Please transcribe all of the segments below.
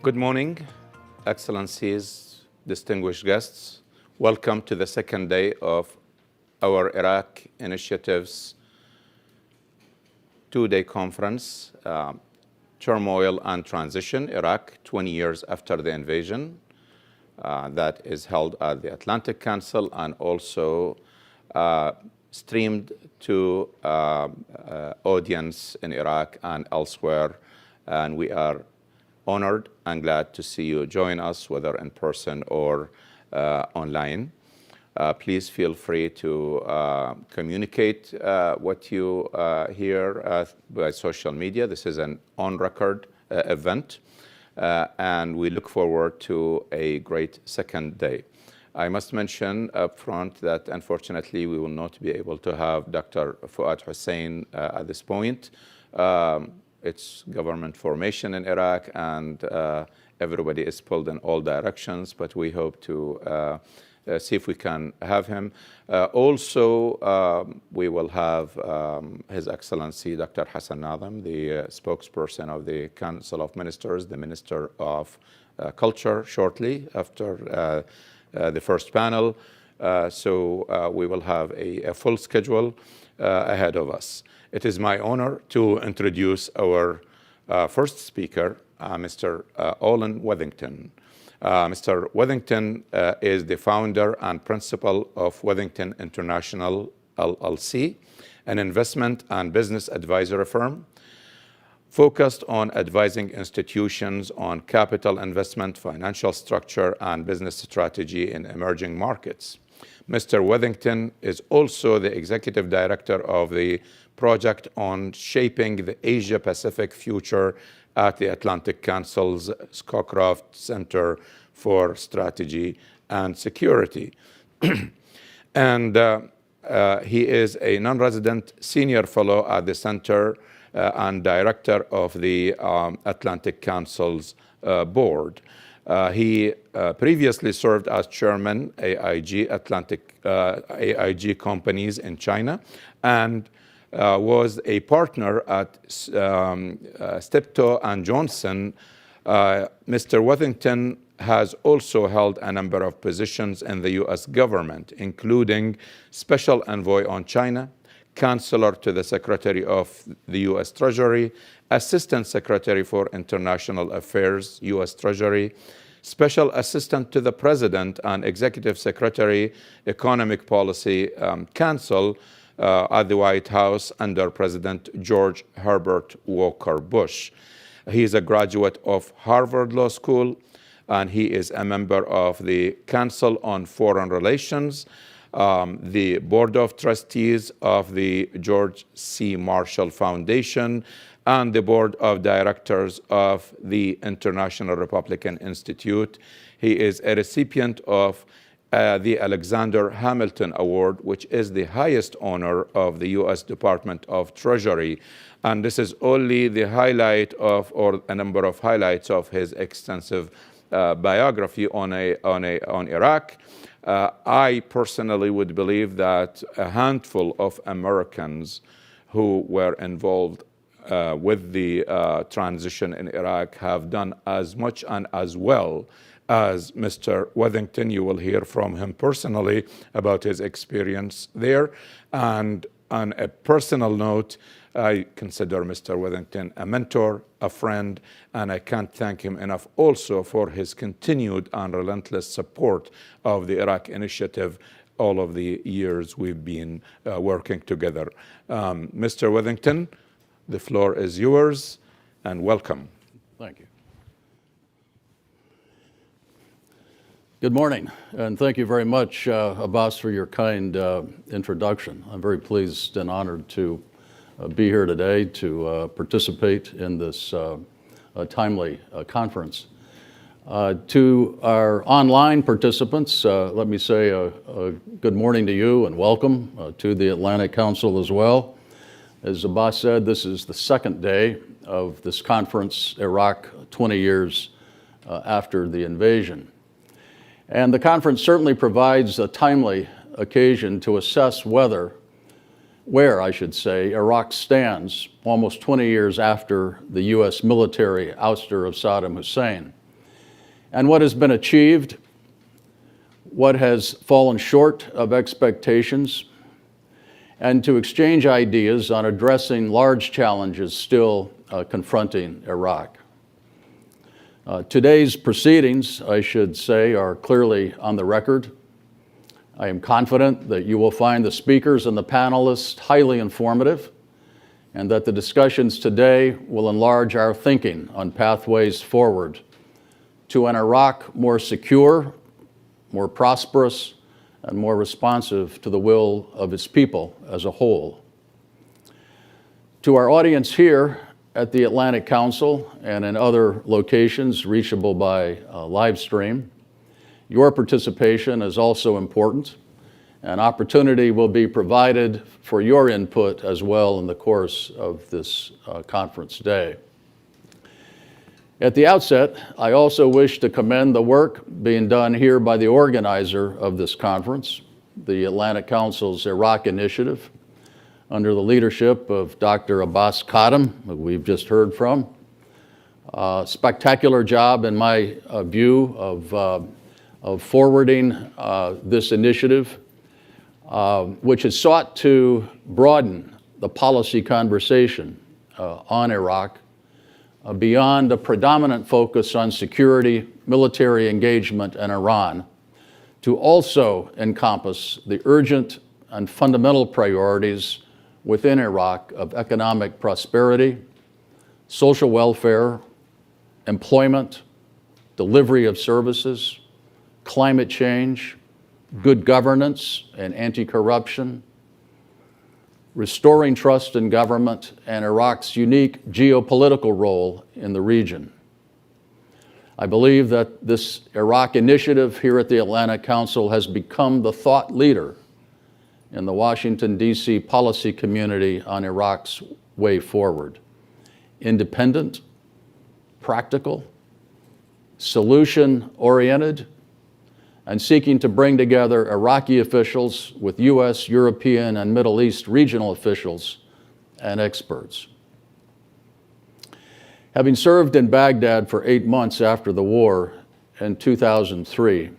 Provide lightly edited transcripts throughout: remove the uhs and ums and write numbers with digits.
Good morning, Excellencies, distinguished guests. Welcome to the second day of our Iraq Initiative's two-day conference, Turmoil and Transition, Iraq, 20 years after the invasion, that is held at the Atlantic Council and also streamed to audience in Iraq and elsewhere. And we are honored and glad to see you join us, whether in person or online. Please feel free to communicate what you hear by social media. This is an on-record event, and we look forward to a great second day. I must mention up front that unfortunately we will not be able to have Dr. Fuad Hussein at this point. It's government formation in Iraq, and everybody is pulled in all directions, but we hope to see if we can have him. Also, we will have His Excellency Dr. Hassan Nadhim, the spokesperson of the Council of Ministers, the Minister of Culture, shortly after the first panel. So we will have a full schedule ahead of us. It is my honor to introduce our first speaker, Mr. Olin Weddington. Mr. Weddington is the founder and principal of Weddington International LLC, an investment and business advisory firm focused on advising institutions on capital investment, financial structure, and business strategy in emerging markets. Mr. Weddington is also the executive director of the project on shaping the Asia-Pacific future at the Atlantic Council's Scowcroft Center for Strategy and Security. And he is a non-resident senior fellow at the center and director of the Atlantic Council's board. He previously served as chairman AIG AIG companies in China, and was a partner at Steptoe and Johnson. Mr. Weddington has also held a number of positions in the U.S. government, including Special Envoy on China, Counselor to the Secretary of the U.S. Treasury, Assistant Secretary for International Affairs, U.S. Treasury, Special Assistant to the President and Executive Secretary, Economic Policy Council at the White House under President George Herbert Walker Bush. He is a graduate of Harvard Law School, and he is a member of the Council on Foreign Relations, the Board of Trustees of the George C. Marshall Foundation, and the Board of Directors of the International Republican Institute. He is a recipient of the Alexander Hamilton Award, which is the highest honor of the U.S. Department of Treasury. And this is only the highlight of, or a number of highlights of his extensive biography on Iraq. I personally would believe that a handful of Americans who were involved with the transition in Iraq have done as much and as well as Mr. Weddington. You will hear from him personally about his experience there. And on a personal note, I consider Mr. Weddington a mentor, a friend, and I can't thank him enough also for his continued and relentless support of the Iraq Initiative all of the years we've been working together. Mr. Weddington, the floor is yours, and welcome. Thank you. Good morning, and thank you very much, Abbas, for your kind introduction. I'm very pleased and honored to be here today to participate in this timely conference. To our online participants, let me say a good morning to you and welcome to the Atlantic Council as well. As Abbas said, this is the second day of this conference, Iraq 20 years after the invasion. And the conference certainly provides a timely occasion to assess where Iraq stands almost 20 years after the U.S. military ouster of Saddam Hussein. and what has been achieved, what has fallen short of expectations, and to exchange ideas on addressing large challenges still confronting Iraq. Today's proceedings, I should say, are clearly on the record. I am confident that you will find the speakers and the panelists highly informative, and that the discussions today will enlarge our thinking on pathways forward to an Iraq more secure, more prosperous, and more responsive to the will of its people as a whole. To our audience here at the Atlantic Council and in other locations reachable by live stream, your participation is also important. An opportunity will be provided for your input as well in the course of this conference day. At the outset, I also wish to commend the work being done here by the organizer of this conference, the Atlantic Council's Iraq Initiative, under the leadership of Dr. Abbas Khadim, who we've just heard from. Spectacular job, in my view, of forwarding this initiative, which has sought to broaden the policy conversation on Iraq beyond a predominant focus on security, military engagement, and Iran, to also encompass the urgent and fundamental priorities within Iraq of economic prosperity, social welfare, employment, delivery of services, climate change, good governance and anti-corruption, restoring trust in government, and Iraq's unique geopolitical role in the region. I believe that this Iraq initiative here at the Atlantic Council has become the thought leader in the Washington, D.C. policy community on Iraq's way forward. Independent, practical, solution-oriented, and seeking to bring together Iraqi officials with U.S., European, and Middle East regional officials and experts. Having served in Baghdad for 8 months after the war in 2003,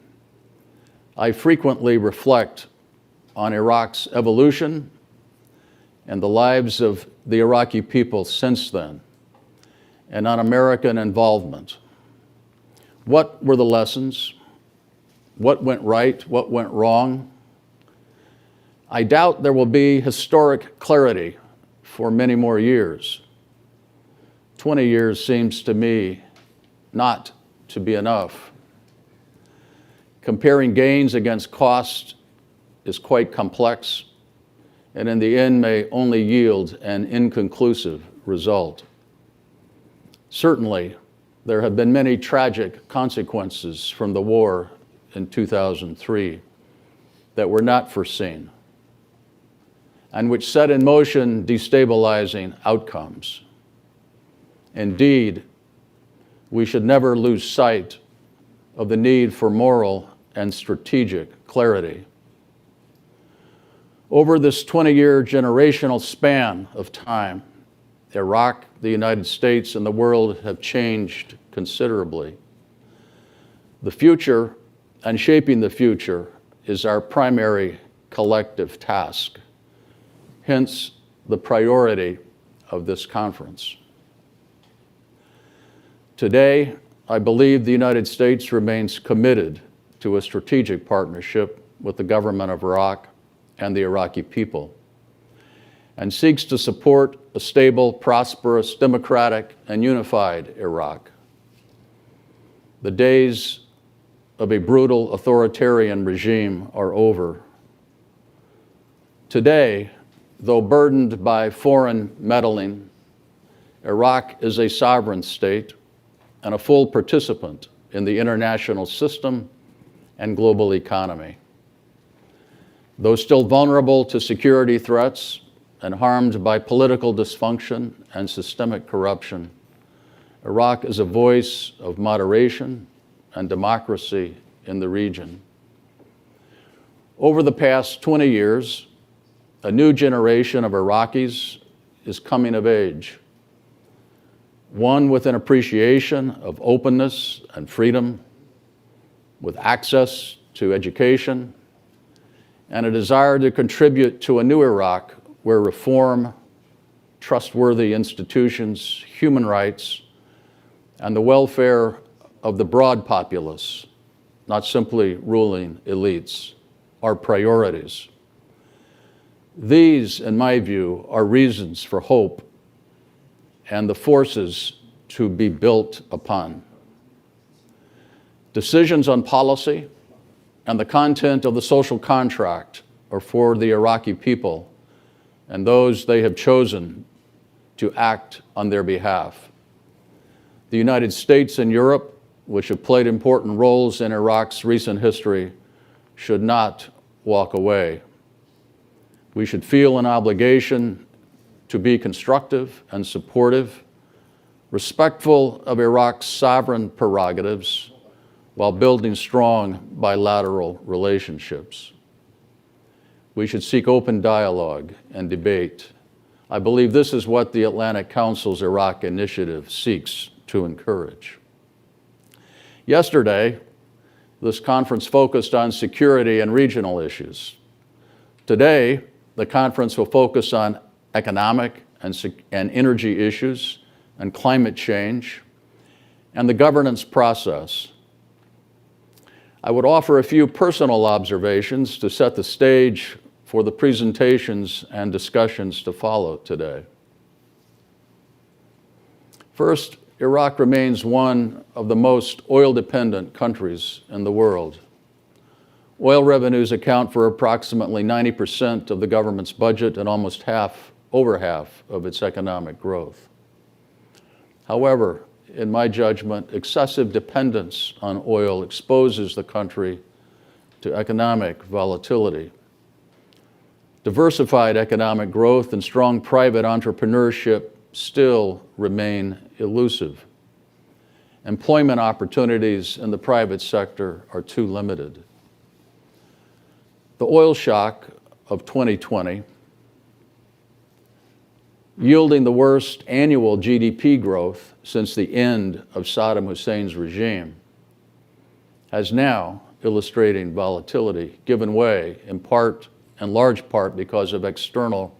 I frequently reflect on Iraq's evolution and the lives of the Iraqi people since then, and on American involvement. What were the lessons? What went right? What went wrong? I doubt there will be historic clarity for many more years. 20 years seems to me not to be enough. Comparing gains against cost is quite complex, and in the end may only yield an inconclusive result. Certainly, there have been many tragic consequences from the war in 2003 that were not foreseen and which set in motion destabilizing outcomes. Indeed, we should never lose sight of the need for moral and strategic clarity. Over this 20-year generational span of time, Iraq, the United States, and the world have changed considerably. The future and shaping the future is our primary collective task, hence the priority of this conference. Today, I believe the United States remains committed to a strategic partnership with the government of Iraq and the Iraqi people, and seeks to support a stable, prosperous, democratic, and unified Iraq. The days of a brutal authoritarian regime are over. Today, though burdened by foreign meddling, Iraq is a sovereign state and a full participant in the international system and global economy. Though still vulnerable to security threats and harmed by political dysfunction and systemic corruption, Iraq is a voice of moderation and democracy in the region. Over the past 20 years, a new generation of Iraqis is coming of age, one with an appreciation of openness and freedom, with access to education and a desire to contribute to a new Iraq where reform, trustworthy institutions, human rights, and the welfare of the broad populace, not simply ruling elites, are priorities. These, in my view, are reasons for hope and the forces to be built upon. Decisions on policy and the content of the social contract are for the Iraqi people and those they have chosen to act on their behalf. The United States and Europe, which have played important roles in Iraq's recent history, should not walk away. We should feel an obligation to be constructive and supportive, respectful of Iraq's sovereign prerogatives, while building strong bilateral relationships. We should seek open dialogue and debate. I believe this is what the Atlantic Council's Iraq Initiative seeks to encourage. Yesterday, this conference focused on security and regional issues. Today, the conference will focus on economic and energy issues and climate change and the governance process. I would offer a few personal observations to set the stage for the presentations and discussions to follow today. First, Iraq remains one of the most oil-dependent countries in the world. Oil revenues account for approximately 90% of the government's budget and almost over half of its economic growth. However, in my judgment, excessive dependence on oil exposes the country to economic volatility. Diversified economic growth and strong private entrepreneurship still remain elusive. Employment opportunities in the private sector are too limited. The oil shock of 2020, yielding the worst annual GDP growth since the end of Saddam Hussein's regime, has now, illustrating volatility, given way in large part because of external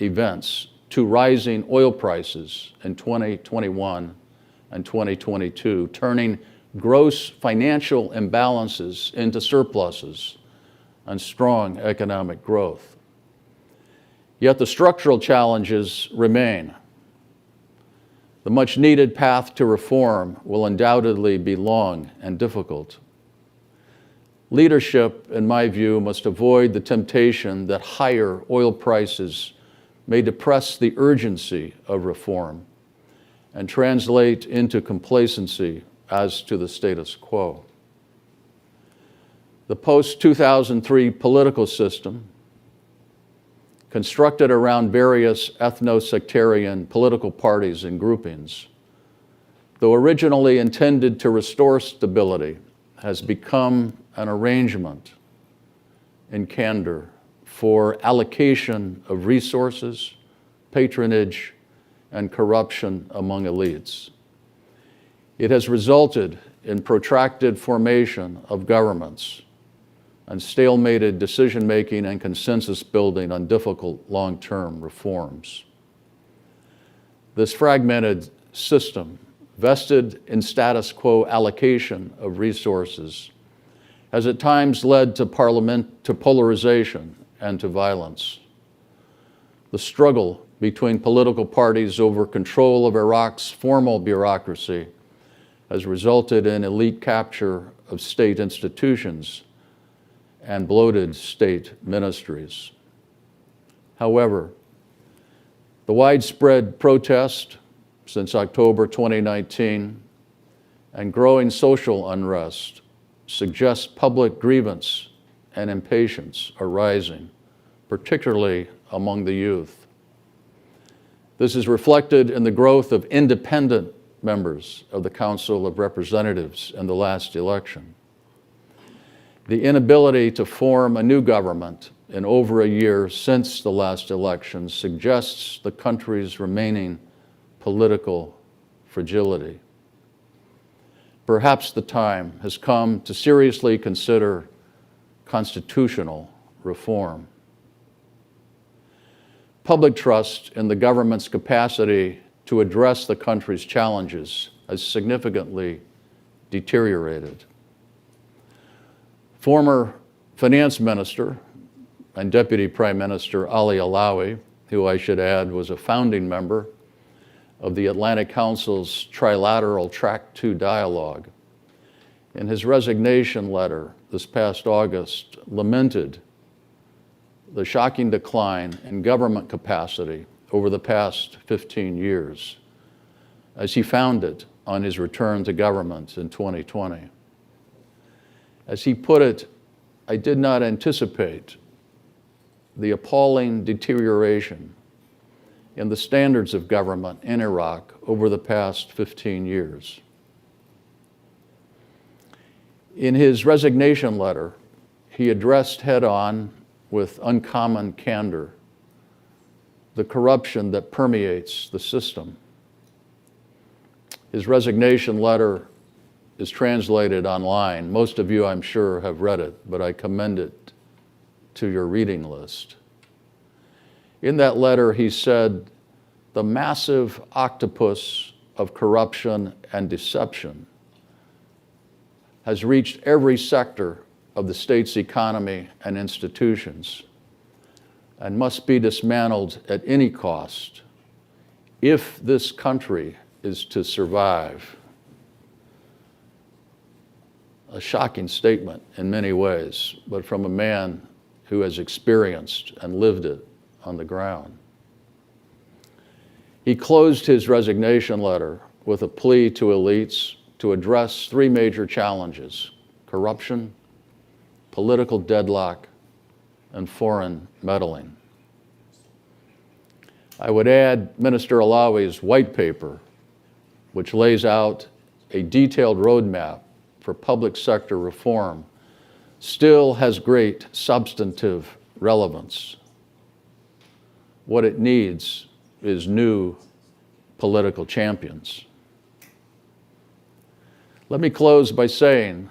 events, to rising oil prices in 2021 and 2022, turning gross financial imbalances into surpluses and strong economic growth. Yet the structural challenges remain. The much-needed path to reform will undoubtedly be long and difficult. Leadership, in my view, must avoid the temptation that higher oil prices may depress the urgency of reform and translate into complacency as to the status quo. The post-2003 political system, constructed around various ethno-sectarian political parties and groupings, though originally intended to restore stability, has become an arrangement in candor for allocation of resources, patronage, and corruption among elites. It has resulted in protracted formation of governments and stalemated decision-making and consensus building on difficult long-term reforms. This fragmented system, vested in status quo allocation of resources, has at times led to polarization and to violence. The struggle between political parties over control of Iraq's formal bureaucracy has resulted in elite capture of state institutions and bloated state ministries. However, the widespread protest since October 2019 and growing social unrest suggests public grievance and impatience are rising, particularly among the youth. This is reflected in the growth of independent members of the Council of Representatives in the last election. The inability to form a new government in over a year since the last election suggests the country's remaining political fragility. perhaps the time has come to seriously consider constitutional reform. Public trust in the government's capacity to address the country's challenges has significantly deteriorated. Former Finance Minister and Deputy Prime Minister Ali Alawi, who I should add was a founding member of the Atlantic Council's trilateral Track 2 dialogue, in his resignation letter this past August, lamented the shocking decline in government capacity over the past 15 years, as he found it on his return to government in 2020. As he put it, I did not anticipate the appalling deterioration in the standards of government in Iraq over the past 15 years. In his resignation letter, he addressed head-on with uncommon candor the corruption that permeates the system. His resignation letter is translated online. Most of you, I'm sure, have read it, but I commend it to your reading list. In that letter, he said, "The massive octopus of corruption and deception has reached every sector of the state's economy and institutions and must be dismantled at any cost if this country is to survive." A shocking statement in many ways, but from a man who has experienced and lived it on the ground. He closed his resignation letter with a plea to elites to address three major challenges: corruption, political deadlock, and foreign meddling. I would add Minister Alawi's white paper, which lays out a detailed roadmap for public sector reform, still has great substantive relevance. What it needs is new political champions. Let me close by saying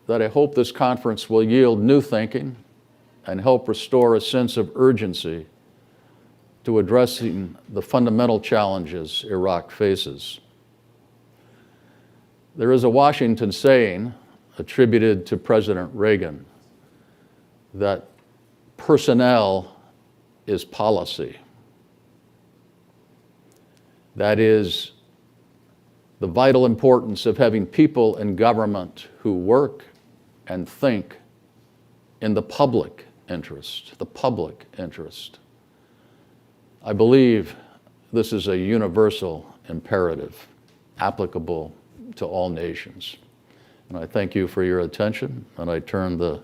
that I hope this conference will yield new thinking and help restore a sense of urgency to addressing the fundamental challenges Iraq faces. There is a Washington saying attributed to President Reagan that personnel is policy. That is the vital importance of having people in government who work and think in the public interest, the public interest. I believe this is a universal imperative applicable to all nations. And I thank you for your attention, and I turn the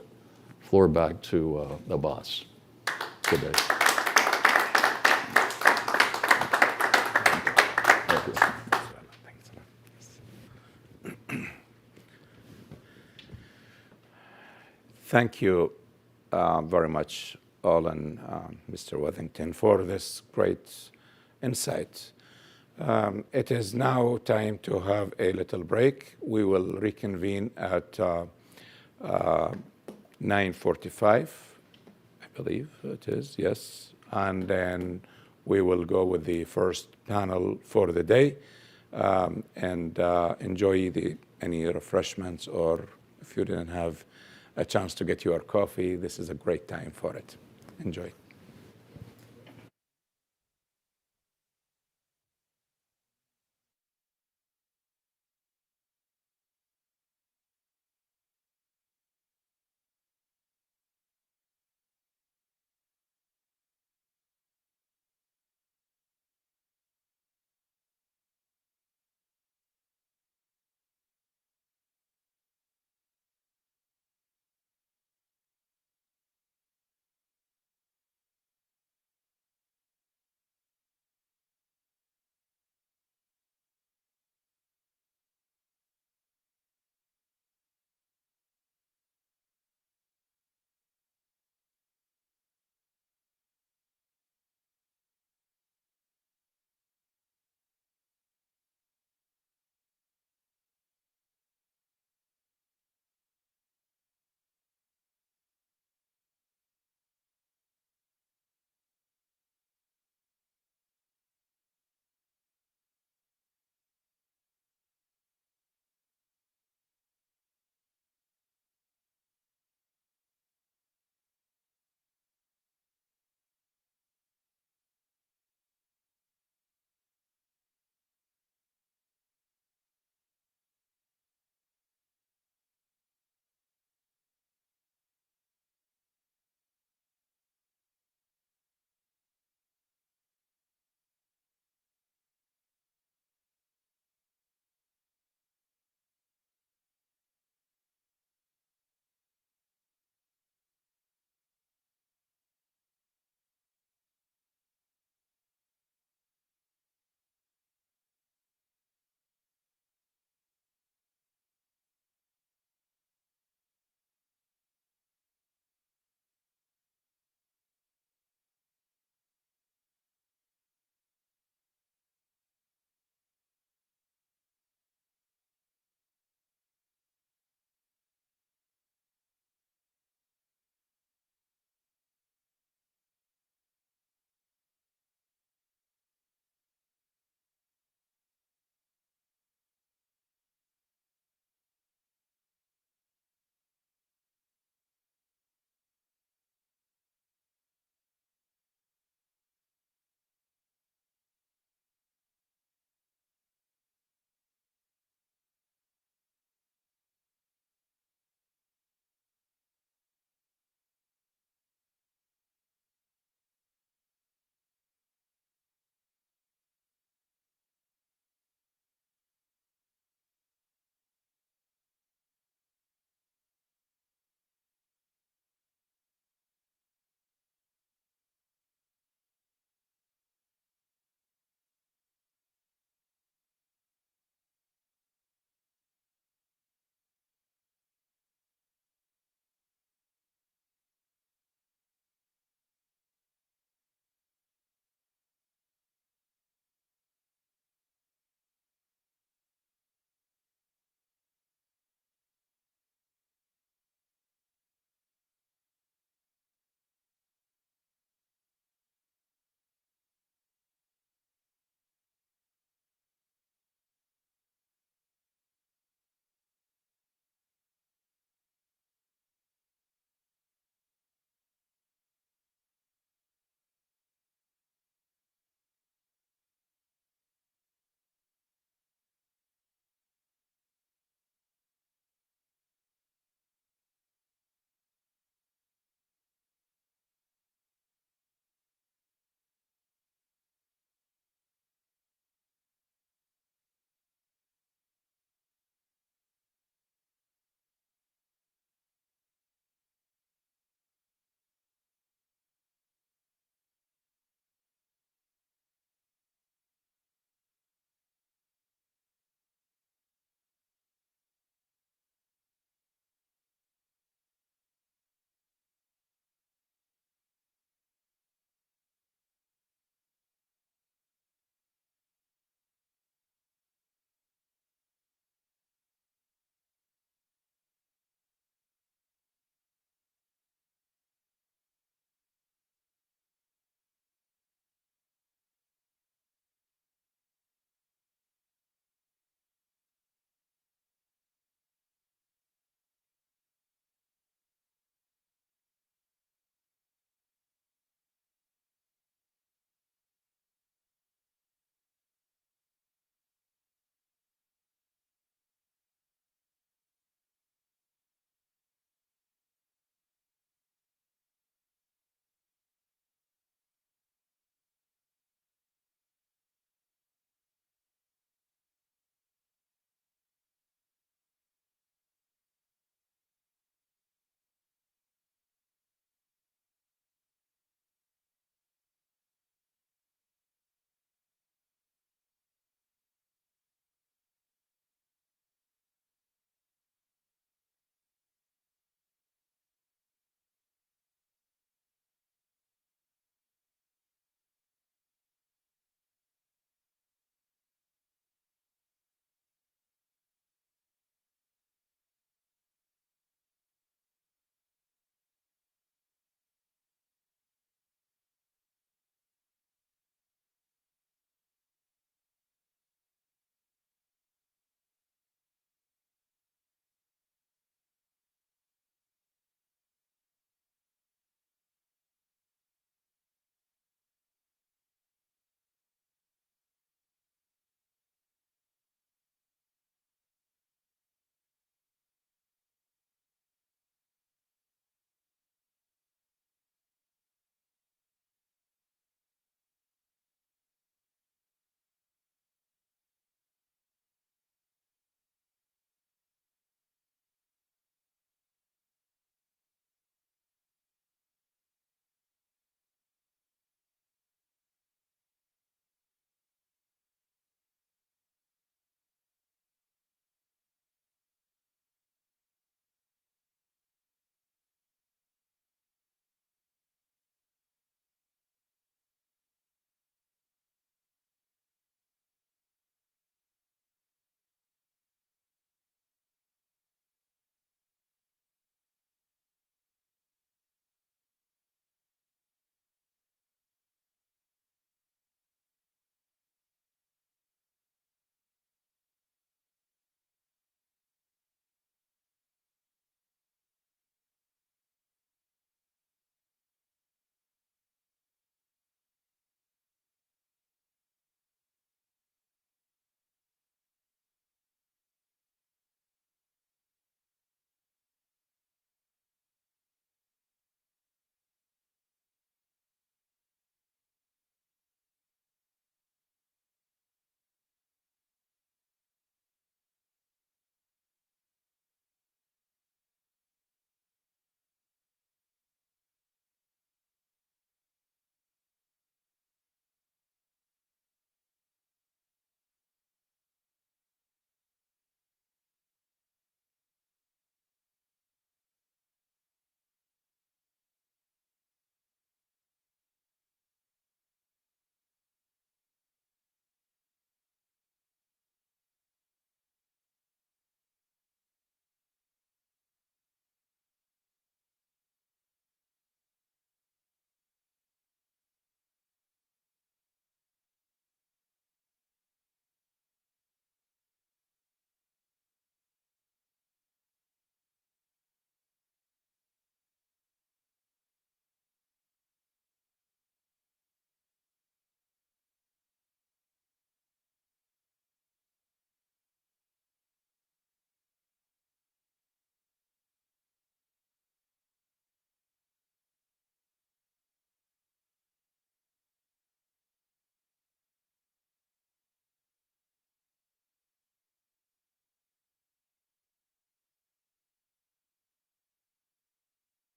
floor back to Abbas. Good day. Thank you. Thank you very much, all, and Mr. Weddington, for this great insight. It is now time to have a little break. We will reconvene at 9:45, I believe it is, yes. And then we will go with the first panel for the day and enjoy any refreshments, or if you didn't have a chance to get your coffee, this is a great time for it. Enjoy.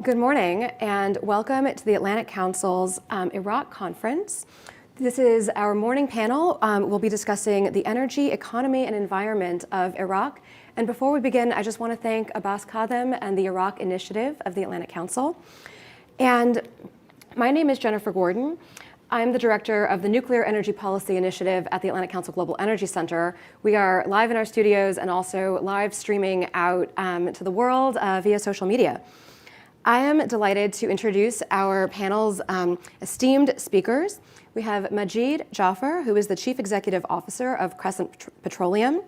Good morning, and welcome to the Atlantic Council's Iraq Conference. This is our morning panel. We'll be discussing the energy, economy, and environment of Iraq. And before we begin, I just want to thank Abbas Kadem and the Iraq Initiative of the Atlantic Council. And my name is Jennifer Gordon. I'm the director of the Nuclear Energy Policy Initiative at the Atlantic Council Global Energy Center. We are live in our studios and also live streaming out to the world via social media. I am delighted to introduce our panel's esteemed speakers. We have Majid Jafar, who is the Chief Executive Officer of Crescent Petroleum,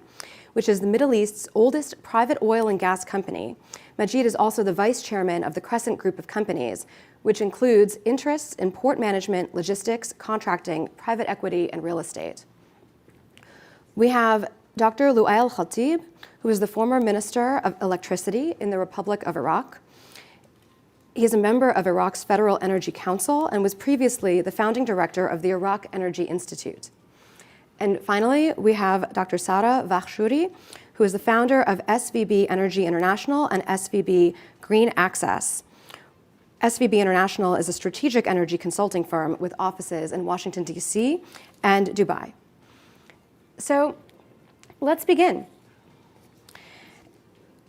which is the Middle East's oldest private oil and gas company. Majid is also the Vice Chairman of the Crescent Group of Companies, which includes interests in port management, logistics, contracting, private equity, and real estate. We have Dr. Lu'ay Khatib, who is the former Minister of Electricity in the Republic of Iraq. He is a member of Iraq's Federal Energy Council and was previously the founding director of the Iraq Energy Institute. And finally, we have Dr. Sara Vakhshuri, who is the founder of SVB Energy International and SVB Green Access. SVB International is a strategic energy consulting firm with offices in Washington, D.C. and Dubai. So let's begin.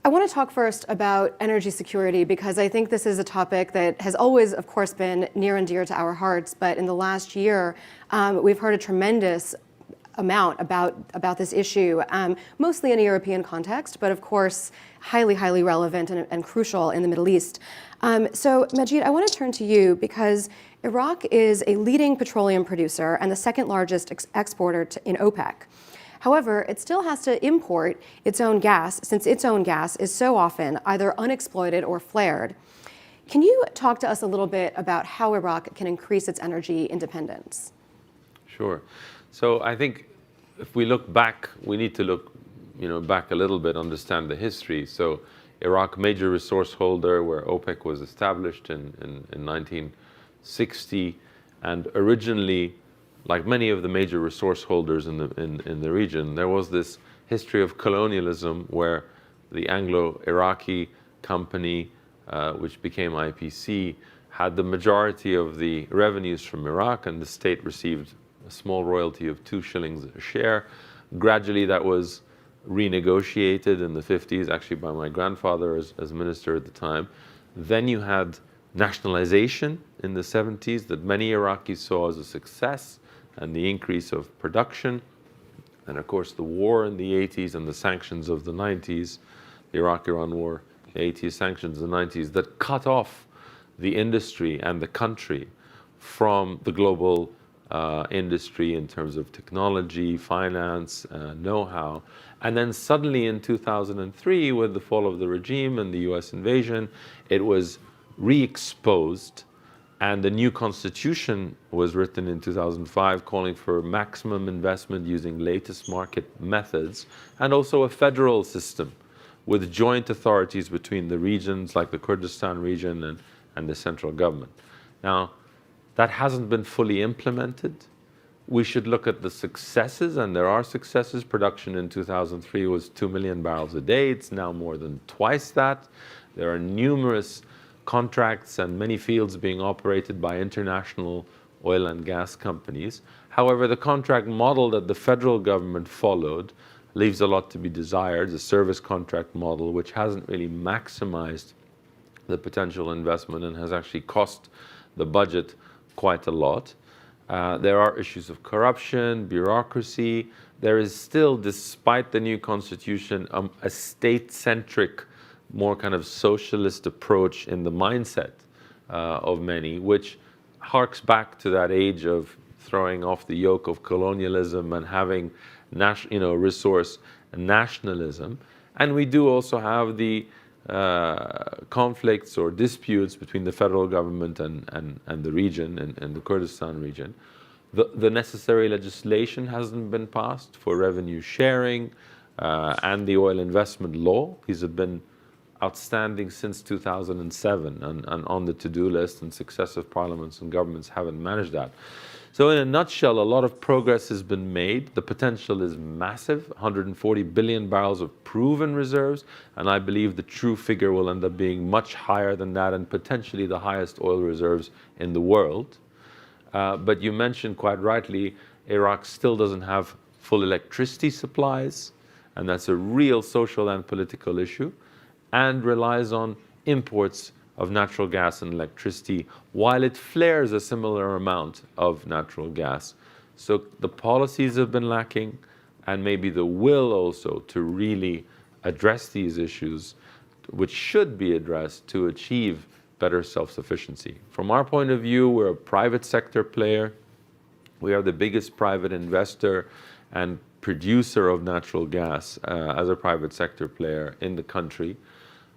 I want to talk first about energy security because I think this is a topic that has always, of course, been near and dear to our hearts. But in the last year, we've heard a tremendous amount about this issue, mostly in a European context, but of course, highly relevant and crucial in the Middle East. So Majid, I want to turn to you because Iraq is a leading petroleum producer and the second largest exporter in OPEC. However, it still has to import its own gas since its own gas is so often either unexploited or flared. Can you talk to us a little bit about how Iraq can increase its energy independence? Sure. So I think if we look back, we need to look back a little bit, understand the history. So Iraq, major resource holder where OPEC was established in 1960, and originally, like many of the major resource holders in the region, there was this history of colonialism where the Anglo-Iraqi company, which became IPC, had the majority of the revenues from Iraq, and the state received a small royalty of 2 shillings a share. Gradually, that was renegotiated in the 50s, actually by my grandfather as minister at the time. Then you had nationalization in the 70s that many Iraqis saw as a success, and the increase of production. And of course, the war in the 80s and the sanctions of the 90s, the Iraq-Iran war, the 80s, sanctions in the 90s, that cut off the industry and the country from the global industry in terms of technology, finance, know-how. And then suddenly in 2003, with the fall of the regime and the U.S. invasion, it was re-exposed, and the new constitution was written in 2005 calling for maximum investment using latest market methods, and also a federal system with joint authorities between the regions like the Kurdistan region and the central government. Now, that hasn't been fully implemented. We should look at the successes, and there are successes. Production in 2003 was 2 million barrels a day. It's now more than twice that. There are numerous contracts and many fields being operated by international oil and gas companies. However, the contract model that the federal government followed leaves a lot to be desired, the service contract model, which hasn't really maximized the potential investment and has actually cost the budget quite a lot. There are issues of corruption, bureaucracy. There is still, despite the new constitution, a state-centric, more kind of socialist approach in the mindset of many, which harks back to that age of throwing off the yoke of colonialism and having resource nationalism. And we do also have the conflicts or disputes between the federal government and the region, and the Kurdistan region. The necessary legislation hasn't been passed for revenue sharing and the oil investment law. These have been outstanding since 2007 and on the to-do list, and successive parliaments and governments haven't managed that. So in a nutshell, a lot of progress has been made. The potential is massive, 140 billion barrels of proven reserves, and I believe the true figure will end up being much higher than that and potentially the highest oil reserves in the world. But you mentioned quite rightly, Iraq still doesn't have full electricity supplies, and that's a real social and political issue, and relies on imports of natural gas and electricity, while it flares a similar amount of natural gas. So the policies have been lacking, and maybe the will also to really address these issues, which should be addressed to achieve better self-sufficiency. From our point of view, we're a private sector player. We are the biggest private investor and producer of natural gas as a private sector player in the country.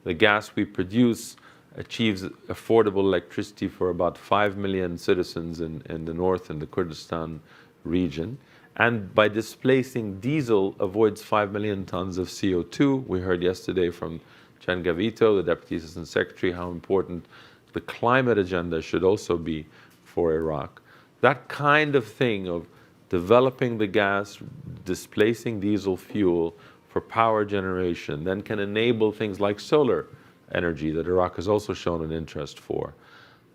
The gas we produce achieves affordable electricity for about 5 million citizens in the north and the Kurdistan region. And by displacing diesel, avoids 5 million tons of CO2. We heard yesterday from Chen Gavito, the Deputy Assistant Secretary, how important the climate agenda should also be for Iraq. That kind of thing of developing the gas, displacing diesel fuel for power generation, then can enable things like solar energy that Iraq has also shown an interest for.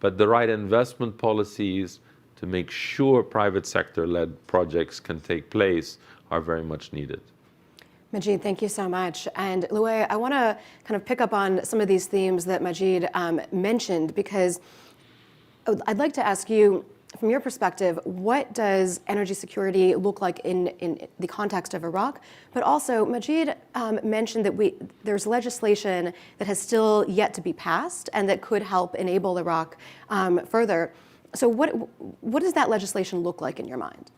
But the right investment policies to make sure private sector-led projects can take place are very much needed. Majid, thank you so much. And Louay, I want to kind of pick up on some of these themes that Majid mentioned, because I'd like to ask you, from your perspective, what does energy security look like in the context of Iraq? But also, Majid mentioned that there's legislation that has still yet to be passed and that could help enable Iraq further. So what does that legislation look like in your mind?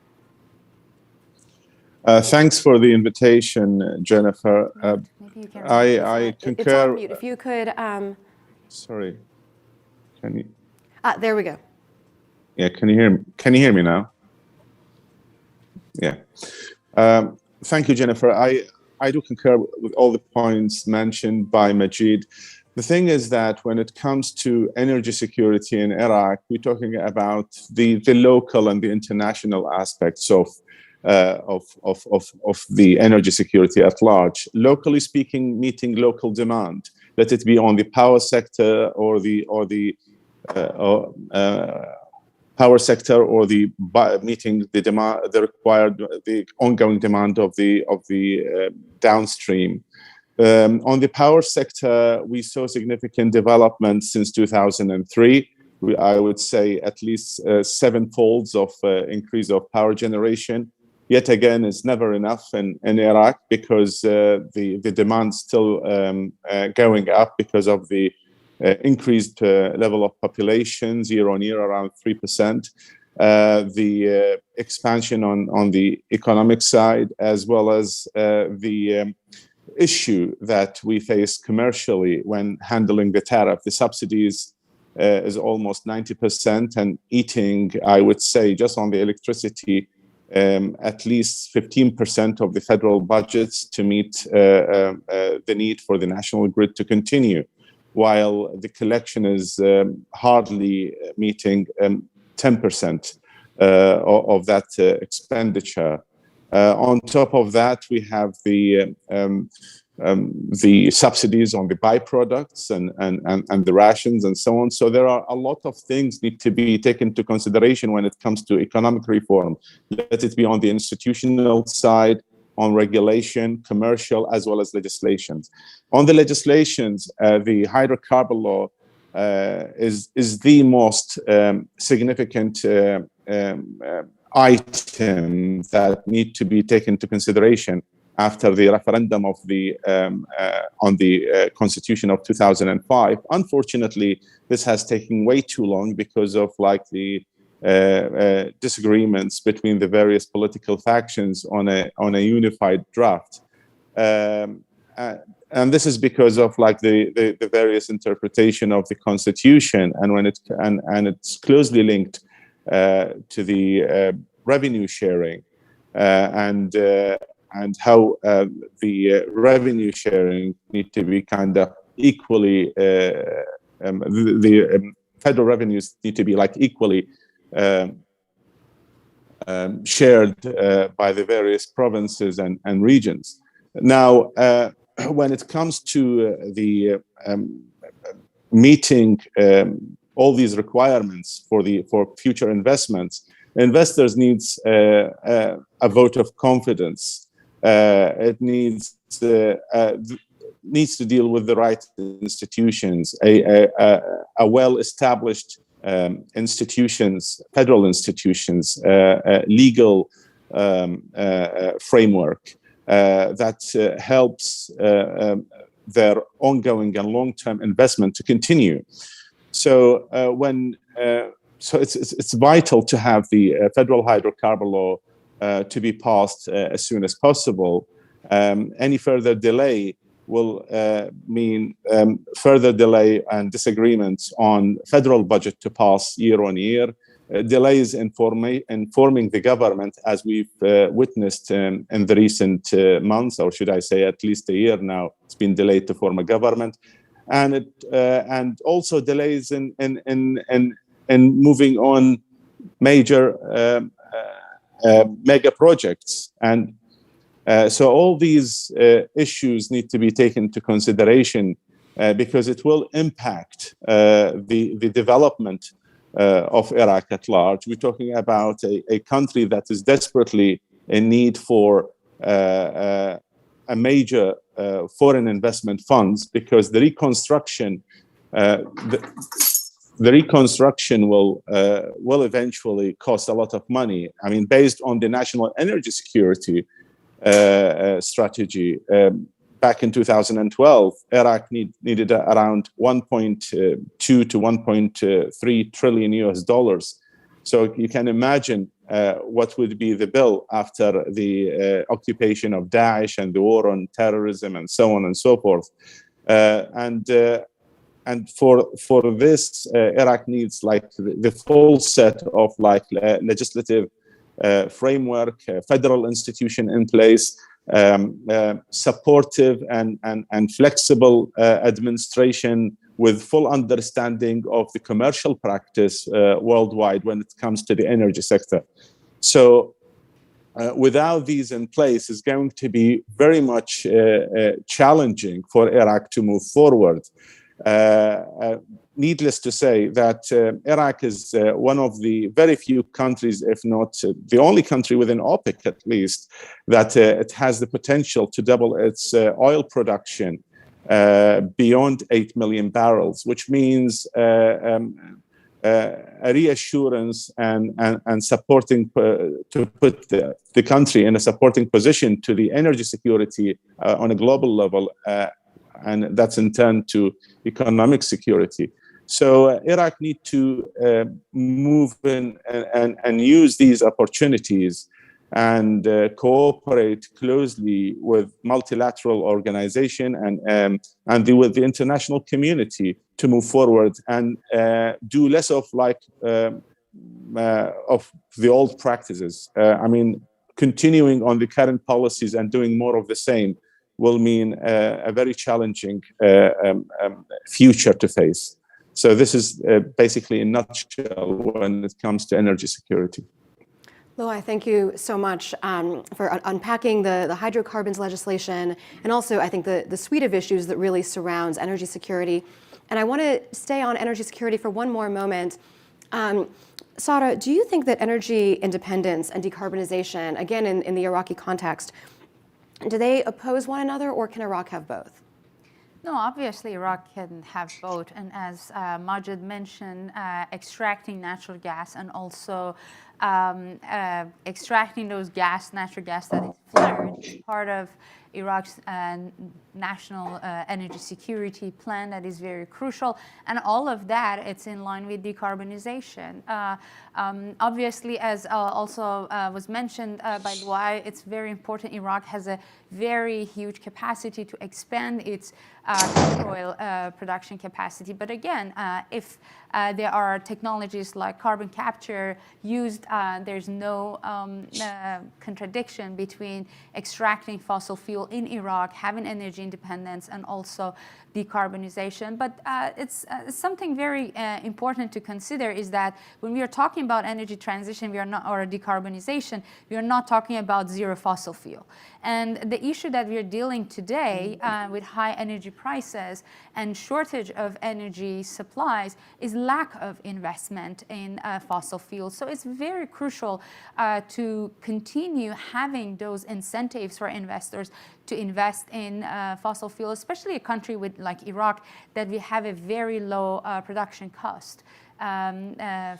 Thanks for the invitation, Jennifer. Maybe you can I concur. It's on mute. If you could. Sorry. Can you? There we go. Yeah. Can you hear me? Can you hear me now? Yeah. Thank you, Jennifer. I do concur with all the points mentioned by Majid. The thing is that when it comes to energy security in Iraq, we're talking about the local and the international aspects of the energy security at large. Locally speaking, meeting local demand, let it be on the power sector or the power sector, or meeting the demand, the ongoing demand of the downstream. On the power sector, we saw significant development since 2003. I would say at least 7-folds of increase of power generation. Yet again, it's never enough in Iraq, because the demand still going up because of the increased level of populations year on year, around 3%. The expansion on the economic side, as well as the issue that we face commercially when handling the tariff. The subsidies is almost 90%, and eating, I would say, just on the electricity, at least 15% of the federal budgets to meet the need for the national grid to continue, while the collection is hardly meeting 10% of that expenditure. On top of that, we have the subsidies on the byproducts and the rations and so on. So there are a lot of things need to be taken into consideration when it comes to economic reform. Let it be on the institutional side, on regulation, commercial, as well as legislations. On the legislations, the hydrocarbon law is the most significant item that need to be taken into consideration after the referendum of on the Constitution of 2005. Unfortunately, this has taken way too long because of the disagreements between the various political factions on a unified draft, and this is because of the various interpretation of the Constitution, and when it's closely linked to the revenue sharing and how the revenue sharing need to be kind of equally, the federal revenues need to be equally shared by the various provinces and regions. Now, when it comes to the meeting all these requirements for future investments, investors needs a vote of confidence. It needs to deal with the right institutions, a well-established institutions, federal institutions, legal framework that helps their ongoing and long-term investment to continue. So so it's vital to have the federal hydrocarbon law to be passed as soon as possible. Any further delay will mean further delay and disagreements on federal budget to pass year on year, delays in forming the government, as we've witnessed in the recent months, or should I say at least a year now, it's been delayed to form a government. And also delays in moving on major mega projects. And so all these issues need to be taken into consideration because it will impact the development of Iraq at large. We're talking about a country that is desperately in need for a major foreign investment funds, because the reconstruction will eventually cost a lot of money. I mean, based on the national energy security strategy back in 2012, Iraq needed around 1.2 to 1.3 trillion US dollars. So you can imagine what would be the bill after the occupation of Daesh and the war on terrorism and so on and so forth. And for this, Iraq needs like the full set of like legislative framework, federal institution in place, supportive and flexible administration with full understanding of the commercial practice worldwide when it comes to the energy sector. So without these in place, it's going to be very much challenging for Iraq to move forward. Needless to say that Iraq is one of the very few countries, if not the only country within OPEC at least, that it has the potential to double its oil production beyond 8 million barrels, which means a reassurance and supporting to put the country in a supporting position to the energy security on a global level, and that's in turn to economic security. So Iraq need to move in and use these opportunities and cooperate closely with multilateral organization and with the international community to move forward and do less of like of the old practices. I mean, continuing on the current policies and doing more of the same will mean a very challenging future to face. So this is basically in a nutshell when it comes to energy security. Loai, thank you so much for unpacking the hydrocarbons legislation and also, I think, the suite of issues that really surrounds energy security. And I want to stay on energy security for one more moment. Sara, do you think that energy independence and decarbonization, again, in the Iraqi context, do they oppose one another, or can Iraq have both? No, obviously Iraq can have both, and as Majid mentioned, extracting natural gas and also extracting those natural gas that is flared is part of Iraq's national energy security plan that is very crucial, and all of that, it's in line with decarbonization. Obviously, as also was mentioned by Loai, it's very important. Iraq has a very huge capacity to expand its crude oil production capacity. But again, if there are technologies like carbon capture used, there's no contradiction between extracting fossil fuel in Iraq, having energy independence, and also decarbonization. But it's something very important to consider is that when we are talking about energy transition, we are not, or decarbonization, we are not talking about zero fossil fuel. And the issue that we are dealing today with high energy prices and shortage of energy supplies is lack of investment in fossil fuels. So it's very crucial to continue having those incentives for investors to invest in fossil fuel, especially a country like Iraq, that we have a very low production cost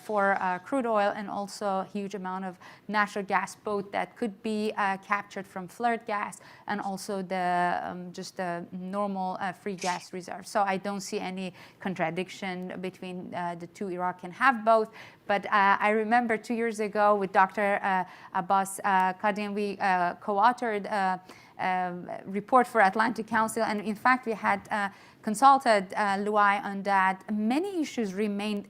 for crude oil, and also a huge amount of natural gas, both that could be captured from flared gas and also the just the normal free gas reserve. So I don't see any contradiction between the two. Iraq can have both. But I remember 2 years ago with Dr. Abbas Kadim, we co-authored report for Atlantic Council, and in fact we had consulted Luai on that. Many issues remained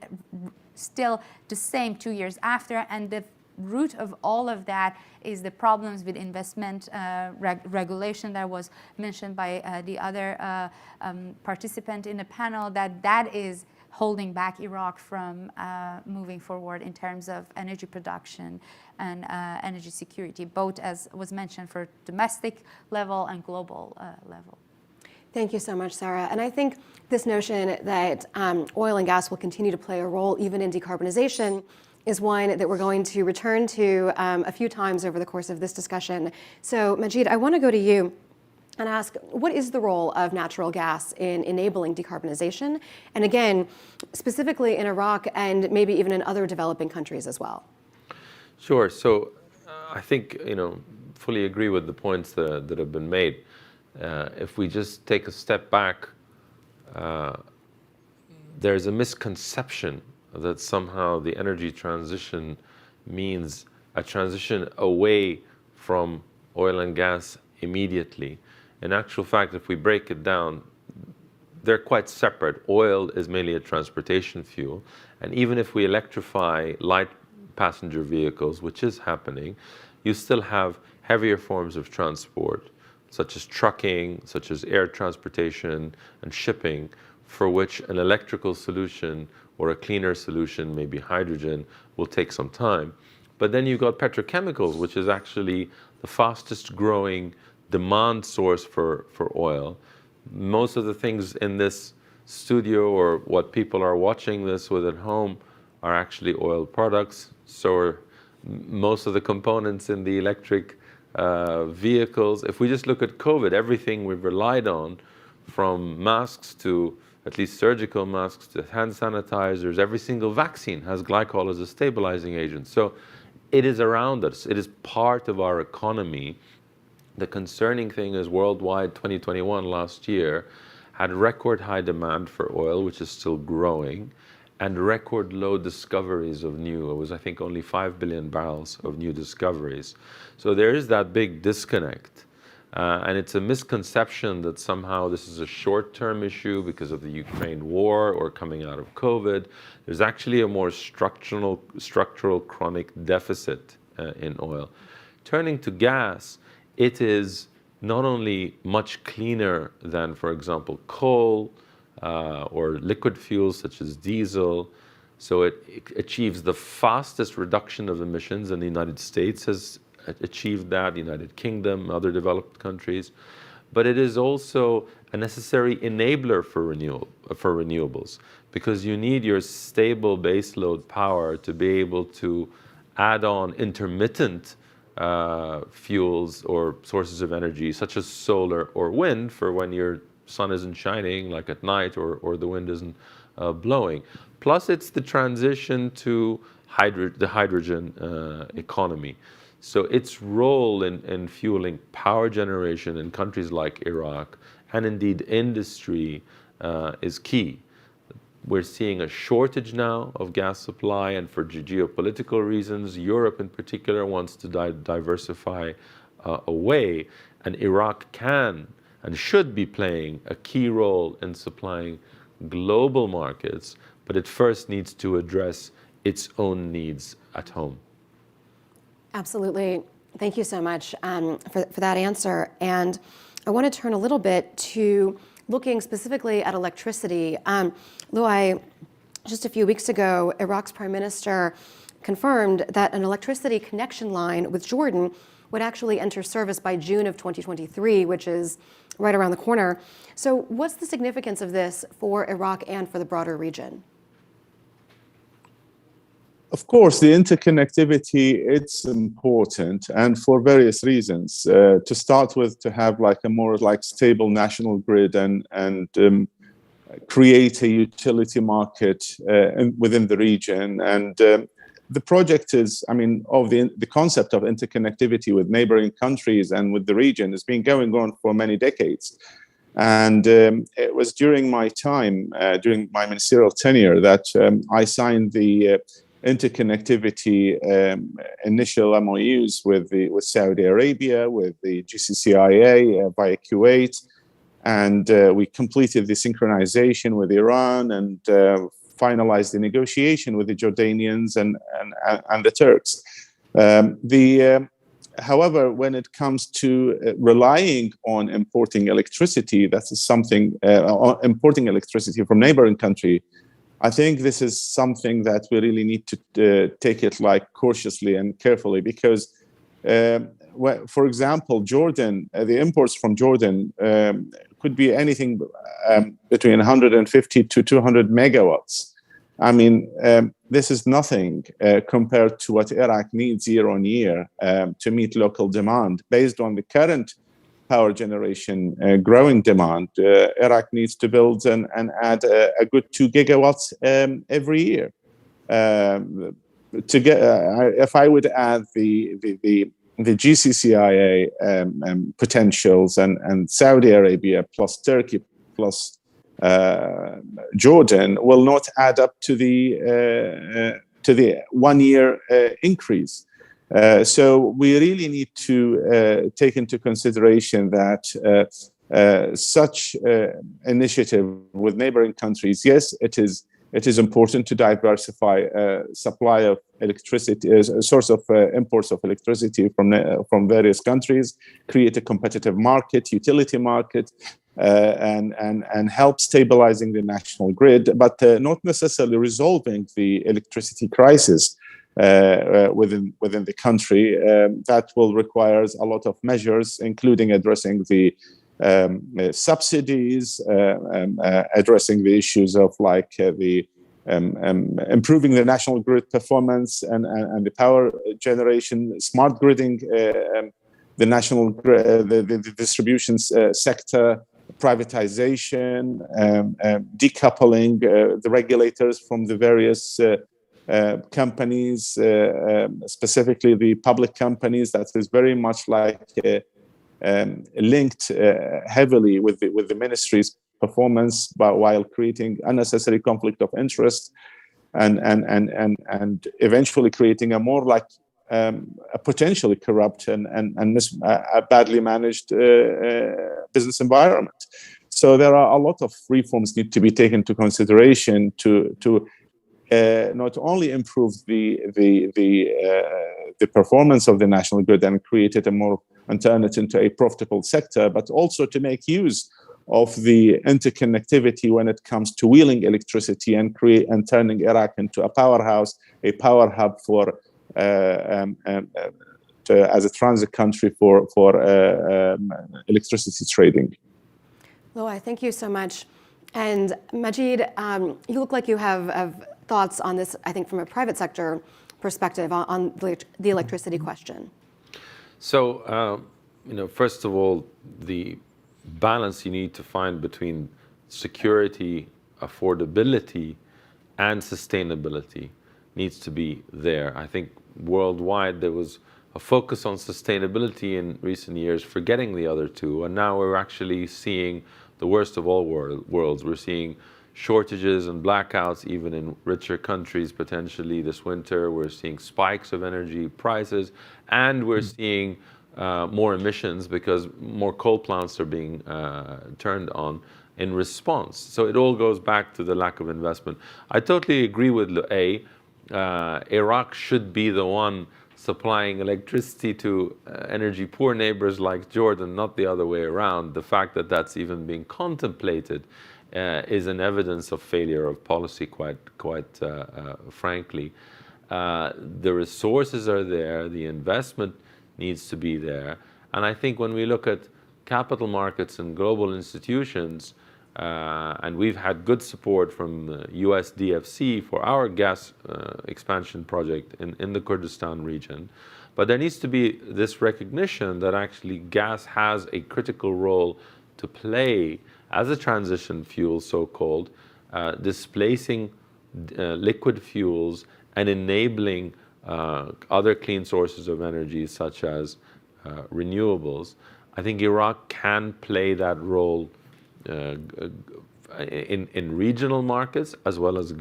still the same 2 years after, and the root of all of that is the problems with investment regulation that was mentioned by the other participant in the panel, that is holding back Iraq from moving forward in terms of energy production and energy security, both, as was mentioned, for domestic level and global level. Thank you so much, Sarah. And I think this notion that oil and gas will continue to play a role even in decarbonization is one that we're going to return to a few times over the course of this discussion. So Majid, I want to go to you and ask, what is the role of natural gas in enabling decarbonization? And again, specifically in Iraq and maybe even in other developing countries as well. Sure. So I think, fully agree with the points that have been made. If we just take a step back, there's a misconception that somehow the energy transition means a transition away from oil and gas immediately. In actual fact, if we break it down, they're quite separate. Oil is mainly a transportation fuel, and even if we electrify light passenger vehicles, which is happening, you still have heavier forms of transport, such as trucking, such as air transportation and shipping, for which an electrical solution or a cleaner solution, maybe hydrogen, will take some time. But then you've got petrochemicals, which is actually the fastest growing demand source for oil. Most of the things in this studio or what people are watching this with at home are actually oil products. So are most of the components in the electric vehicles. If we just look at COVID, everything we've relied on, from masks to at least surgical masks to hand sanitizers, every single vaccine has glycol as a stabilizing agent. So it is around us. It is part of our economy. The concerning thing is worldwide, 2021, last year, had record high demand for oil, which is still growing, and record low discoveries of new. It was, I think, only 5 billion barrels of new discoveries. So there is that big disconnect. And it's a misconception that somehow this is a short-term issue because of the Ukraine war or coming out of COVID. There's actually a more structural chronic deficit in oil. Turning to gas, it is not only much cleaner than, for example, coal or liquid fuels such as diesel. So it achieves the fastest reduction of emissions, and the United States has achieved that, the United Kingdom, other developed countries. But it is also a necessary enabler for renewables, because you need your stable baseload power to be able to add on intermittent fuels or sources of energy, such as solar or wind, for when your sun isn't shining, like at night, or the wind isn't blowing. Plus, it's the transition to the hydrogen economy. So its role in fueling power generation in countries like Iraq, and indeed industry, is key. We're seeing a shortage now of gas supply, and for geopolitical reasons, Europe in particular wants to diversify away, and Iraq can and should be playing a key role in supplying global markets, but it first needs to address its own needs at home. Absolutely. Thank you so much for that answer. And I want to turn a little bit to looking specifically at electricity. Luai, just a few weeks ago, Iraq's prime minister confirmed that an electricity connection line with Jordan would actually enter service by June of 2023, which is right around the corner. So what's the significance of this for Iraq and for the broader region? Of course, the interconnectivity, it's important, and for various reasons. To start with, to have like a more like stable national grid and create a utility market within the region. And the project is, I mean, of the concept of interconnectivity with neighboring countries and with the region has been going on for many decades. And it was during my time, during my ministerial tenure, that I signed the interconnectivity initial MOUs with Saudi Arabia, with the GCCIA via Kuwait, and we completed the synchronization with Iran and finalized the negotiation with the Jordanians and the Turks. However, when it comes to relying on importing electricity, that's something, importing electricity from neighboring country, I think this is something that we really need to take it like cautiously and carefully, because, for example, Jordan, the imports from Jordan could be anything between 150 to 200 megawatts. I mean, this is nothing compared to what Iraq needs year on year to meet local demand. Based on the current power generation growing demand, Iraq needs to build and add a good 2 gigawatts every year. If I would add the GCCIA potentials and Saudi Arabia plus Turkey plus Jordan will not add up to the 1 year increase. So we really need to take into consideration that such initiative with neighboring countries, yes, it is important to diversify supply of electricity, a source of imports of electricity from various countries, create a competitive market, utility market, and help stabilizing the national grid, but not necessarily resolving the electricity crisis within the country. That will require a lot of measures, including addressing the subsidies, addressing the issues of like the improving the national grid performance and the power generation, smart gridding, the national the distribution sector, privatization, decoupling the regulators from the various companies, specifically the public companies. That is very much like linked heavily with the ministry's performance, but while creating unnecessary conflict of interest and eventually creating a more like a potentially corrupt and a badly managed business environment. So there are a lot of reforms need to be taken into consideration to not only improve the performance of the national grid and create it and turn it into a profitable sector, but also to make use of the interconnectivity when it comes to wheeling electricity and turning Iraq into a powerhouse, a power hub for as a transit country for electricity trading. Luai, thank you so much. And Majid, you look like you have thoughts on this, I think, from a private sector perspective on the electricity question. So, first of all, the balance you need to find between security, affordability, and sustainability needs to be there. I think worldwide there was a focus on sustainability in recent years, forgetting the other two, and now we're actually seeing the worst of all worlds. We're seeing shortages and blackouts even in richer countries potentially this winter. We're seeing spikes of energy prices, and we're seeing more emissions because more coal plants are being turned on in response. So it all goes back to the lack of investment. I totally agree with Luai. Iraq should be the one supplying electricity to energy poor neighbors like Jordan, not the other way around. The fact that that's even being contemplated is an evidence of failure of policy, quite frankly. The resources are there, the investment needs to be there. And I think when we look at capital markets and global institutions, and we've had good support from the U.S. DFC for our gas expansion project in the Kurdistan region. But there needs to be this recognition that actually gas has a critical role to play as a transition fuel, so-called, displacing liquid fuels and enabling other clean sources of energy such as renewables. I think Iraq can play that role in regional markets as well as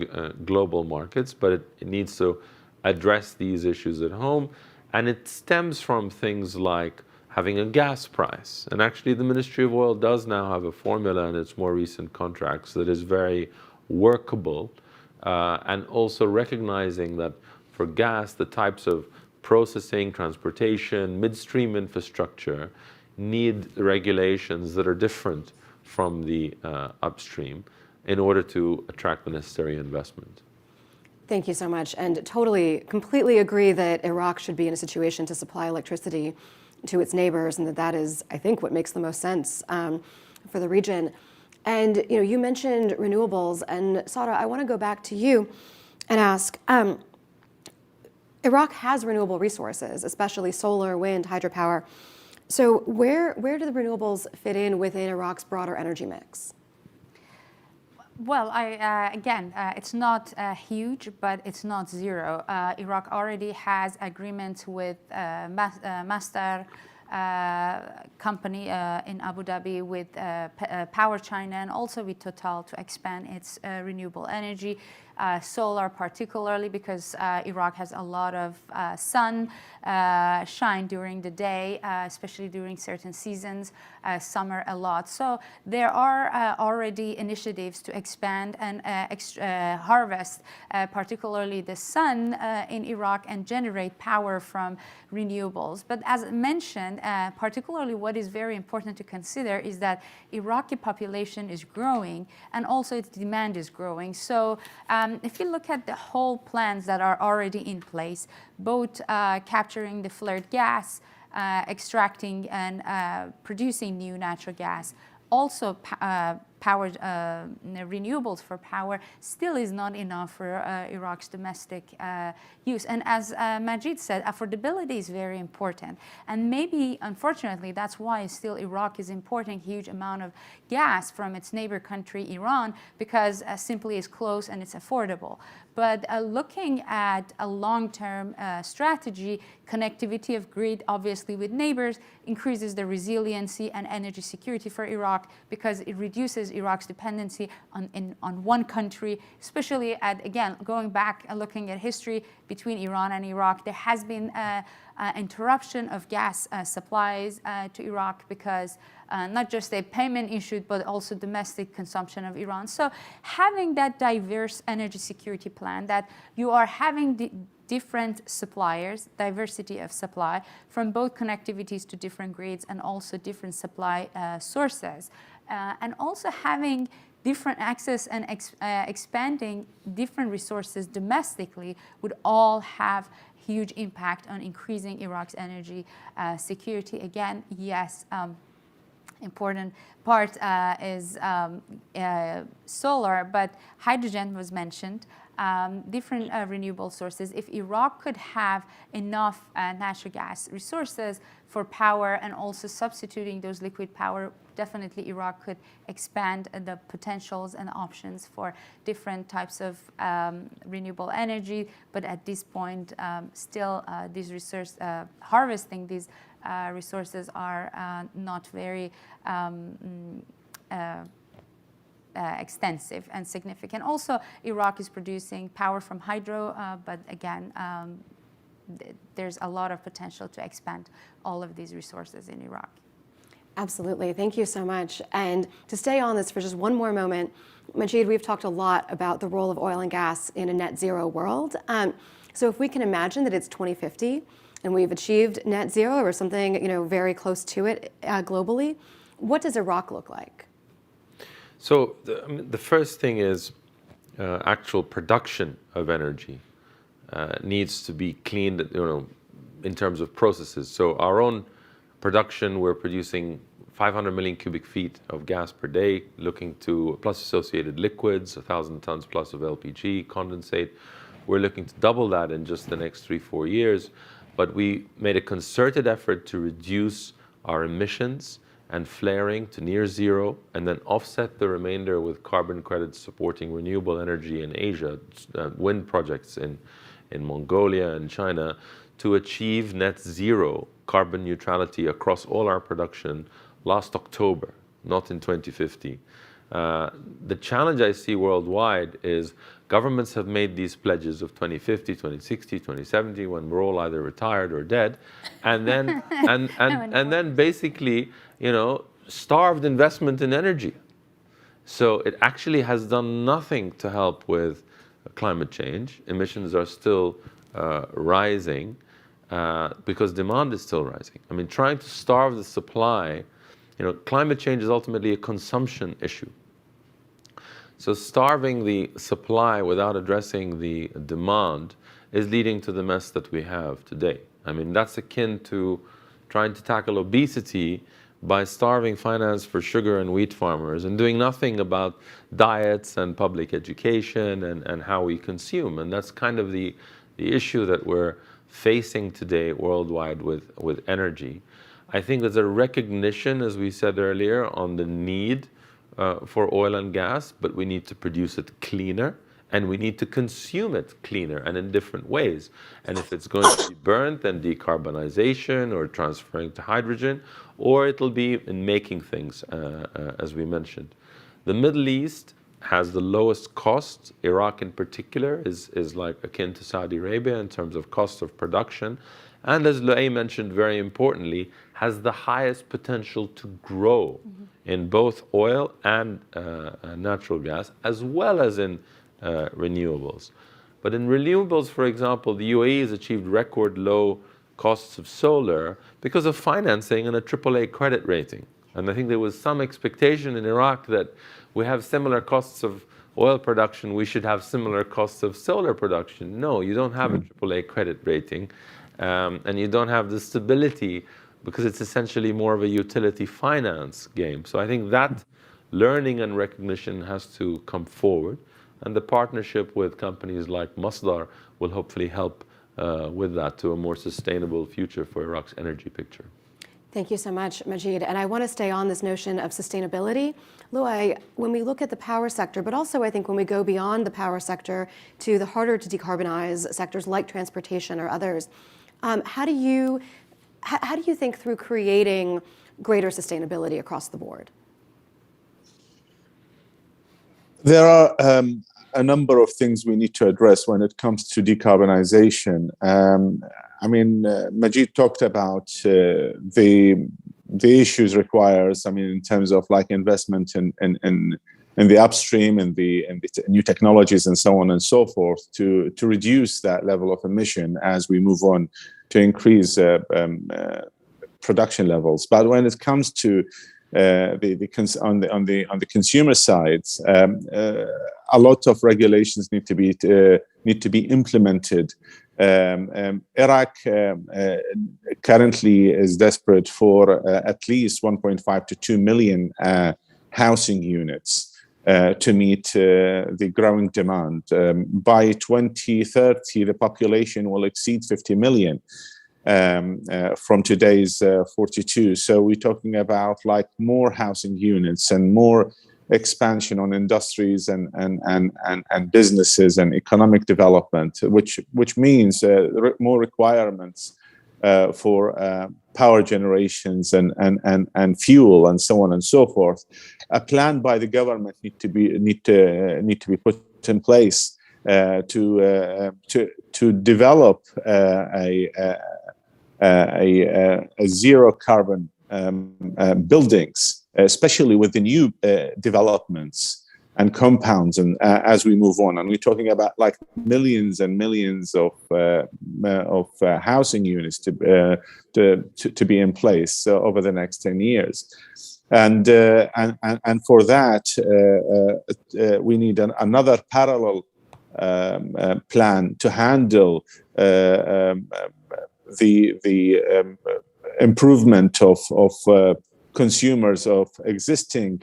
global markets, but it needs to address these issues at home. And it stems from things like having a gas price. And actually the Ministry of Oil does now have a formula in its more recent contracts that is very workable, and also recognizing that for gas, the types of processing, transportation, midstream infrastructure need regulations that are different from the upstream in order to attract the necessary investment. Thank you so much, and completely agree that Iraq should be in a situation to supply electricity to its neighbors, and that is, I think, what makes the most sense for the region. And you mentioned renewables, and Sada, I want to go back to you and ask, Iraq has renewable resources, especially solar, wind, hydropower. So where do the renewables fit in within Iraq's broader energy mix? Well, again, it's not huge, but it's not zero. Iraq already has agreements with Masdar company in Abu Dhabi, with Power China, and also with Total to expand its renewable energy. Solar particularly, because Iraq has a lot of sun shine during the day, especially during certain seasons, summer a lot. So there are already initiatives to expand and harvest particularly the sun in Iraq and generate power from renewables. But as mentioned, particularly what is very important to consider is that Iraqi population is growing and also its demand is growing. So if you look at the whole plans that are already in place, both capturing the flared gas, extracting and producing new natural gas, also powered renewables for power, still is not enough for Iraq's domestic use. And as Majid said, affordability is very important. And maybe, unfortunately, that's why still Iraq is importing huge amount of gas from its neighbor country, Iran, because simply it's close and it's affordable. But looking at a long-term strategy, connectivity of grid, obviously with neighbors, increases the resiliency and energy security for Iraq, because it reduces Iraq's dependency on one country, especially again, going back and looking at history between Iran and Iraq, there has been interruption of gas supplies to Iraq because not just a payment issue, but also domestic consumption of Iran. So having that diverse energy security plan, that you are having different suppliers, diversity of supply, from both connectivities to different grids and also different supply sources, and also having different access and expanding different resources domestically would all have huge impact on increasing Iraq's energy security. Again, yes, important part is solar, but hydrogen was mentioned. Different renewable sources. If Iraq could have enough natural gas resources for power and also substituting those liquid power, definitely Iraq could expand the potentials and options for different types of renewable energy. But at this point, still these harvesting these resources are not very extensive and significant. Also, Iraq is producing power from hydro, but again, there's a lot of potential to expand all of these resources in Iraq. Absolutely, thank you so much. And to stay on this for just one more moment, Majid, we've talked a lot about the role of oil and gas in a net zero world. So if we can imagine that it's 2050 and we've achieved net zero or something, very close to it globally. What does Iraq look like? So the first thing is actual production of energy needs to be cleaned, in terms of processes. So our own production, we're producing 500 million cubic feet of gas per day, looking to plus associated liquids, 1,000 tons plus of LPG, condensate. We're looking to double that in just the next 3-4 years. But we made a concerted effort to reduce our emissions and flaring to near zero, and then offset the remainder with carbon credits supporting renewable energy in Asia, wind projects in Mongolia and China, to achieve net zero carbon neutrality across all our production last October, not in 2050. The challenge I see worldwide is governments have made these pledges of 2050, 2060, 2070, when we're all either retired or dead, and then and then basically, starved investment in energy. So it actually has done nothing to help with climate change. Emissions are still rising because demand is still rising. I mean, trying to starve the supply, climate change is ultimately a consumption issue. So starving the supply without addressing the demand is leading to the mess that we have today. I mean, that's akin to trying to tackle obesity by starving finance for sugar and wheat farmers and doing nothing about diets and public education and how we consume. And that's kind of the issue that we're facing today worldwide with energy. I think there's a recognition, as we said earlier, on the need for oil and gas, but we need to produce it cleaner, and we need to consume it cleaner and in different ways. And if it's going to be burnt, then decarbonization or transferring to hydrogen, or it'll be in making things, as we mentioned. The Middle East has the lowest cost. Iraq in particular is like akin to Saudi Arabia in terms of cost of production. And as Luay mentioned very importantly, has the highest potential to grow in both oil and natural gas, as well as in renewables. But in renewables, for example, the UAE has achieved record low costs of solar because of financing and a AAA credit rating. And I think there was some expectation in Iraq that we have similar costs of oil production, we should have similar costs of solar production. No, you don't have a AAA credit rating, and you don't have the stability because it's essentially more of a utility finance game. So I think that learning and recognition has to come forward, and the partnership with companies like Masdar will hopefully help with that to a more sustainable future for Iraq's energy picture. Thank you so much, Majid. And I want to stay on this notion of sustainability. Luay, when we look at the power sector, but also I think when we go beyond the power sector to the harder to decarbonize sectors like transportation or others, how do you think through creating greater sustainability across the board? There are a number of things we need to address when it comes to decarbonization. Majid talked about the issues requires, in terms of like investment in the upstream and the new technologies and so on and so forth to reduce that level of emission as we move on to increase production levels. But when it comes to on the consumer side, a lot of regulations need to be implemented. Iraq currently is desperate for at least 1.5 to 2 million housing units to meet the growing demand. By 2030, the population will exceed 50 million. From today's 42. So we're talking about like more housing units and more expansion on industries and businesses and economic development, which means more requirements for power generations and fuel and so on and so forth. A plan by the government need to be put in place to develop a zero carbon buildings, especially with the new developments and compounds, and as we move on, and we're talking about like millions and millions of housing units to be in place over the next 10 years, and for that we need another parallel plan to handle the improvement of consumers of existing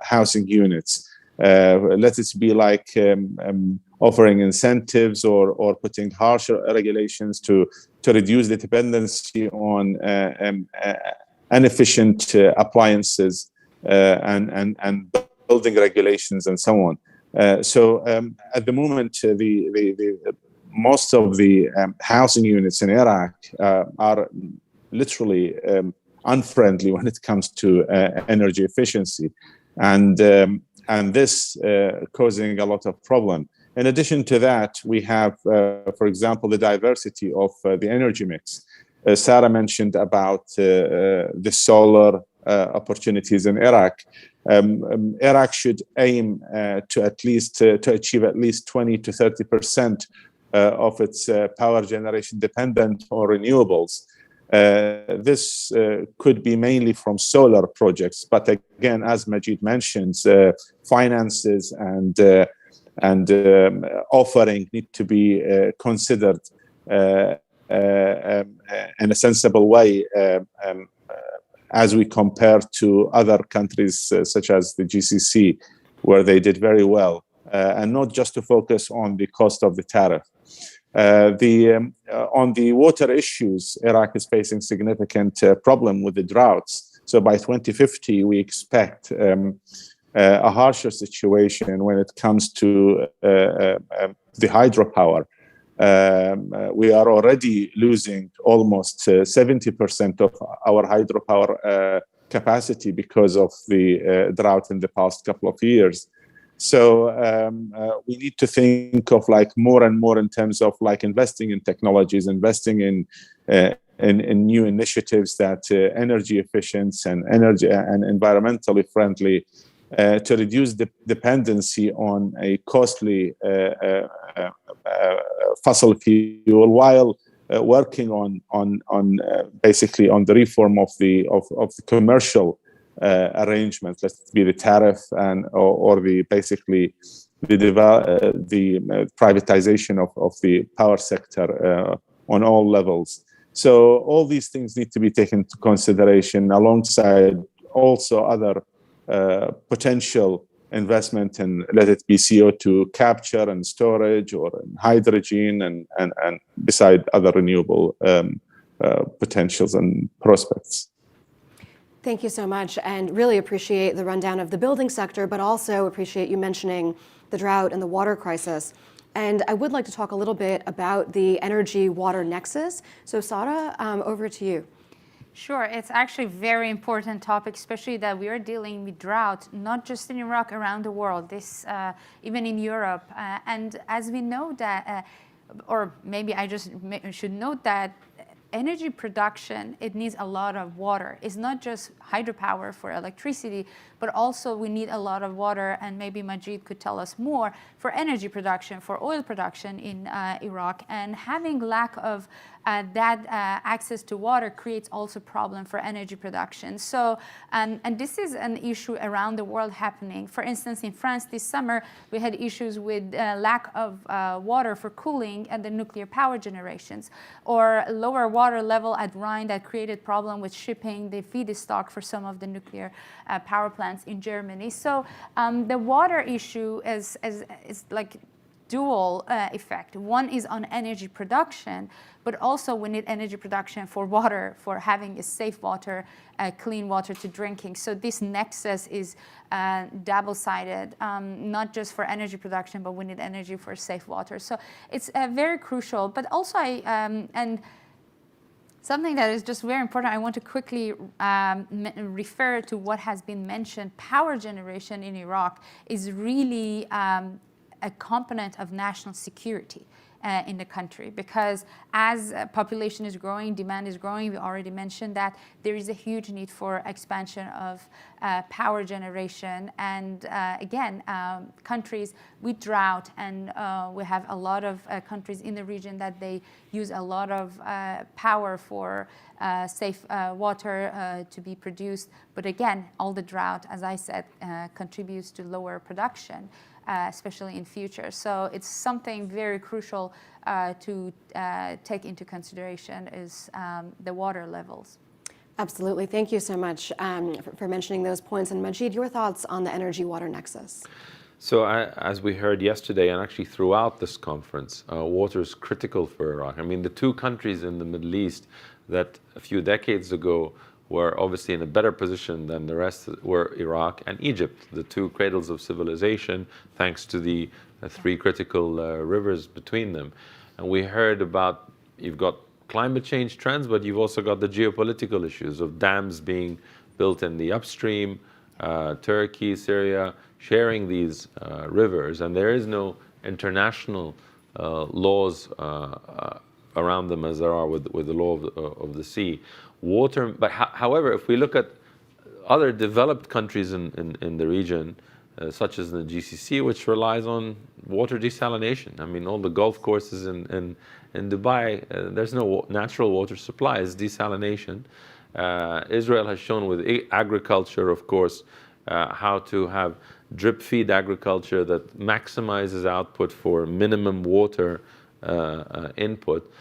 housing units. Let it be like offering incentives or putting harsher regulations to reduce the dependency on inefficient appliances and building regulations and so on. So at the moment, most of the housing units in Iraq are literally unfriendly when it comes to energy efficiency, and this causing a lot of problem. In addition to that, we have, for example, the diversity of the energy mix. Sarah mentioned about the solar opportunities in Iraq. Iraq should aim to achieve at least 20 to 30% of its power generation dependent on renewables. This could be mainly from solar projects, but again, as Majid mentions, finances and offering need to be considered in a sensible way as we compare to other countries such as the GCC, where they did very well, and not just to focus on the cost of the tariff. On the water issues, Iraq is facing significant problem with the droughts. So by 2050, we expect a harsher situation when it comes to the hydropower. We are already losing almost 70% of our hydropower capacity because of the drought in the past couple of years. So we need to think of like more and more in terms of like investing in technologies, investing in new initiatives that energy efficient and energy and environmentally friendly to reduce the dependency on a costly fossil fuel, while working on basically on the reform of the commercial arrangements, let it be the tariff or the basically the privatization of the power sector on all levels. So all these things need to be taken into consideration alongside also other potential investment in, let it be CO2 capture and storage, or in hydrogen and beside other renewable potentials and prospects. Thank you so much, and really appreciate the rundown of the building sector, but also appreciate you mentioning the drought and the water crisis. And I would like to talk a little bit about the energy-water nexus. So Sarah, over to you. Sure, it's actually a very important topic, especially that we are dealing with drought, not just in Iraq, around the world, this even in Europe. And as we know that, or maybe I just should note that energy production, it needs a lot of water. It's not just hydropower for electricity, but also we need a lot of water, and maybe Majid could tell us more, for energy production, for oil production in Iraq. And having lack of that access to water creates also problem for energy production. So, and this is an issue around the world happening. For instance, in France this summer, we had issues with lack of water for cooling at the nuclear power generations, or lower water level at Rhine that created problem with shipping the feedstock for some of the nuclear power plants in Germany. So the water issue is like dual effect. One is on energy production, but also we need energy production for water, for having a safe water, clean water to drinking. So this nexus is double-sided, not just for energy production, but we need energy for safe water. So it's very crucial. But also, and something that is just very important, I want to quickly refer to what has been mentioned. Power generation in Iraq is really a component of national security. in the country, because as population is growing, demand is growing, we already mentioned that there is a huge need for expansion of power generation. And again, countries with drought, and we have a lot of countries in the region that they use a lot of power for safe water to be produced. But again, all the drought, as I said, contributes to lower production, especially in future. So it's something very crucial to take into consideration is the water levels. Absolutely. Thank you so much for mentioning those points. And Majid, your thoughts on the energy-water nexus? So as we heard yesterday, and actually throughout this conference, water is critical for Iraq. I mean, the two countries in the Middle East that a few decades ago were obviously in a better position than the rest were Iraq and Egypt, the two cradles of civilization, thanks to the three critical rivers between them. And we heard about, you've got climate change trends, but you've also got the geopolitical issues of dams being built in the upstream, Turkey, Syria, sharing these rivers. And there is no international laws around them as there are with the law of the sea. Water, but however, if we look at other developed countries in the region, such as the GCC, which relies on water desalination. I mean, all the golf courses in Dubai, there's no natural water supply, it's desalination. Israel has shown with agriculture, of course, how to have drip feed agriculture that maximizes output for minimum water input.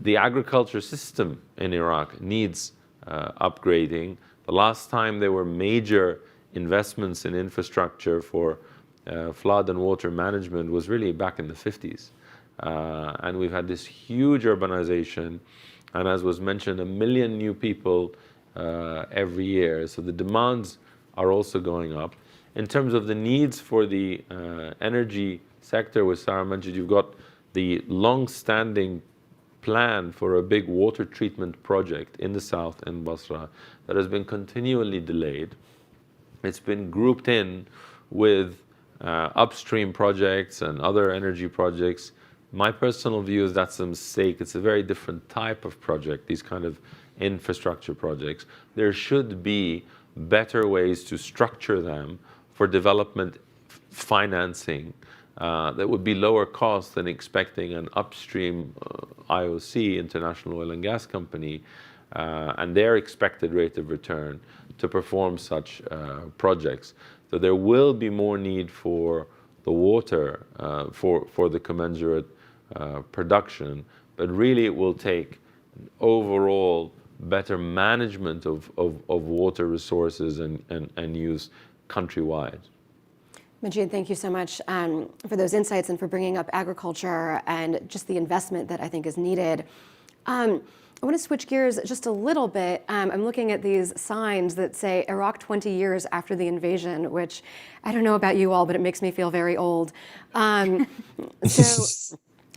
The agriculture system in Iraq needs upgrading. The last time there were major investments in infrastructure for flood and water management was really back in the 50s. And we've had this huge urbanization, and as was mentioned, 1 million new people every year. So the demands are also going up. In terms of the needs for the energy sector, with Sarah mentioned, you've got the long-standing plan for a big water treatment project in the south in Basra that has been continually delayed. It's been grouped in with upstream projects and other energy projects. My personal view is that's a mistake. It's a very different type of project, these kind of infrastructure projects. There should be better ways to structure them for development financing that would be lower cost than expecting an upstream IOC, International Oil and Gas Company, and their expected rate of return to perform such projects. So there will be more need for the water for the commensurate production, but really it will take overall better management of water resources and use countrywide. Majid, thank you so much for those insights and for bringing up agriculture and just the investment that I think is needed. I want to switch gears just a little bit. I'm looking at these signs that say Iraq 20 years after the invasion, which I don't know about you all, but it makes me feel very old. And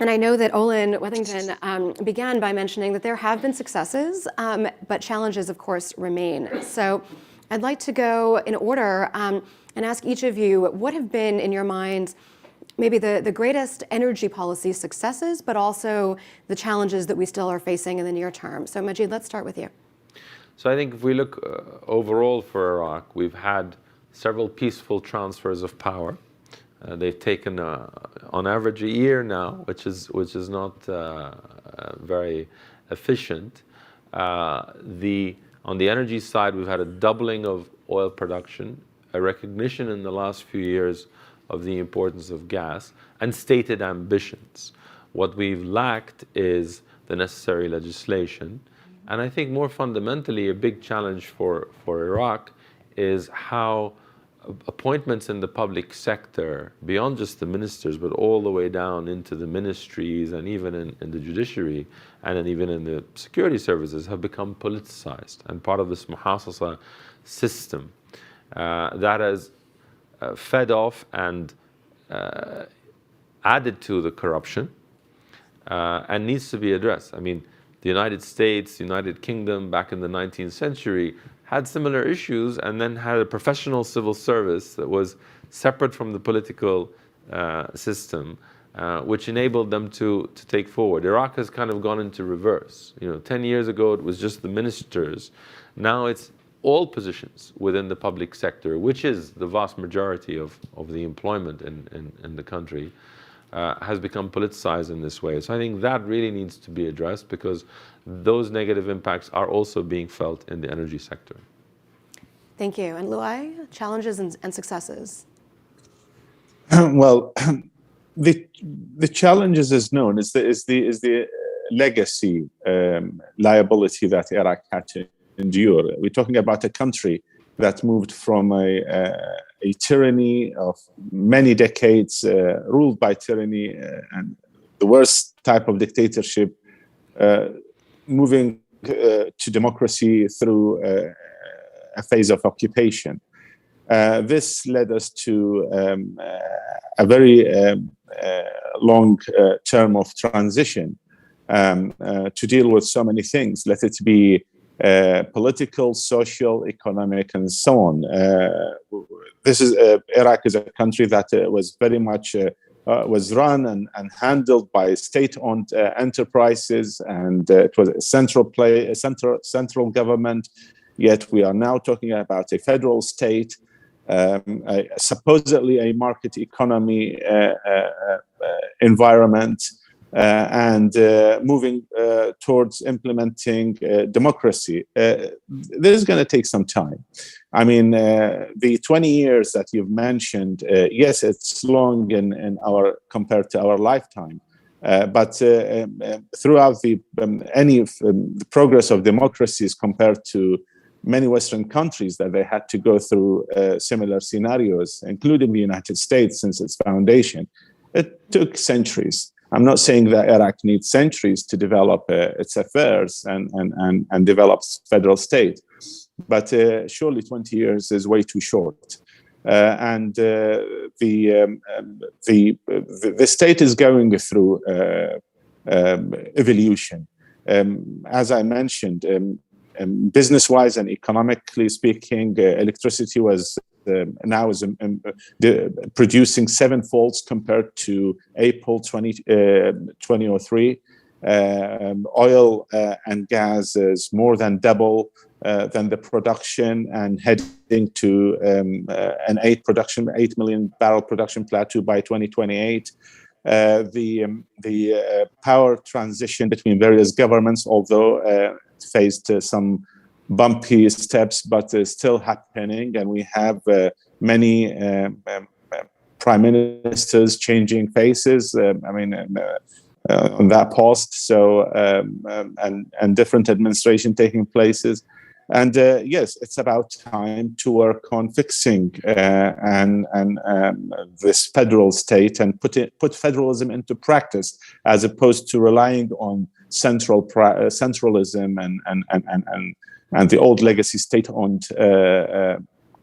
I know that Olin Weddington began by mentioning that there have been successes, but challenges, of course, remain. So I'd like to go in order and ask each of you, what have been, in your minds, maybe the greatest energy policy successes, but also the challenges that we still are facing in the near term? So Majid, let's start with you. So I think if we look overall for Iraq, we've had several peaceful transfers of power. They've taken, on average, a year now, which is not very efficient. On the energy side, we've had a doubling of oil production, a recognition in the last few years of the importance of gas, and stated ambitions. What we've lacked is the necessary legislation. And I think more fundamentally, a big challenge for Iraq is how appointments in the public sector, beyond just the ministers, but all the way down into the ministries and even in the judiciary and then even in the security services, have become politicized and part of this muhassasa system that has fed off and added to the corruption and needs to be addressed. I mean, the United States, United Kingdom, back in the 19th century, had similar issues and then had a professional civil service that was separate from the political system which enabled them to take forward. Iraq has kind of gone into reverse. 10 years ago, it was just the ministers. Now it's all positions within the public sector, which is the vast majority of the employment in the country, has become politicized in this way. So I think that really needs to be addressed, because those negative impacts are also being felt in the energy sector. Thank you. And Luai, challenges and successes? Well, the challenges is known. Is the legacy liability that Iraq had to endure. We're talking about a country that moved from a tyranny of many decades, ruled by tyranny and the worst type of dictatorship, moving to democracy through a phase of occupation. This led us to a very long term of transition to deal with so many things, let it be political, social, economic, and so on. Iraq is a country that was very much was run and handled by state-owned enterprises, and it was a central government. Yet we are now talking about a federal state, supposedly a market economy environment, and moving towards implementing democracy. This is going to take some time. I mean, the 20 years that you've mentioned, yes, it's long in our compared to our lifetime. But throughout the progress of democracies compared to many Western countries that they had to go through similar scenarios, including the United States since its foundation, it took centuries. I'm not saying that Iraq needs centuries to develop its affairs and develop federal state, but surely 20 years is way too short. And the state is going through evolution. As I mentioned, business-wise and economically speaking, electricity was now is producing 7-fold compared to April 2003. Oil and gas is more than double than the production, and heading to an 8 million barrel production plateau by 2028. The power transition between various governments, although faced some bumpy steps, but still happening, and we have many prime ministers changing faces. On that post, so and different administration taking places, and yes, it's about time to work on fixing this federal state and put federalism into practice, as opposed to relying on centralism and the old legacy state-owned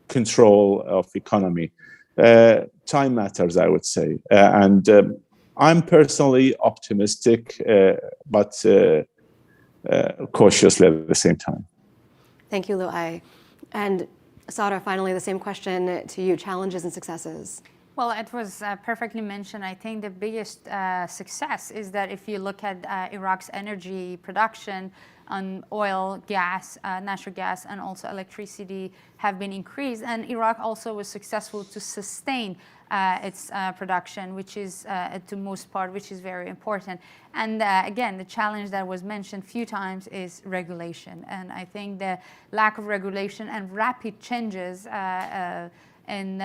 control of economy. Time matters, I would say, and I'm personally optimistic, but cautiously at the same time. Thank you, Luai. And Sara, finally, the same question to you, challenges and successes. Well, it was perfectly mentioned. I think the biggest success is that if you look at Iraq's energy production on oil, gas, natural gas, and also electricity have been increased. And Iraq also was successful to sustain its production, which is to most part, which is very important. And again, the challenge that was mentioned a few times is regulation. And I think the lack of regulation and rapid changes in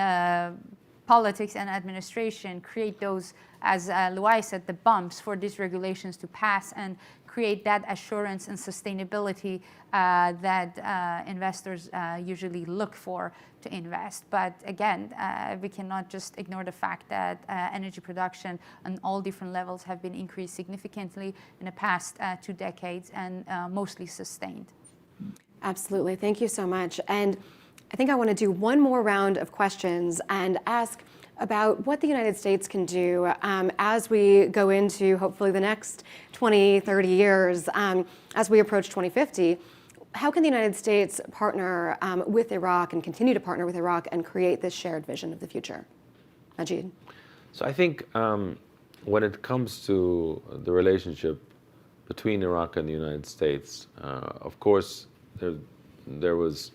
politics and administration create those, as Luai said, the bumps for these regulations to pass and create that assurance and sustainability that investors usually look for to invest. But again, we cannot just ignore the fact that energy production on all different levels have been increased significantly in the past 2 decades and mostly sustained. Absolutely. Thank you so much. And I think I want to do one more round of questions and ask about what the United States can do as we go into hopefully the next 20, 30 years, as we approach 2050. How can the United States partner with Iraq and continue to partner with Iraq and create this shared vision of the future? Majid. So I think when it comes to the relationship between Iraq and the United States, of course, there was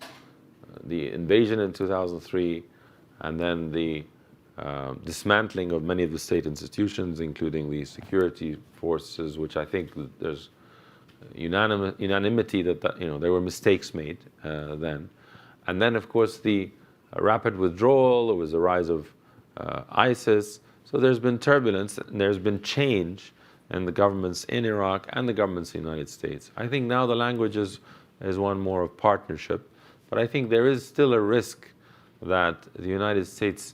the invasion in 2003, and then the dismantling of many of the state institutions, including the security forces, which I think there's unanimity that there were mistakes made then. And then, of course, the rapid withdrawal, there was a rise of ISIS. So there's been turbulence, and there's been change in the governments in Iraq and the governments in the United States. I think now the language is one more of partnership, but I think there is still a risk that the United States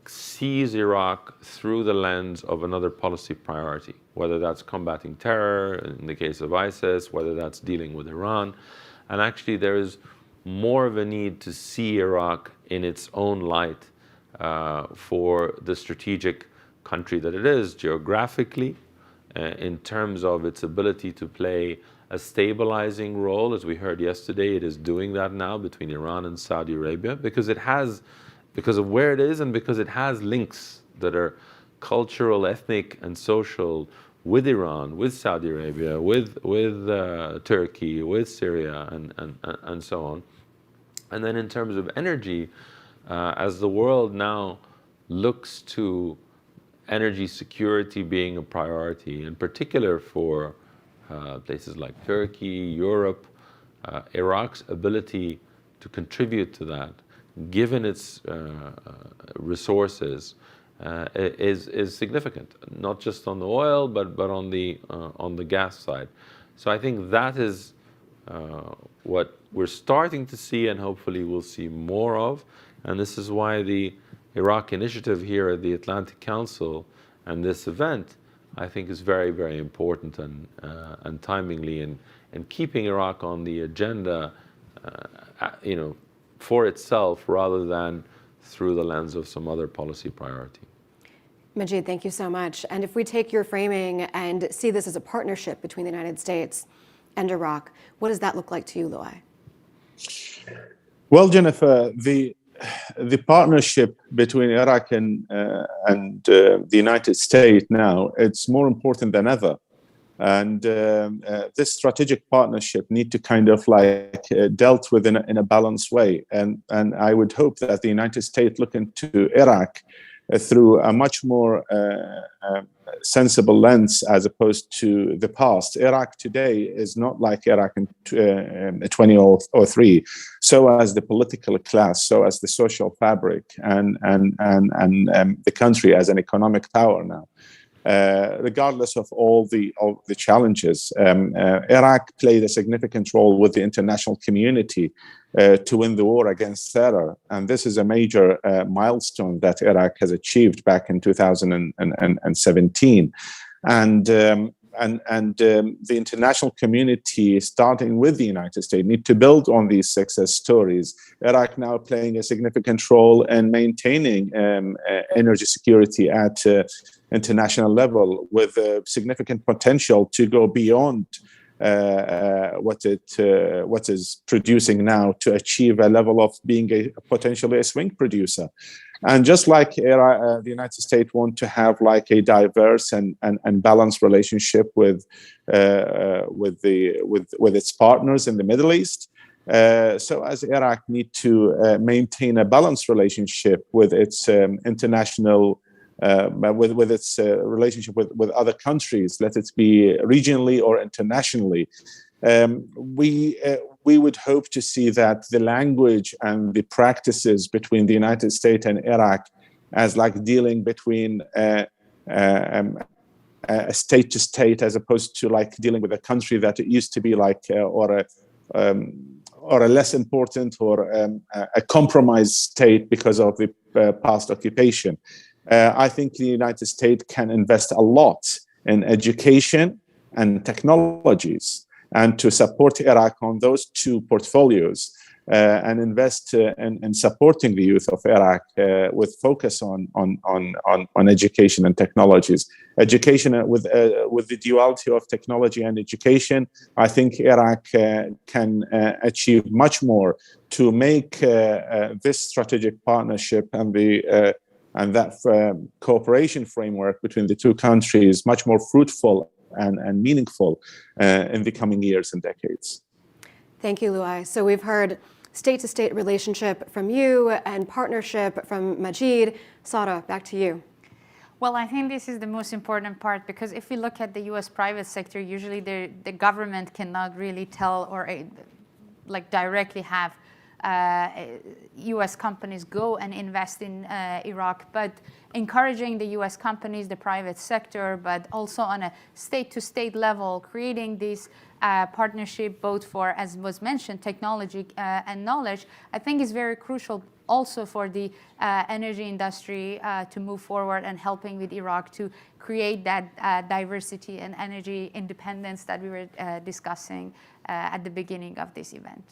sees Iraq through the lens of another policy priority, whether that's combating terror in the case of ISIS, whether that's dealing with Iran. And actually there is more of a need to see Iraq in its own light for the strategic country that it is geographically, in terms of its ability to play a stabilizing role. As we heard yesterday, it is doing that now between Iran and Saudi Arabia because of where it is and because it has links that are cultural, ethnic, and social with Iran, with Saudi Arabia, with Turkey, with Syria, and so on. And then in terms of energy, as the world now looks to energy security being a priority, in particular for places like Turkey, Europe, Iraq's ability to contribute to that, given its resources, is significant. Not just on the oil, but on the gas side. So I think that is what we're starting to see, and hopefully we'll see more of. And this is why the Iraq initiative here at the Atlantic Council and this event, I think, is very, very important and timely in keeping Iraq on the agenda, for itself rather than through the lens of some other policy priority. Majid, thank you so much. And if we take your framing and see this as a partnership between the United States and Iraq, what does that look like to you, Luay? Well, Jennifer, the partnership between Iraq and the United States now, it's more important than ever. And this strategic partnership need to kind of dealt with in a balanced way. And I would hope that the United States look into Iraq through a much more sensible lens as opposed to the past. Iraq today is not like Iraq in 2003. So as the political class, so as the social fabric, and the country as an economic power now. Regardless of all the challenges, Iraq played a significant role with the international community to win the war against terror, and this is a major milestone that Iraq has achieved back in 2017. And the international community, starting with the United States, need to build on these success stories. Iraq now playing a significant role in maintaining energy security at international level, with significant potential to go beyond what is producing now to achieve a level of being potentially a swing producer. And just like the United States want to have a diverse and balanced relationship with its partners in the Middle East, so as Iraq need to maintain a balanced relationship with its international with its relationship with other countries, let it be regionally or internationally. We would hope to see that the language and the practices between the United States and Iraq as dealing between a state to state, as opposed to dealing with a country that it used to be or a less important or a compromised state because of the past occupation. I think the United States can invest a lot in education and technologies, and to support Iraq on those two portfolios, and invest in supporting the youth of Iraq with focus on education and technologies. Education with the duality of technology and education, I think Iraq can achieve much more to make this strategic partnership and and that cooperation framework between the two countries much more fruitful and meaningful in the coming years and decades. Thank you, Luay. So we've heard state-to-state relationship from you and partnership from Majid. Sara, back to you. Well, I think this is the most important part, because if we look at the U.S. private sector, usually the government cannot really tell or like directly have U.S. companies go and invest in Iraq, but encouraging the U.S. companies, the private sector, but also on a state-to-state level, creating this partnership both for, as was mentioned, technology and knowledge, I think is very crucial also for the energy industry to move forward and helping with Iraq to create that diversity and energy independence that we were discussing at the beginning of this event.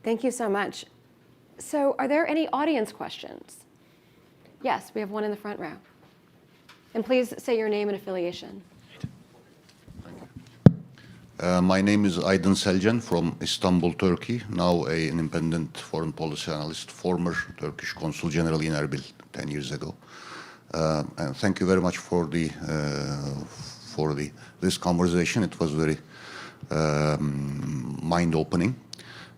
Thank you so much. So are there any audience questions? Yes, we have one in the front row. And please say your name and affiliation. My name is Aydın Selcan from Istanbul, Turkey, now an independent foreign policy analyst, former Turkish Consul General in Erbil 10 years ago. And thank you very much for this conversation. It was very mind-opening.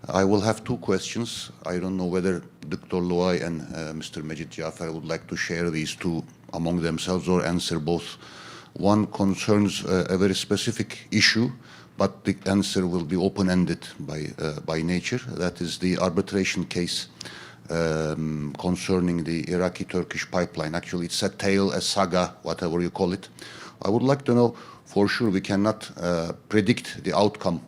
I will have two questions. I don't know whether Dr. Luay and Mr. Majid Jafer would like to share these two among themselves or answer both. One concerns a very specific issue, but the answer will be open-ended by nature. That is the arbitration case concerning the Iraqi-Turkish pipeline. Actually, it's a tale, a saga, whatever you call it. I would like to know, for sure, we cannot predict the outcome,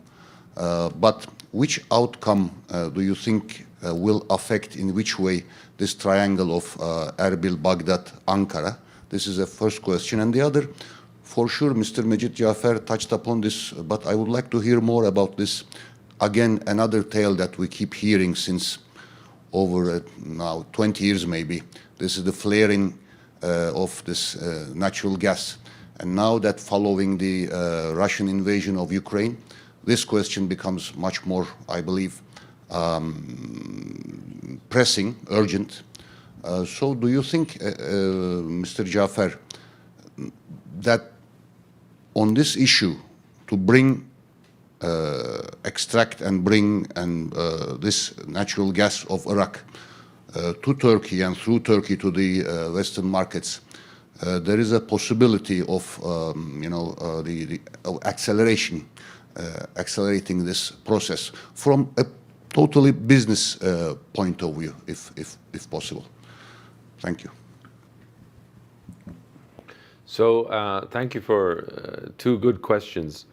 but which outcome do you think will affect in which way this triangle of Erbil, Baghdad, Ankara? This is the first question. And the other, for sure, Mr. Majid Jafer touched upon this, but I would like to hear more about this. Again, another tale that we keep hearing since over now 20 years maybe. This is the flaring of this natural gas. And now that following the Russian invasion of Ukraine, this question becomes much more, I believe, pressing, urgent. So do you think, Mr. Jafer, that on this issue to bring, extract and bring this natural gas of Iraq to Turkey and through Turkey to the Western markets, there is a possibility of, the accelerating this process from a totally business point of view, if possible. Thank you. So thank you for two good questions.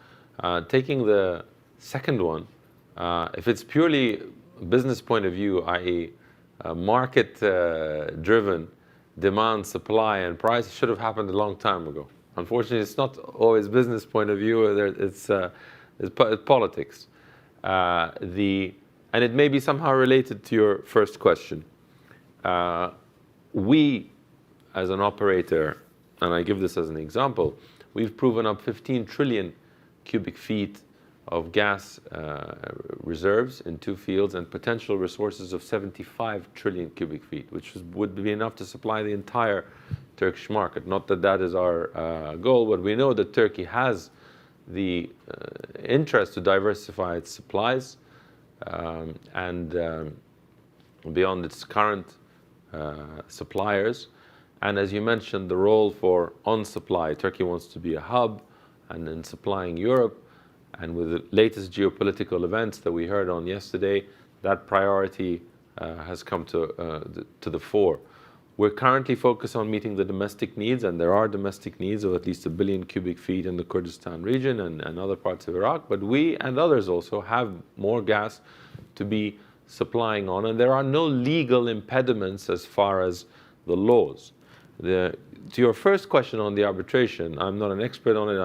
Taking the second one, if it's purely business point of view, i.e. market-driven demand, supply, and price, it should have happened a long time ago. Unfortunately, it's not always business point of view. It's politics. And it may be somehow related to your first question. We, as an operator, and I give this as an example, we've proven up 15 trillion cubic feet of gas reserves in two fields and potential resources of 75 trillion cubic feet, which would be enough to supply the entire Turkish market. Not that that is our goal, but we know that Turkey has the interest to diversify its supplies and beyond its current suppliers. And as you mentioned, the role for on-supply. Turkey wants to be a hub and in supplying Europe. And with the latest geopolitical events that we heard on yesterday, that priority has come to the fore. We're currently focused on meeting the domestic needs, and there are domestic needs of at least 1 billion cubic feet in the Kurdistan region and other parts of Iraq. But we and others also have more gas to be supplying on, and there are no legal impediments as far as the laws. To your first question on the arbitration, I'm not an expert on it.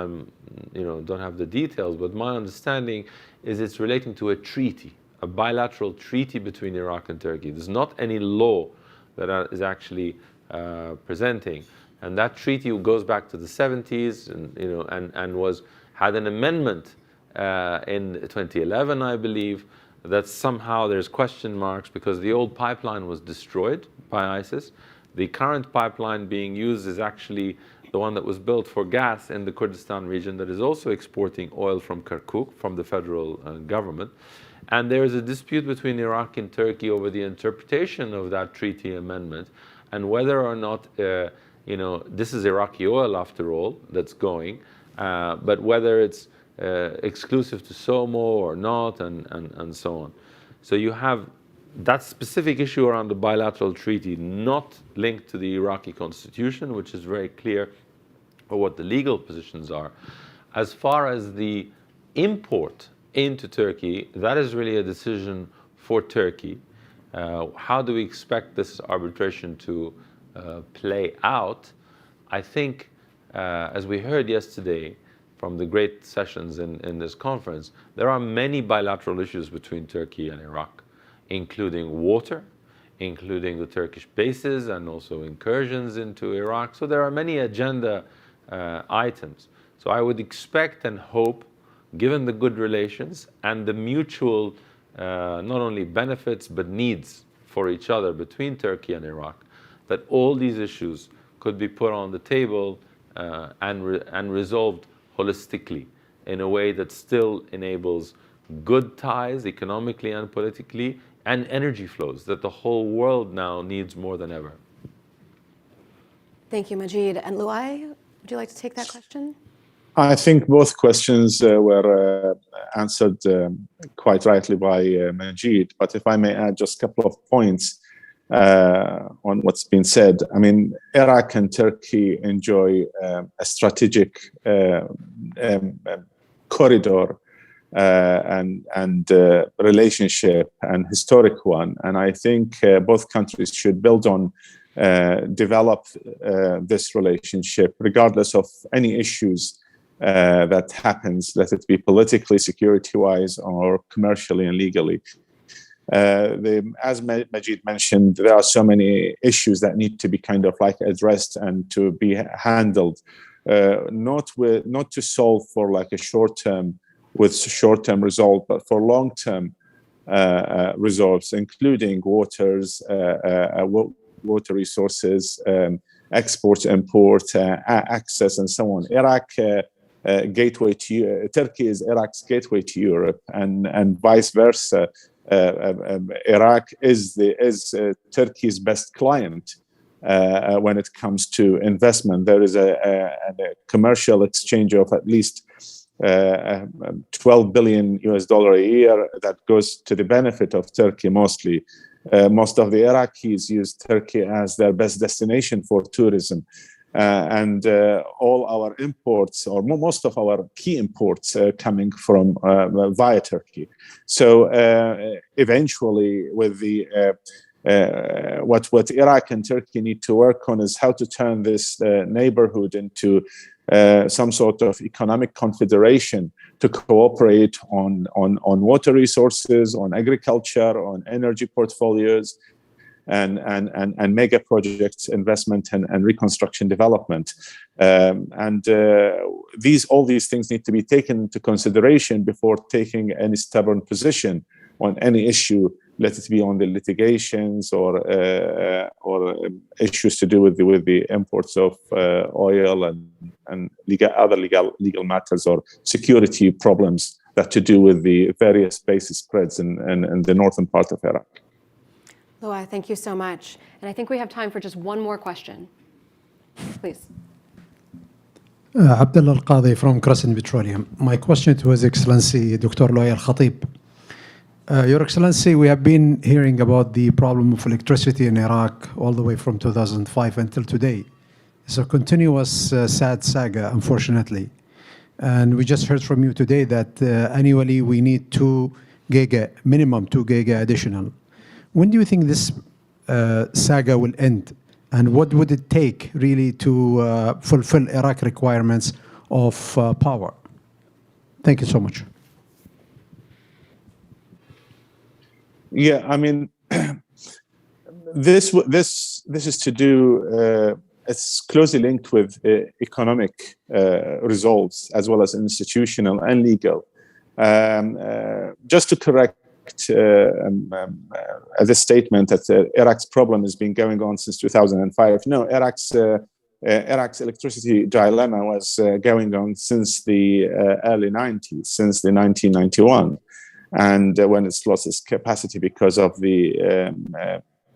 Don't have the details, but my understanding is it's relating to a treaty, a bilateral treaty between Iraq and Turkey. There's not any law that is actually presenting, and that treaty goes back to the 70s, and had an amendment in 2011, I believe, that somehow there's question marks because the old pipeline was destroyed by ISIS. The current pipeline being used is actually the one that was built for gas in the Kurdistan region that is also exporting oil from Kirkuk, from the federal government. And there is a dispute between Iraq and Turkey over the interpretation of that treaty amendment and whether or not, this is Iraqi oil after all that's going, but whether it's exclusive to SOMO or not, and so on. So you have that specific issue around the bilateral treaty not linked to the Iraqi constitution, which is very clear for what the legal positions are. As far as the import into Turkey, that is really a decision for Turkey. How do we expect this arbitration to play out? I think, as we heard yesterday from the great sessions in this conference, there are many bilateral issues between Turkey and Iraq, including water, including the Turkish bases and also incursions into Iraq. So there are many agenda items. So I would expect and hope, given the good relations and the mutual not only benefits but needs for each other between Turkey and Iraq, that all these issues could be put on the table and resolved holistically in a way that still enables good ties economically and politically, and energy flows that the whole world now needs more than ever. Thank you, Majid. And Luai, would you like to take that question? I think both questions were answered quite rightly by Majid, but if I may add just a couple of points on what's been said. I mean, Iraq and Turkey enjoy a strategic corridor and relationship, and historic one. And I think both countries should build on, develop this relationship, regardless of any issues that happens, let it be politically, security-wise, or commercially and legally. As Majid mentioned, there are so many issues that need to be kind of like addressed and to be handled, not to solve for like a short-term result, but for long-term results, including water resources, exports, imports, access, and so on. Gateway to Turkey is Iraq's gateway to Europe, and vice versa. Iraq is Turkey's best client when it comes to investment. There is a commercial exchange of at least $12 billion a year that goes to the benefit of Turkey mostly. Most of the Iraqis use Turkey as their best destination for tourism. And all our imports, or most of our key imports, coming from via Turkey. So eventually, with the what Iraq and Turkey need to work on is how to turn this neighborhood into some sort of economic confederation to cooperate on water resources, on agriculture, on energy portfolios, and mega projects, investment and reconstruction development. All these things need to be taken into consideration before taking any stubborn position on any issue, let it be on the litigations or issues to do with the imports of oil and other legal matters, or security problems that to do with the various basis spreads in the northern part of Iraq. Luai, thank you so much. And I think we have time for just one more question. Please. Abdullah Al-Qadi from Crescent Petroleum. My question to His Excellency, Dr. Luai Al-Khatib. Your Excellency, we have been hearing about the problem of electricity in Iraq all the way from 2005 until today. It's a continuous sad saga, unfortunately. And we just heard from you today that annually we need minimum 2 giga additional. When do you think this saga will end? And what would it take really to fulfill Iraq requirements of power? Thank you so much. Yeah, I mean, this is to do. It's closely linked with economic results as well as institutional and legal. Just to correct this statement that Iraq's problem has been going on since 2005. No, Iraq's electricity dilemma was going on since the early 90s, since the 1991, and when it's lost its capacity because of the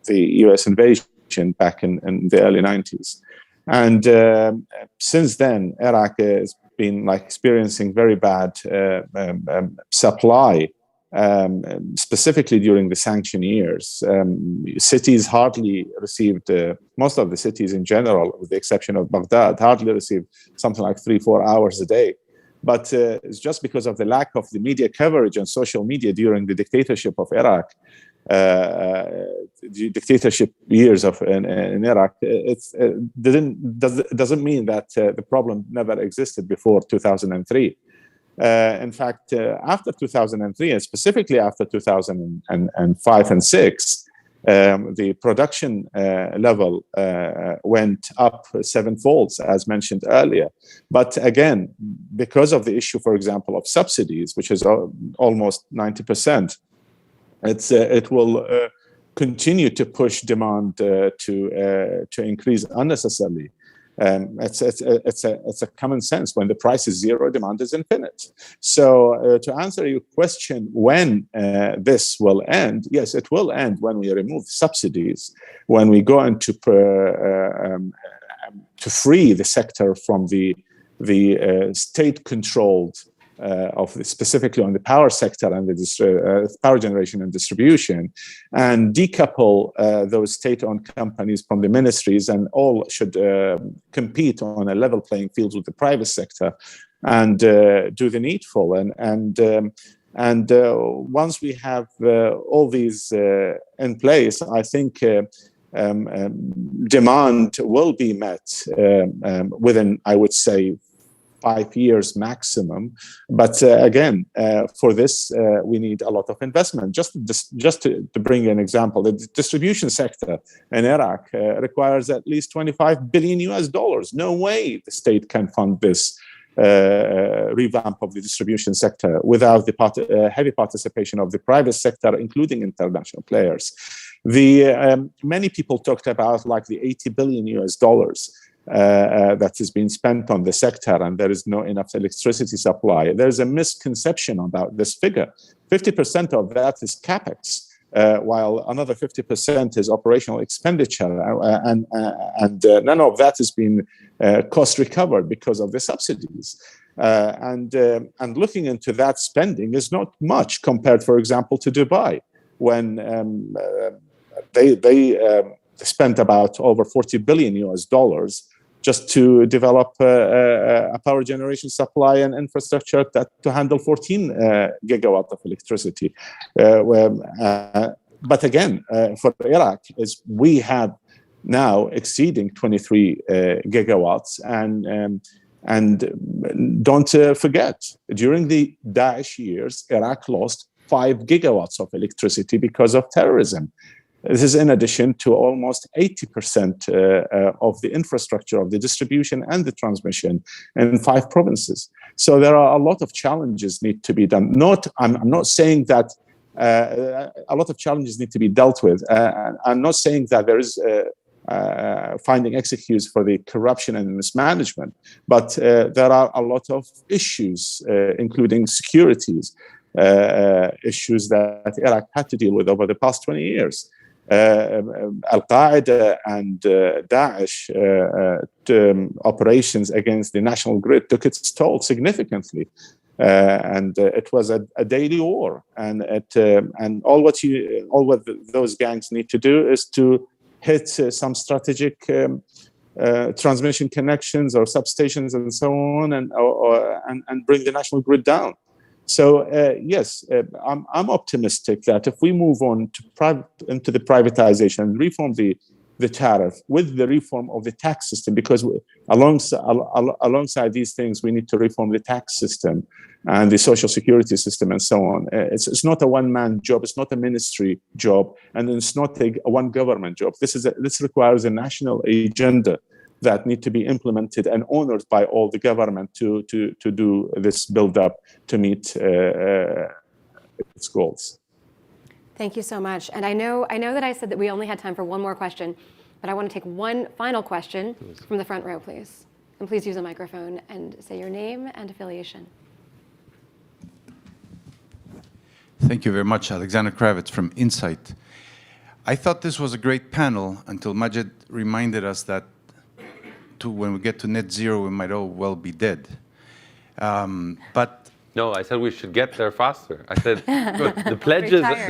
U.S. invasion back in the early 90s. And since then, Iraq has been experiencing very bad supply, specifically during the sanction years. Cities hardly received, most of the cities in general, with the exception of Baghdad, hardly received something like 3-4 hours a day. But it's just because of the lack of the media coverage on social media during the dictatorship of Iraq, the dictatorship years in Iraq. Doesn't mean that the problem never existed before 2003. In fact, after 2003, and specifically after 2005 and 6, the production level went up 7-fold, as mentioned earlier. But again, because of the issue, for example, of subsidies, which is almost 90%, it will continue to push demand to increase unnecessarily. It's a common sense. When the price is zero, demand is infinite. So to answer your question, when this will end, yes, it will end when we remove subsidies, when we go into to free the sector from the state-controlled specifically on the power sector and the power generation and distribution, and decouple those state-owned companies from the ministries, and all should compete on a level playing field with the private sector and do the needful. And once we have all these in place, I think demand will be met within, I would say, 5 years maximum. But again, for this, we need a lot of investment. Just to bring an example, the distribution sector in Iraq requires at least $25 billion. No way the state can fund this revamp of the distribution sector without the heavy participation of the private sector, including international players. Many people talked about the $80 billion that has been spent on the sector, and there is no enough electricity supply. There's a misconception about this figure. 50% of that is capex, while another 50% is operational expenditure, and none of that has been cost recovered because of the subsidies. And looking into that spending is not much compared, for example, to Dubai, when they spent about over $40 billion just to develop a power generation supply and infrastructure to handle 14 gigawatts of electricity. But again, for Iraq, we have now exceeding 23 gigawatts, and don't forget, during the Daesh years, Iraq lost 5 gigawatts of electricity because of terrorism. This is in addition to almost 80% of the infrastructure of the distribution and the transmission in 5 provinces. So there are a lot of challenges need to be done. I'm not saying that a lot of challenges need to be dealt with. I'm not saying that there is finding excuse for the corruption and mismanagement, but there are a lot of issues, including securities issues that Iraq had to deal with over the past 20 years. Al-Qaeda and Daesh operations against the national grid took its toll significantly, and it was a daily war. And all what those gangs need to do is to hit some strategic transmission connections or substations and so on, and bring the national grid down. So yes, I'm optimistic that if we move on into the privatization and reform the tariff with the reform of the tax system, because alongside these things, we need to reform the tax system and the social security system and so on. It's not a one-man job. It's not a ministry job, and it's not a one government job. This requires a national agenda that need to be implemented and honored by all the government to do this build-up to meet its goals. Thank you so much. And I know that I said that we only had time for one more question, but I want to take one final question from the front row, please. And please use a microphone and say your name and affiliation. Thank you very much. Alexander Kravitz from Insight. I thought this was a great panel until Majid reminded us that when we get to net zero, we might all well be dead. But no, I said we should get there faster. I said the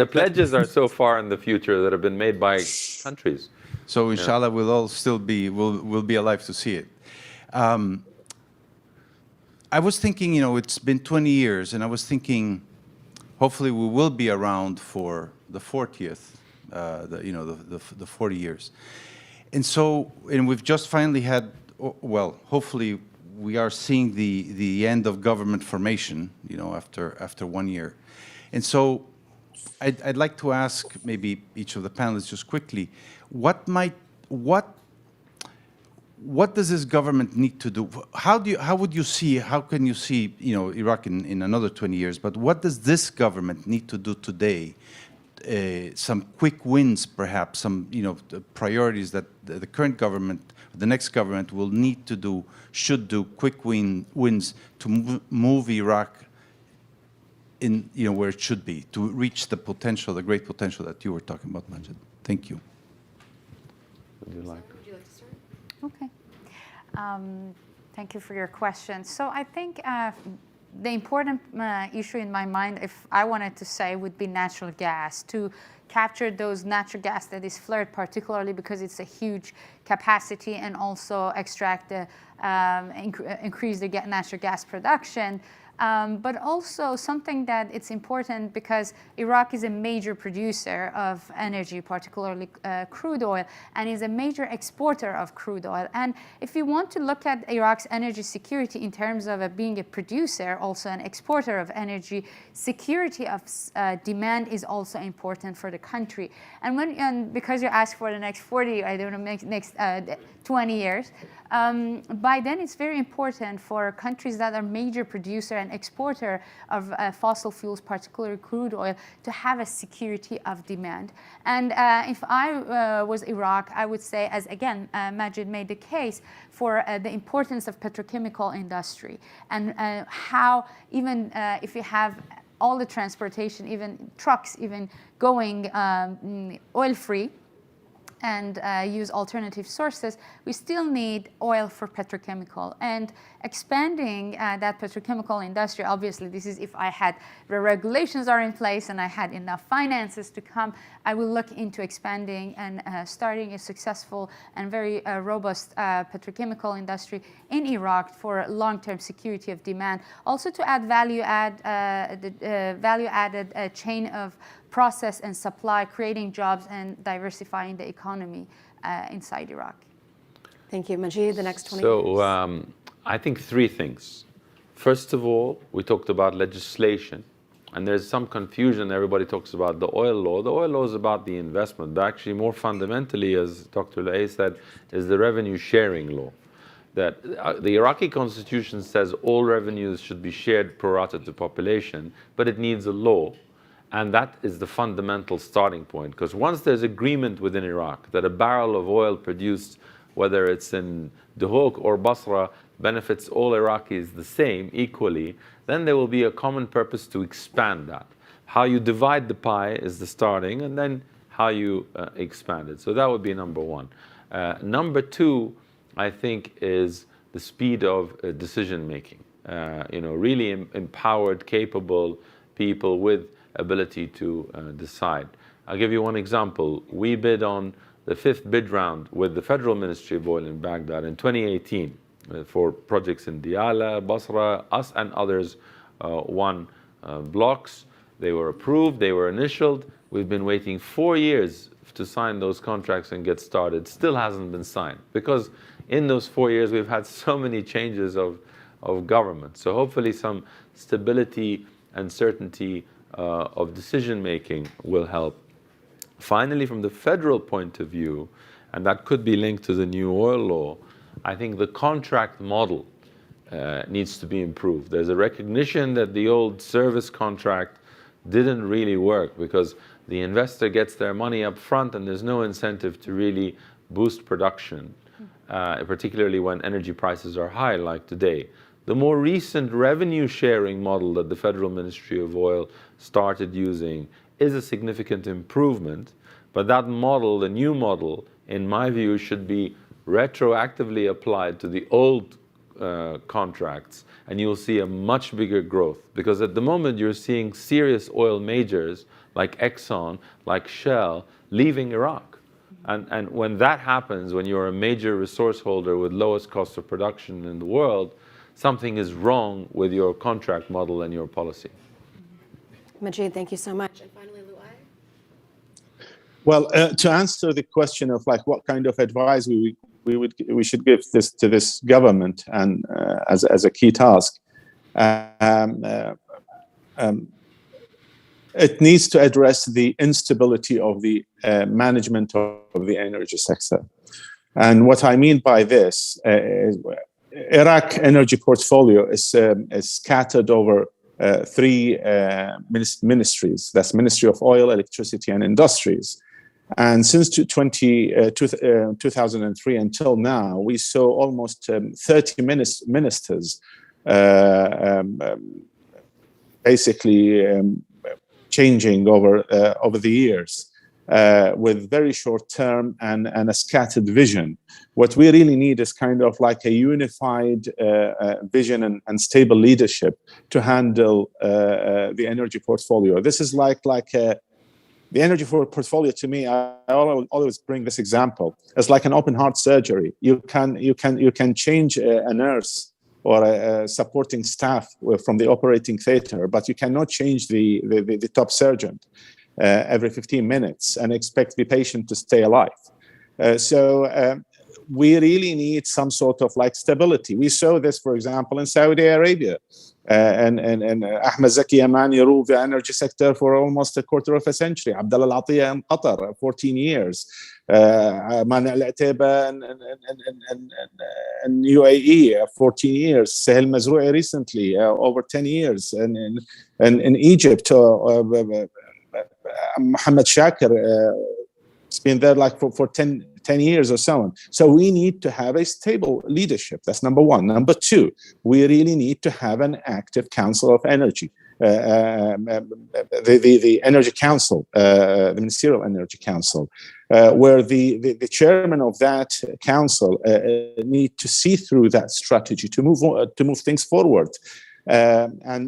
pledges are so far in the future that have been made by countries. So inshallah, we'll all still be we'll be alive to see it. I was thinking, it's been 20 years, and I was thinking, hopefully we will be around for the 40th, the 40 years. And we've just finally had, well, hopefully we are seeing the end of government formation, after 1 year. And so I'd like to ask maybe each of the panelists just quickly, what does this government need to do? How can you see, Iraq in another 20 years, but what does this government need to do today? Some quick wins, perhaps, some, the priorities that the current government, the next government will need to do, should do, quick wins to move Iraq in, where it should be, to reach the potential, the great potential that you were talking about, Majid. Thank you. Would you like? Okay. Thank you for your question. So I think the important issue in my mind, if I wanted to say, would be natural gas, to capture those natural gas that is flared, particularly because it's a huge capacity, and also extract increase the natural gas production. But also something that it's important because Iraq is a major producer of energy, particularly crude oil, and is a major exporter of crude oil. And if you want to look at Iraq's energy security in terms of being a producer, also an exporter of energy, security of demand is also important for the country. And because you asked for the next 40, I don't know, next 20 years, by then it's very important for countries that are major producer and exporter of fossil fuels, particularly crude oil, to have a security of demand. And if I was Iraq, I would say, as again Majid made the case, for the importance of petrochemical industry, and how even if you have all the transportation, even trucks, even going oil-free, and use alternative sources, we still need oil for petrochemical. And expanding that petrochemical industry, obviously this is if I had the regulations are in place and I had enough finances to come, I will look into expanding and starting a successful and very robust petrochemical industry in Iraq for long-term security of demand. Also to add value-added chain of process and supply, creating jobs and diversifying the economy inside Iraq. Thank you. Majid, the next 20 years. So I think three things. First of all, we talked about legislation, and there's some confusion. Everybody talks about the oil law. The oil law is about the investment, but actually more fundamentally, as Dr. Lae said, is the revenue sharing law. That the Iraqi constitution says all revenues should be shared pro rata to population, but it needs a law. And that is the fundamental starting point, because once there's agreement within Iraq that a barrel of oil produced, whether it's in Duhok or Basra, benefits all Iraqis the same, equally, then there will be a common purpose to expand that. How you divide the pie is the starting, and then how you expand it. So that would be number one. Number two, I think, is the speed of decision making. Really empowered, capable people with ability to decide. I'll give you one example. We bid on the 5th bid round with the Federal Ministry of Oil in Baghdad in 2018 for projects in Diyala, Basra. Us and others won blocks. They were approved, they were initialed. We've been waiting 4 years to sign those contracts and get started. Still hasn't been signed, because in those 4 years we've had so many changes of government. So hopefully some stability and certainty of decision-making will help. Finally, from the federal point of view, and that could be linked to the new oil law, I think the contract model needs to be improved. There's a recognition that the old service contract didn't really work, because the investor gets their money up front and there's no incentive to really boost production, particularly when energy prices are high like today. The more recent revenue sharing model that the Federal Ministry of Oil started using is a significant improvement, but that model, the new model, in my view, should be retroactively applied to the old contracts, and you'll see a much bigger growth. Because at the moment, you're seeing serious oil majors like Exxon, like Shell, leaving Iraq. And when that happens, when you're a major resource holder with lowest cost of production in the world, something is wrong with your contract model and your policy. Majid, thank you so much. And finally, Luai. Well, to answer the question of like what kind of advice we should give to this government and as a key task, it needs to address the instability of the management of the energy sector. And what I mean by this is Iraq energy portfolio is scattered over three ministries. That's Ministry of Oil, Electricity, and Industries. And since 2003 until now, we saw almost 30 ministers basically changing over the years with very short term and a scattered vision. What we really need is kind of like a unified vision and stable leadership to handle the energy portfolio. This is like the energy portfolio to me. I always bring this example. It's like an open heart surgery. You can change a nurse or a supporting staff from the operating theater, but you cannot change the top surgeon every 15 minutes and expect the patient to stay alive. So we really need some sort of like stability. We saw this, for example, in Saudi Arabia. And Ahmed Zaki Yamani ruled the energy sector for almost a quarter of a century. Abdullah Al-Atiyah in Qatar, 14 years. Mani Al-Ateba in UAE, 14 years. Sahel Mazrou'i recently, over 10 years. And in Egypt, Mohammed Shakir, it's been there like for 10 years or so on. So we need to have a stable leadership. That's number one. Number two, we really need to have an active Council of Energy. The Energy Council, the Ministerial Energy Council, where the chairman of that council need to see through that strategy to move things forward. And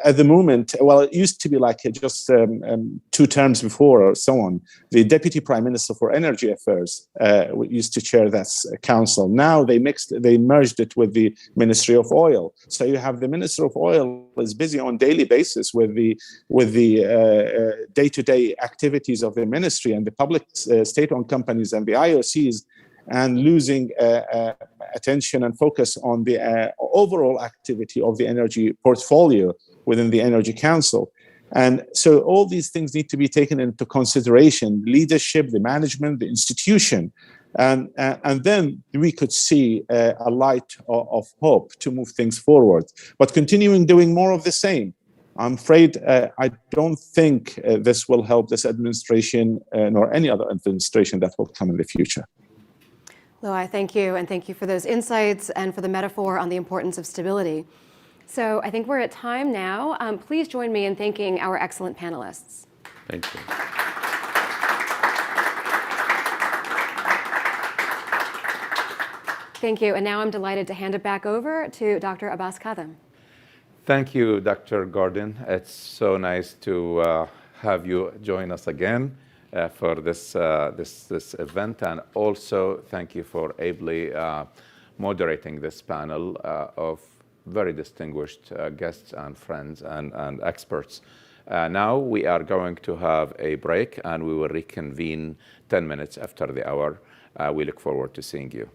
at the moment, well, it used to be like just 2 terms before or so on. The Deputy Prime Minister for Energy Affairs used to chair that council. Now they merged it with the Ministry of Oil. So you have the Minister of Oil is busy on daily basis with the day-to-day activities of the ministry and the public state-owned companies and the IOCs, and losing attention and focus on the overall activity of the energy portfolio within the Energy Council. And so all these things need to be taken into consideration: leadership, the management, the institution. And then we could see a light of hope to move things forward. But continuing doing more of the same, I'm afraid I don't think this will help this administration nor any other administration that will come in the future. Luai, thank you, and thank you for those insights and for the metaphor on the importance of stability. So I think we're at time now. Please join me in thanking our excellent panelists. Thank you. Thank you, and now I'm delighted to hand it back over to Dr. Abbas Kadhim. Thank you, Dr. Gordon. It's so nice to have you join us again for this event, and also thank you for ably moderating this panel of very distinguished guests and friends and experts. Now we are going to have a break, and we will reconvene 10 minutes after the hour. We look forward to seeing you.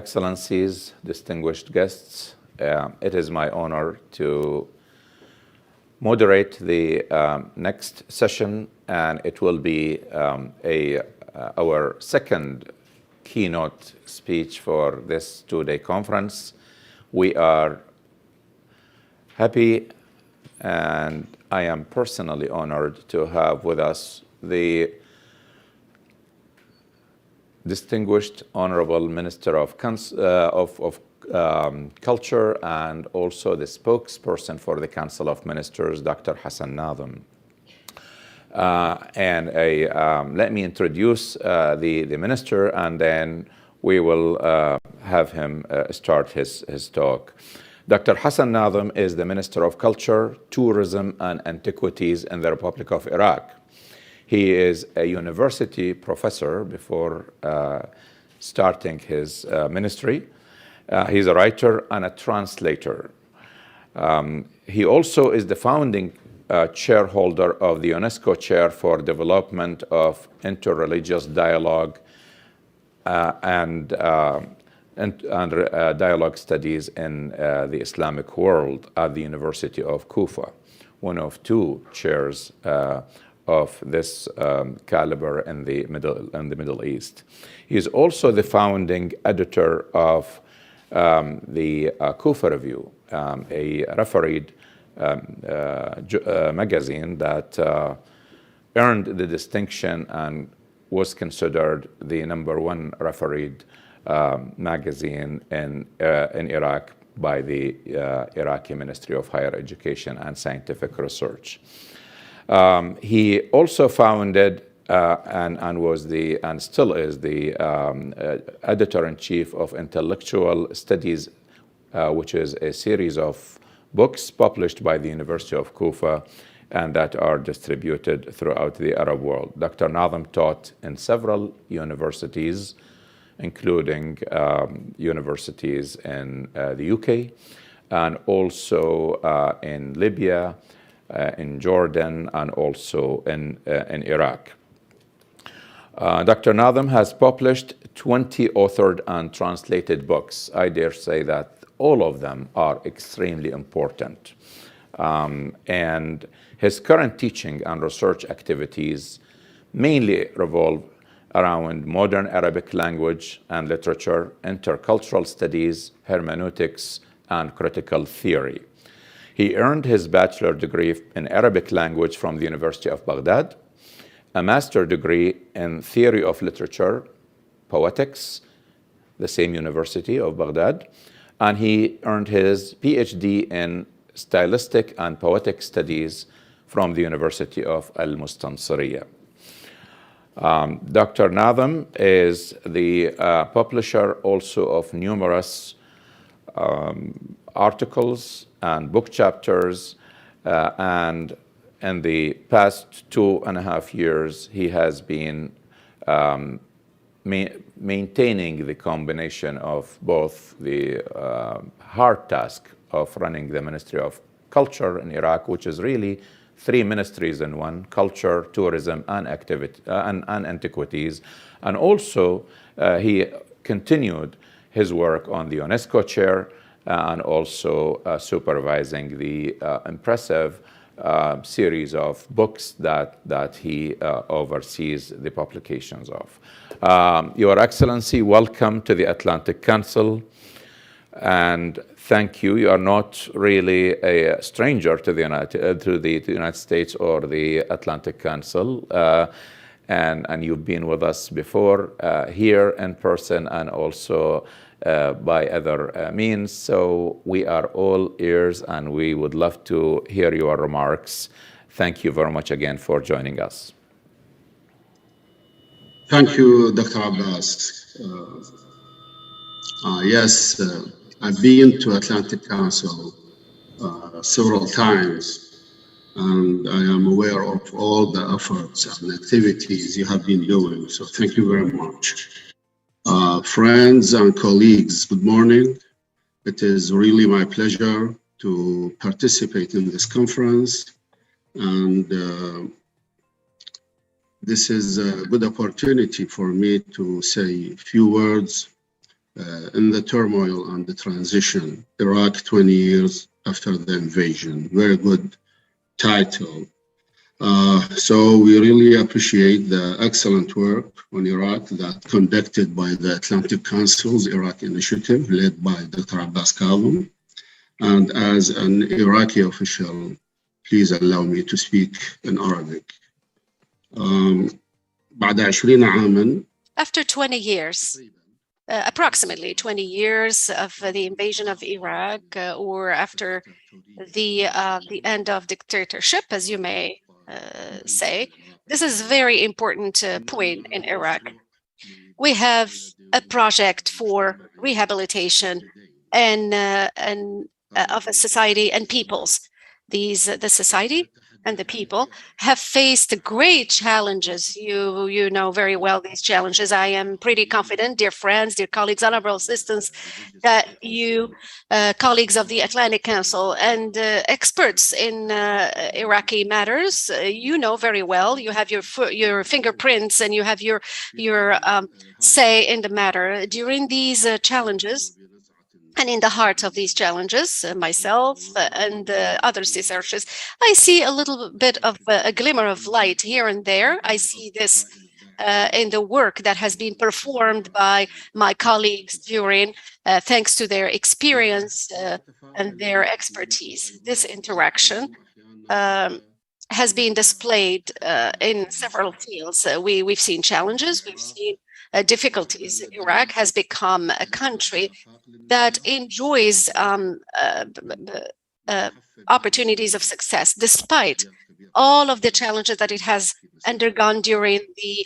Excellencies, distinguished guests, it is my honor to moderate the next session, and it will be our second keynote speech for this two-day conference. We are happy, and I am personally honored to have with us the distinguished Honorable Minister of Culture and also the spokesperson for the Council of Ministers, Dr. Hassan Nadhim. Let me introduce the minister, and then we will have him start his talk. Dr. Hassan Nadhim is the Minister of Culture, Tourism, and Antiquities in the Republic of Iraq. He is a university professor before starting his ministry. He's a writer and a translator. He also is the founding chairholder of the UNESCO Chair for Development of Interreligious Dialogue and Dialogue Studies in the Islamic World at the University of Kufa, one of two chairs of this caliber in the Middle East. He is also the founding editor of the Kufa Review, a refereed magazine that earned the distinction and was considered the #1 refereed magazine in Iraq by the Iraqi Ministry of Higher Education and Scientific Research. He also founded and still is the editor-in-chief of Intellectual Studies, which is a series of books published by the University of Kufa and that are distributed throughout the Arab world. Dr. Nadhim taught in several universities, including universities in the UK and also in Libya, in Jordan, and also in Iraq. Dr. Nadhim has published 20 authored and translated books. I dare say that all of them are extremely important. And his current teaching and research activities mainly revolve around modern Arabic language and literature, intercultural studies, hermeneutics, and critical theory. He earned his bachelor degree in Arabic language from the University of Baghdad, a master degree in theory of literature, poetics, the same University of Baghdad, and he earned his PhD in stylistic and poetic studies from the University of Al-Mustansiriyah. Dr. Nadhim is the publisher also of numerous articles and book chapters, and in the past 2.5 years, he has been maintaining the combination of both the hard task of running the Ministry of Culture in Iraq, which is really 3 ministries in one: culture, tourism, and antiquities. And also, he continued his work on the UNESCO chair and also supervising the impressive series of books that he oversees the publications of. Your Excellency, welcome to the Atlantic Council, and thank you. You are not really a stranger to the United States or the Atlantic Council, and you've been with us before here in person and also by other means. So we are all ears, and we would love to hear your remarks. Thank you very much again for joining us. Thank you, Dr. Abbas. Yes, I've been to Atlantic Council several times, and I am aware of all the efforts and activities you have been doing. So thank you very much. Friends and colleagues, good morning. It is really my pleasure to participate in this conference, and this is a good opportunity for me to say a few words in the turmoil and the transition, Iraq 20 years after the invasion. Very good title. So we really appreciate the excellent work on Iraq that conducted by the Atlantic Council's Iraq Initiative led by Dr. Abbas Kadhim. And as an Iraqi official, please allow me to speak in Arabic. بعد 20 عاماً, after 20 years, approximately 20 years of the invasion of Iraq, or after the end of dictatorship, as you may say, this is a very important point in Iraq. We have a project for rehabilitation and of a society and peoples. The society and the people have faced great challenges. You know very well these challenges. I am pretty confident, dear friends, dear colleagues, honorable assistants, that you, colleagues of the Atlantic Council and experts in Iraqi matters, you know very well. You have your fingerprints and you have your say in the matter. During these challenges, and in the heart of these challenges, myself and other researchers, I see a little bit of a glimmer of light here and there. I see this in the work that has been performed by my colleagues during, thanks to their experience and their expertise. This interaction has been displayed in several fields. We've seen challenges, we've seen difficulties. Iraq has become a country that enjoys opportunities of success, despite all of the challenges that it has undergone during the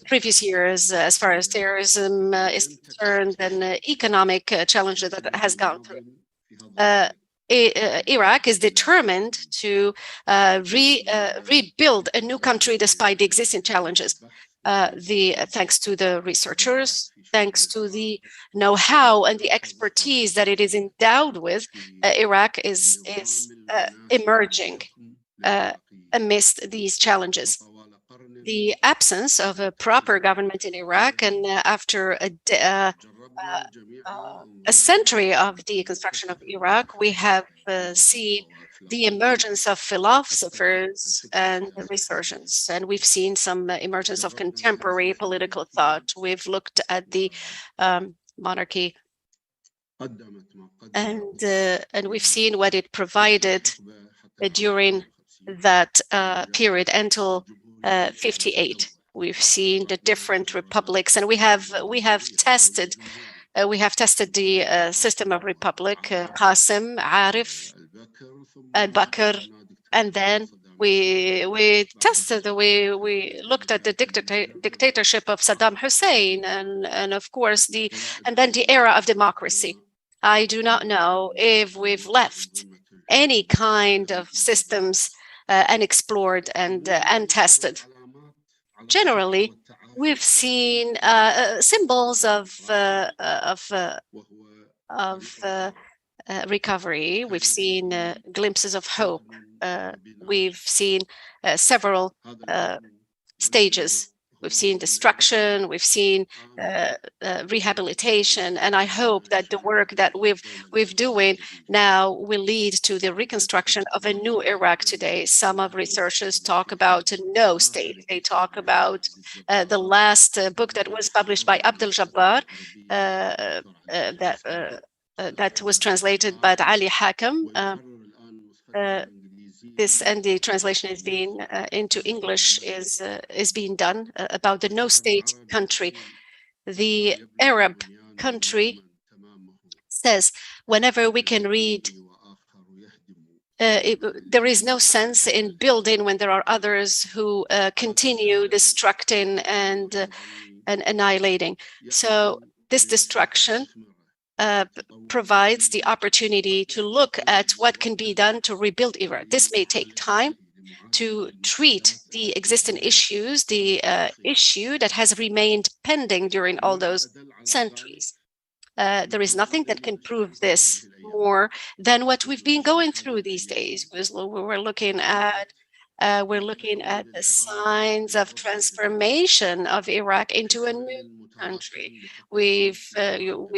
previous years, as far as terrorism is concerned, and economic challenges that it has gone through. Iraq is determined to rebuild a new country despite the existing challenges. Thanks to the researchers, thanks to the know-how and the expertise that it is endowed with, Iraq is emerging amidst these challenges. The absence of a proper government in Iraq, and after a century of the construction of Iraq, we have seen the emergence of philosophers and resurgence, and we've seen some emergence of contemporary political thought. We've looked at the monarchy, and we've seen what it provided during that period until 58. We've seen the different republics, and we have tested the system of republic, Qasim, Arif, Al-Bakr, and then we looked at the dictatorship of Saddam Hussein, and of course then the era of democracy. I do not know if we've left any kind of systems unexplored and untested. Generally, we've seen symbols of recovery. We've seen glimpses of hope. We've seen several stages. We've seen destruction, we've seen rehabilitation, and I hope that the work that we've doing now will lead to the reconstruction of a new Iraq today. Some of researchers talk about a no state. They talk about the last book that was published by Abdel Jabbar, that was translated by Ali Hakim. This, and the translation is being into English, is being done about the no-state country. The Arab country says whenever we can read, there is no sense in building when there are others who continue destructing and annihilating. So this destruction provides the opportunity to look at what can be done to rebuild Iraq. This may take time to treat the existing issues, the issue that has remained pending during all those centuries. There is nothing that can prove this more than what we've been going through these days. We were looking at we're looking at the signs of transformation of Iraq into a new country. We've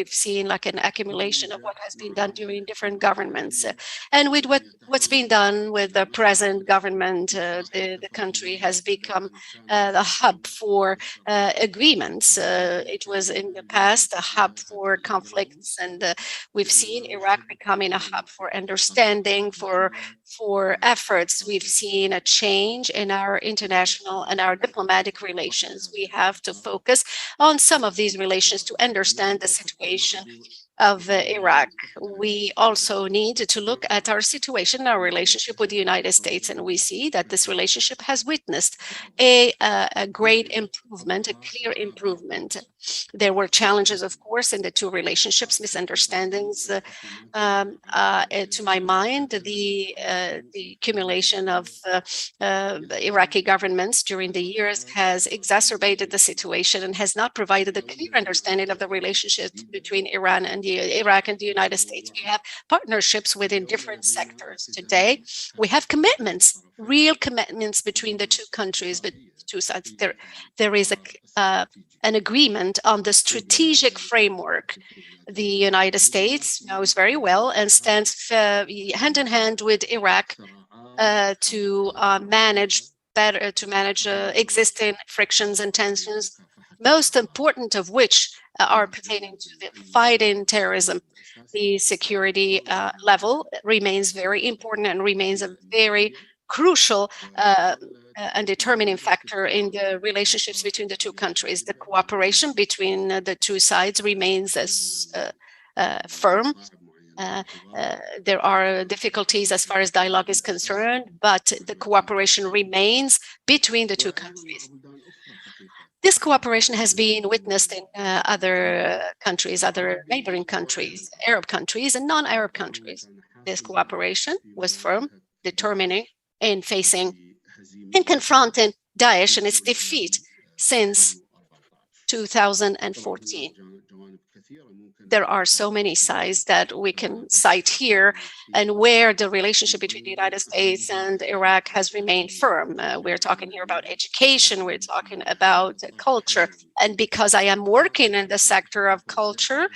seen like an accumulation of what has been done during different governments, and with what's been done with the present government, the country has become the hub for agreements. It was in the past a hub for conflicts, and we've seen Iraq becoming a hub for understanding, for efforts. We've seen a change in our international and our diplomatic relations. We have to focus on some of these relations to understand the situation of Iraq. We also need to look at our situation, our relationship with the United States, and we see that this relationship has witnessed a great improvement, a clear improvement. There were challenges, of course, in the two relationships, misunderstandings. To my mind, the accumulation of Iraqi governments during the years has exacerbated the situation and has not provided a clear understanding of the relationship between Iraq and the United States. We have partnerships within different sectors. Today, we have commitments, real commitments between the two countries, but two sides. There is an agreement on the strategic framework. The United States knows very well and stands hand in hand with Iraq to manage existing frictions and tensions, most important of which are pertaining to the fight in terrorism. The security level remains very important and remains a very crucial and determining factor in the relationships between the two countries. The cooperation between the two sides remains as firm. There are difficulties as far as dialogue is concerned, but the cooperation remains between the two countries. This cooperation has been witnessed in other countries, other neighboring countries, Arab countries and non-Arab countries. This cooperation was firm, determining in confronting Daesh and its defeat since 2014. There are so many sides that we can cite here, and where the relationship between the United States and Iraq has remained firm. We're talking here about education, we're talking about culture. And because I am working in the sector of culture,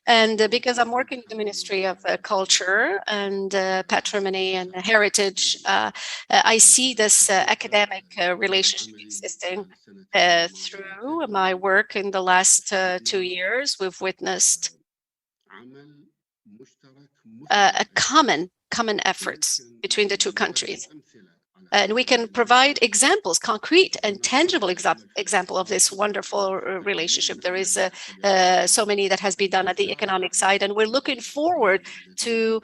and because I'm working in the Ministry of Culture and Patrimony and Heritage, I see this academic relationship existing through my work in the last 2 years. We've witnessed a common efforts between the two countries. And we can provide examples, concrete and tangible example of this wonderful relationship. There is so many that has been done at the economic side, and we're looking forward to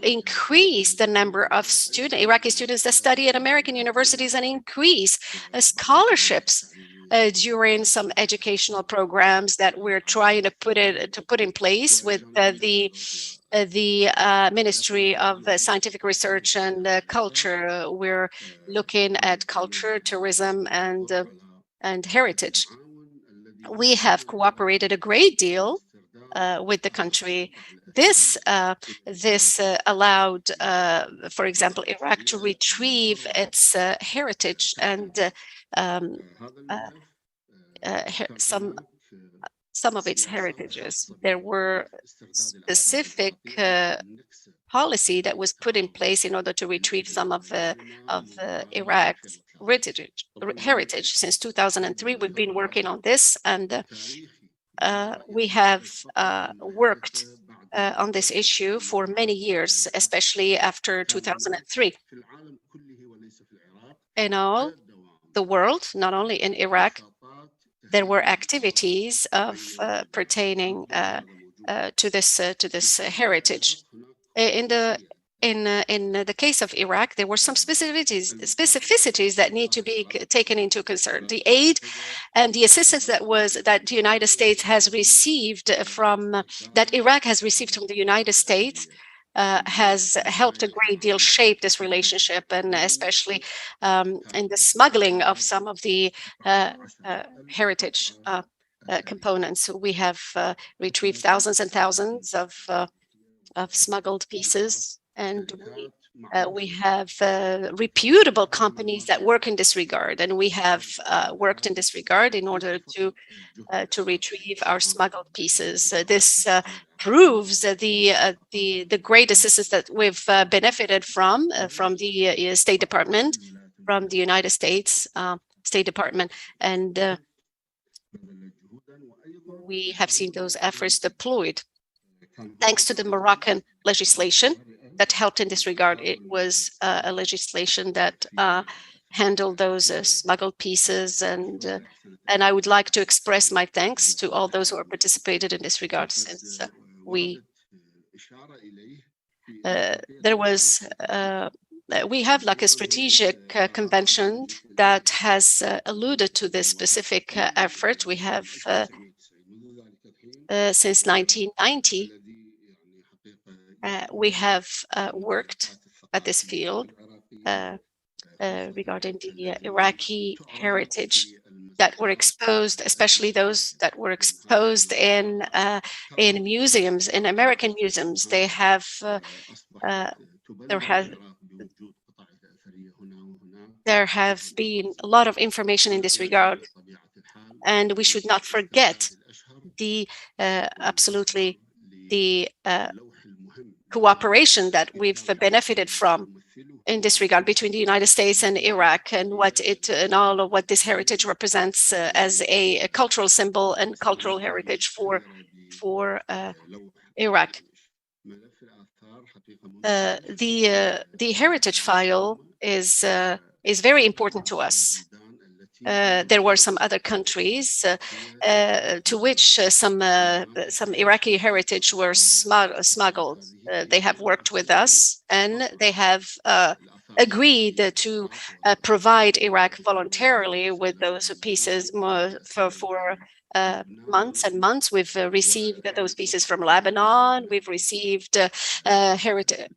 increase the number of Iraqi students that study at American universities and increase scholarships during some educational programs that we're trying to put in place with the Ministry of Scientific Research and Culture. We're looking at culture, tourism, and heritage. We have cooperated a great deal with the country. This allowed, for example, Iraq to retrieve its heritage and some of its heritages. There were specific policy that was put in place in order to retrieve some of Iraq's heritage. Since 2003, we've been working on this, and we have worked on this issue for many years, especially after 2003. In all the world, not only in Iraq, there were activities of pertaining to this heritage. In the case of Iraq, there were some specificities that need to be taken into concern. The aid and the assistance that the United States has received that Iraq has received from the United States has helped a great deal shape this relationship, and especially in the smuggling of some of the heritage components. We have retrieved thousands and thousands of smuggled pieces, and We have reputable companies that work in this regard, and we have worked in this regard in order to retrieve our smuggled pieces. This proves the great assistance that we've benefited from the State Department, from the United States State Department, and we have seen those efforts deployed. Thanks to the Moroccan legislation that helped in this regard, it was a legislation that handled those smuggled pieces, and I would like to express my thanks to all those who have participated in this regard, since we have like a strategic convention that has alluded to this specific effort. We have since 1990 we have worked at this field regarding the Iraqi heritage that were exposed, especially those that were exposed in museums, in American museums. They have there have been a lot of information in this regard, and we should not forget the absolutely the cooperation that we've benefited from in this regard between the United States and Iraq, and all of what this heritage represents as a cultural symbol and cultural heritage for Iraq. The heritage file is very important to us. There were some other countries to which some Iraqi heritage were smuggled. They have worked with us, and they have agreed to provide Iraq voluntarily with those pieces for months and months. We've received those pieces from Lebanon. We've received heritage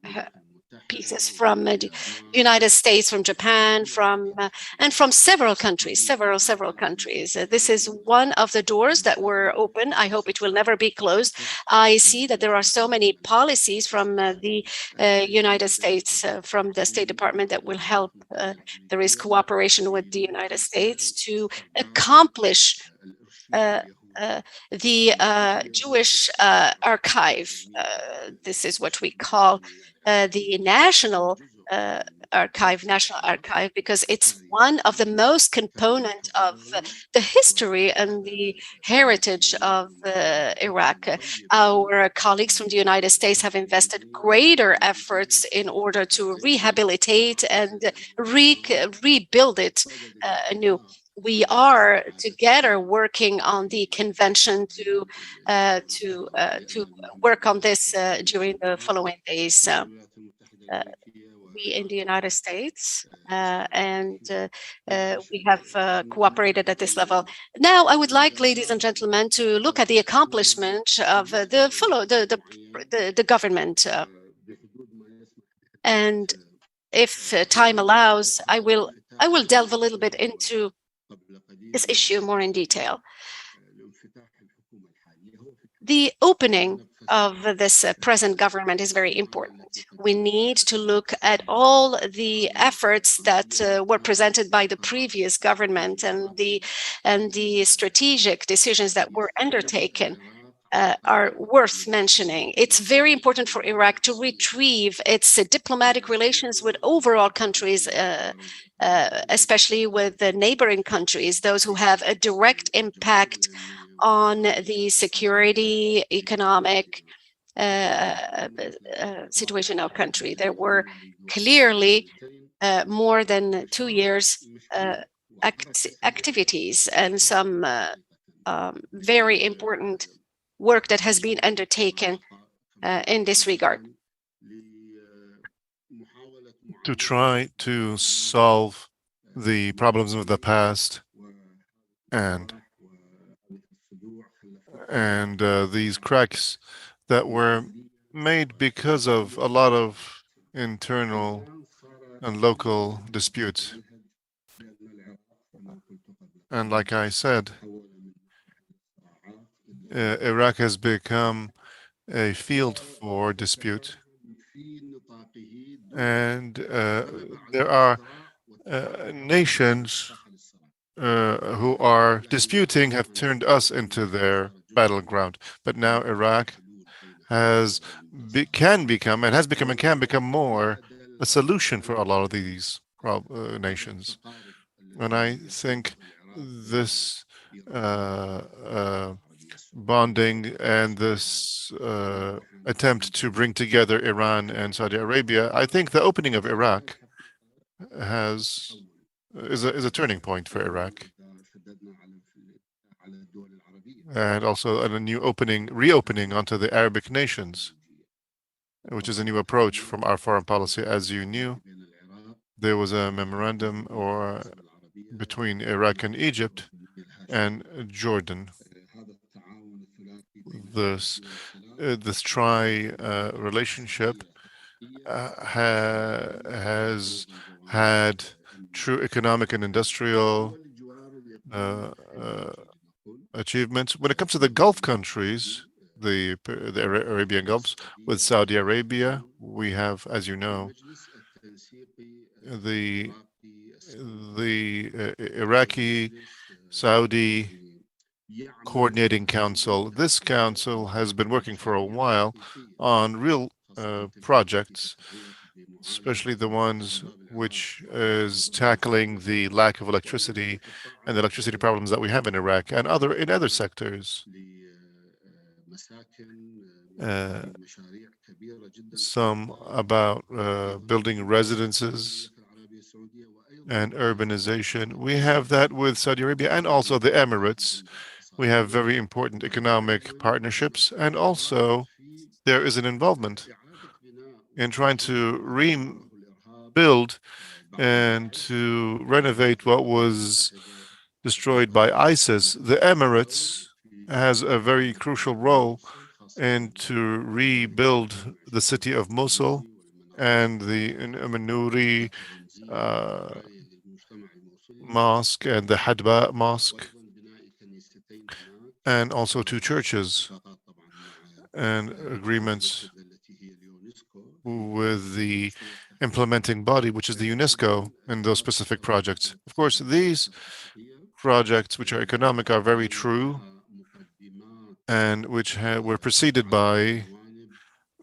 pieces from the United States, from Japan, and from several countries, several countries. This is one of the doors that were open. I hope it will never be closed. I see that there are so many policies from the United States, from the State Department, that will help. There is cooperation with the United States to accomplish the Jewish archive. This is what we call the national archive, because it's one of the most component of the history and the heritage of Iraq. Our colleagues from the United States have invested greater efforts in order to rehabilitate and rebuild it anew. We are together working on the convention to work on this during the following days. We in the United States and we have cooperated at this level. Now, I would like, ladies and gentlemen, to look at the accomplishment of the government. And if time allows, I will delve a little bit into this issue more in detail. The opening of this present government is very important. We need to look at all the efforts that were presented by the previous government and the strategic decisions that were undertaken. Are worth mentioning. It's very important for Iraq to retrieve its diplomatic relations with overall countries, especially with the neighboring countries, those who have a direct impact on the security, economic situation of our country. There were clearly more than 2 years activities and some very important work that has been undertaken in this regard. To try to solve the problems of the past and these cracks that were made because of a lot of internal and local disputes. And like I said, Iraq has become a field for dispute. And there are nations who are disputing have turned us into their battleground. But now Iraq can become and has become and can become more a solution for a lot of these nations. And I think this bonding and this attempt to bring together Iran and Saudi Arabia, I think the opening of Iraq is a turning point for Iraq, and also a new reopening onto the Arabic nations, which is a new approach from our foreign policy. As you knew, there was a memorandum between Iraq and Egypt and Jordan. This relationship has had true economic and industrial achievements. When it comes to the Gulf countries, the Arabian Gulfs, with Saudi Arabia, we have, as you know, the Iraqi Saudi Coordinating Council. This council has been working for a while on real projects, especially the ones which is tackling the lack of electricity and the electricity problems that we have in Iraq and in other sectors. Some about building residences and urbanization. We have that with Saudi Arabia and also the Emirates. We have very important economic partnerships, and also there is an involvement in trying to rebuild and to renovate what was destroyed by ISIS. The Emirates has a very crucial role in to rebuild the city of Mosul and the Manuri mosque and the Hadba mosque, and also 2 churches, and agreements with the implementing body, which is the UNESCO, in those specific projects. Of course, these projects, which are economic, are very true, and which were preceded by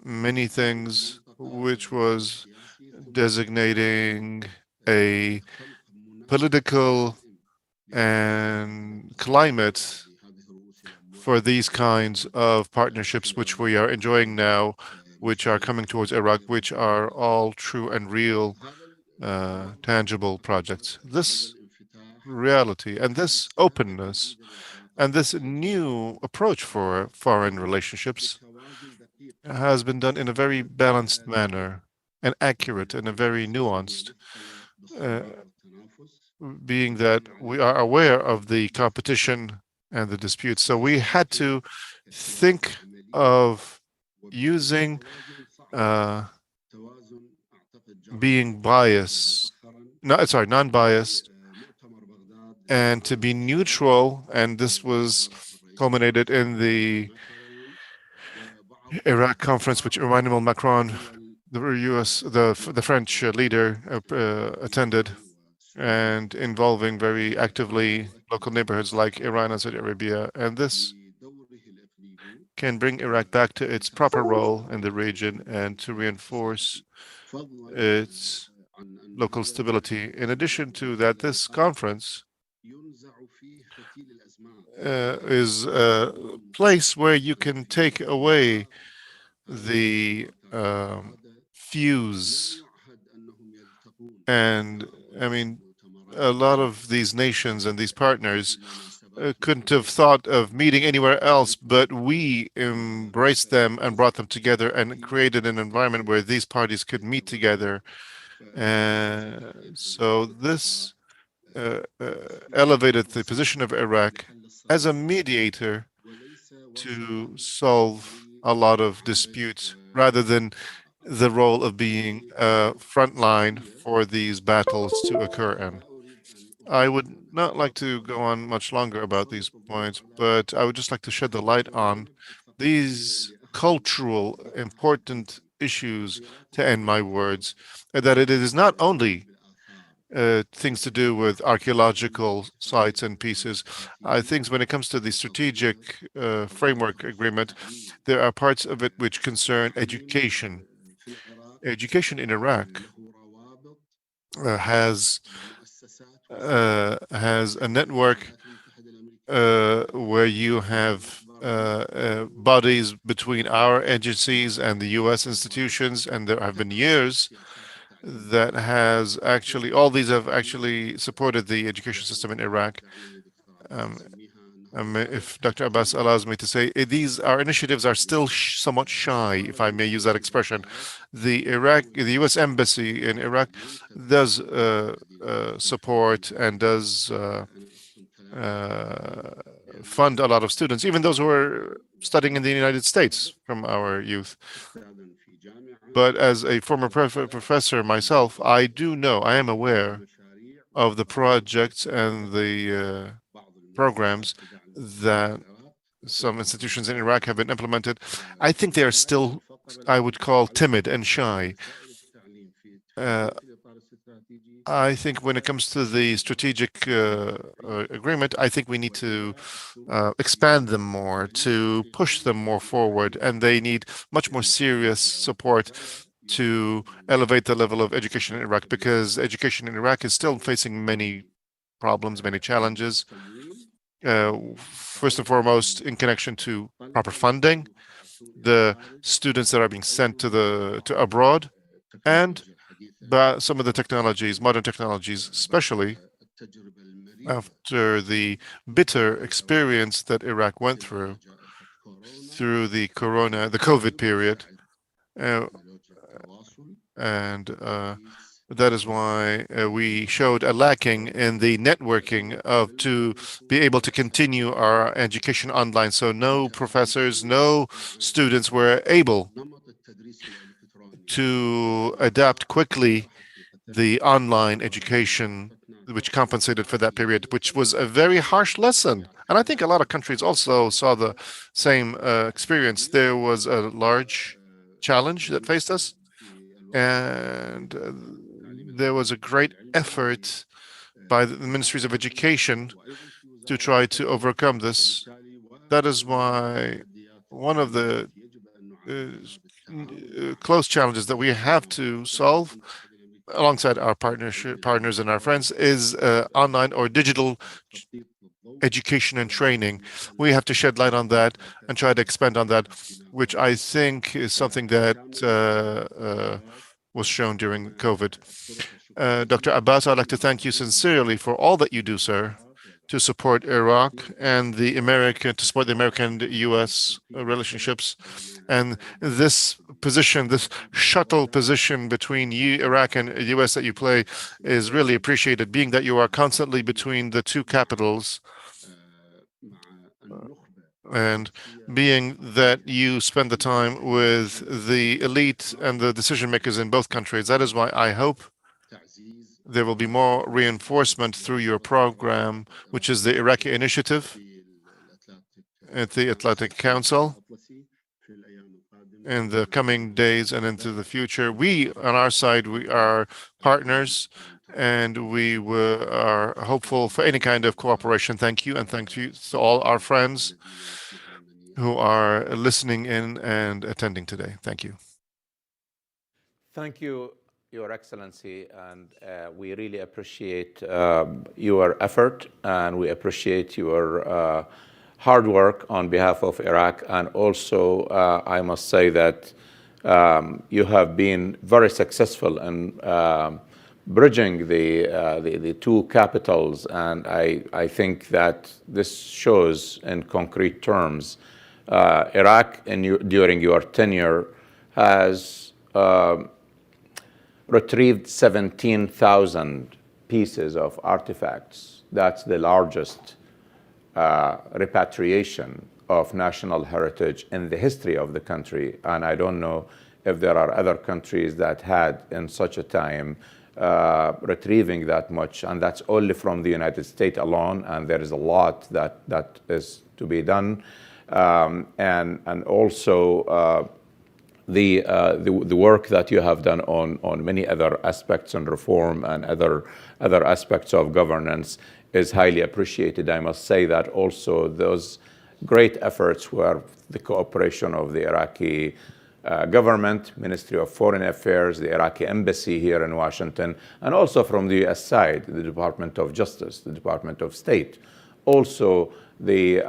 many things, which was designating a political and climate for these kinds of partnerships which we are enjoying now, which are coming towards Iraq, which are all true and real, tangible projects. This reality and this openness and this new approach for foreign relationships has been done in a very balanced manner and accurate and a very nuanced, being that we are aware of the competition and the disputes. So we had to think of using being non-biased, and to be neutral, and this was culminated in the Iraq conference, which Emmanuel Macron, the French leader, attended, and involving very actively local neighborhoods like Iran and Saudi Arabia. And this can bring Iraq back to its proper role in the region and to reinforce its local stability. In addition to that, this conference is a place where you can take away the fuse. And I mean, a lot of these nations and these partners couldn't have thought of meeting anywhere else, but we embraced them and brought them together and created an environment where these parties could meet together. So this elevated the position of Iraq as a mediator to solve a lot of disputes, rather than the role of being a front line for these battles to occur in. I would not like to go on much longer about these points, but I would just like to shed the light on these cultural important issues, to end my words, that it is not only things to do with archaeological sites and pieces. I think when it comes to the strategic framework agreement, there are parts of it which concern education. Education in Iraq has a network where you have bodies between our agencies and the U.S. institutions, and there have been years that has actually, all these have actually supported the education system in Iraq. If Dr. Abbas allows me to say, our initiatives are still somewhat shy, if I may use that expression. The U.S. Embassy in Iraq does support and does fund a lot of students, even those who are studying in the United States from our youth. But as a former professor myself, I am aware of the projects and the programs that some institutions in Iraq have been implemented. I think they are still, I would call, timid and shy. I think when it comes to the strategic agreement, I think we need to expand them more, to push them more forward, and they need much more serious support to elevate the level of education in Iraq, because education in Iraq is still facing many problems, many challenges. First and foremost, in connection to proper funding, the students that are being sent to abroad, and some of the technologies, modern technologies, especially after the bitter experience that Iraq went through the COVID period. And that is why we showed a lacking in the networking to be able to continue our education online. So no professors, no students were able to adapt quickly the online education, which compensated for that period, which was a very harsh lesson. And I think a lot of countries also saw the same experience. There was a large challenge that faced us, and there was a great effort by the ministries of education to try to overcome this. That is why one of the close challenges that we have to solve alongside our partners and our friends is online or digital education and training. We have to shed light on that and try to expand on that, which I think is something that was shown during COVID. Dr. Abbas, I'd like to thank you sincerely for all that you do, sir, to support Iraq and to support the American and U.S. relationships. And this position, this shuttle position between Iraq and the U.S. that you play is really appreciated, being that you are constantly between the two capitals, and being that you spend the time with the elite and the decision makers in both countries. That is why I hope there will be more reinforcement through your program, which is the Iraqi initiative at the Atlantic Council in the coming days and into the future. We, on our side, we are partners, and we are hopeful for any kind of cooperation. Thank you, and thank you to all our friends who are listening in and attending today. Thank you. Thank you, Your Excellency, and we really appreciate your effort, and we appreciate your hard work on behalf of Iraq. And also, I must say that you have been very successful in bridging the two capitals, and I think that this shows in concrete terms Iraq, during your tenure, has retrieved 17,000 pieces of artifacts. That's the largest repatriation of national heritage in the history of the country. And I don't know if there are other countries that had in such a time retrieving that much, and that's only from the United States alone, and there is a lot that is to be done. And also the work that you have done on many other aspects on reform and other aspects of governance is highly appreciated. I must say that also those great efforts were the cooperation of the Iraqi government, Ministry of Foreign Affairs, the Iraqi embassy here in Washington, and also from the U.S. side, the Department of Justice, the Department of State. Also, the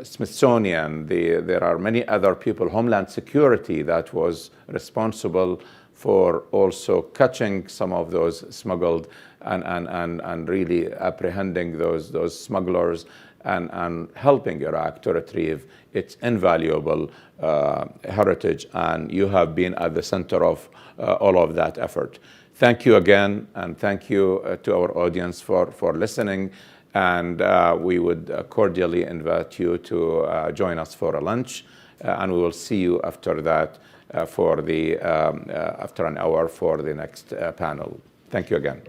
Smithsonian, there are many other people, Homeland Security, that was responsible for also catching some of those smuggled and really apprehending those smugglers and helping Iraq to retrieve its invaluable heritage. And you have been at the center of all of that effort. Thank you again, and thank you to our audience for listening. And we would cordially invite you to join us for a lunch, and we will see you after that after an hour for the next panel. Thank you again.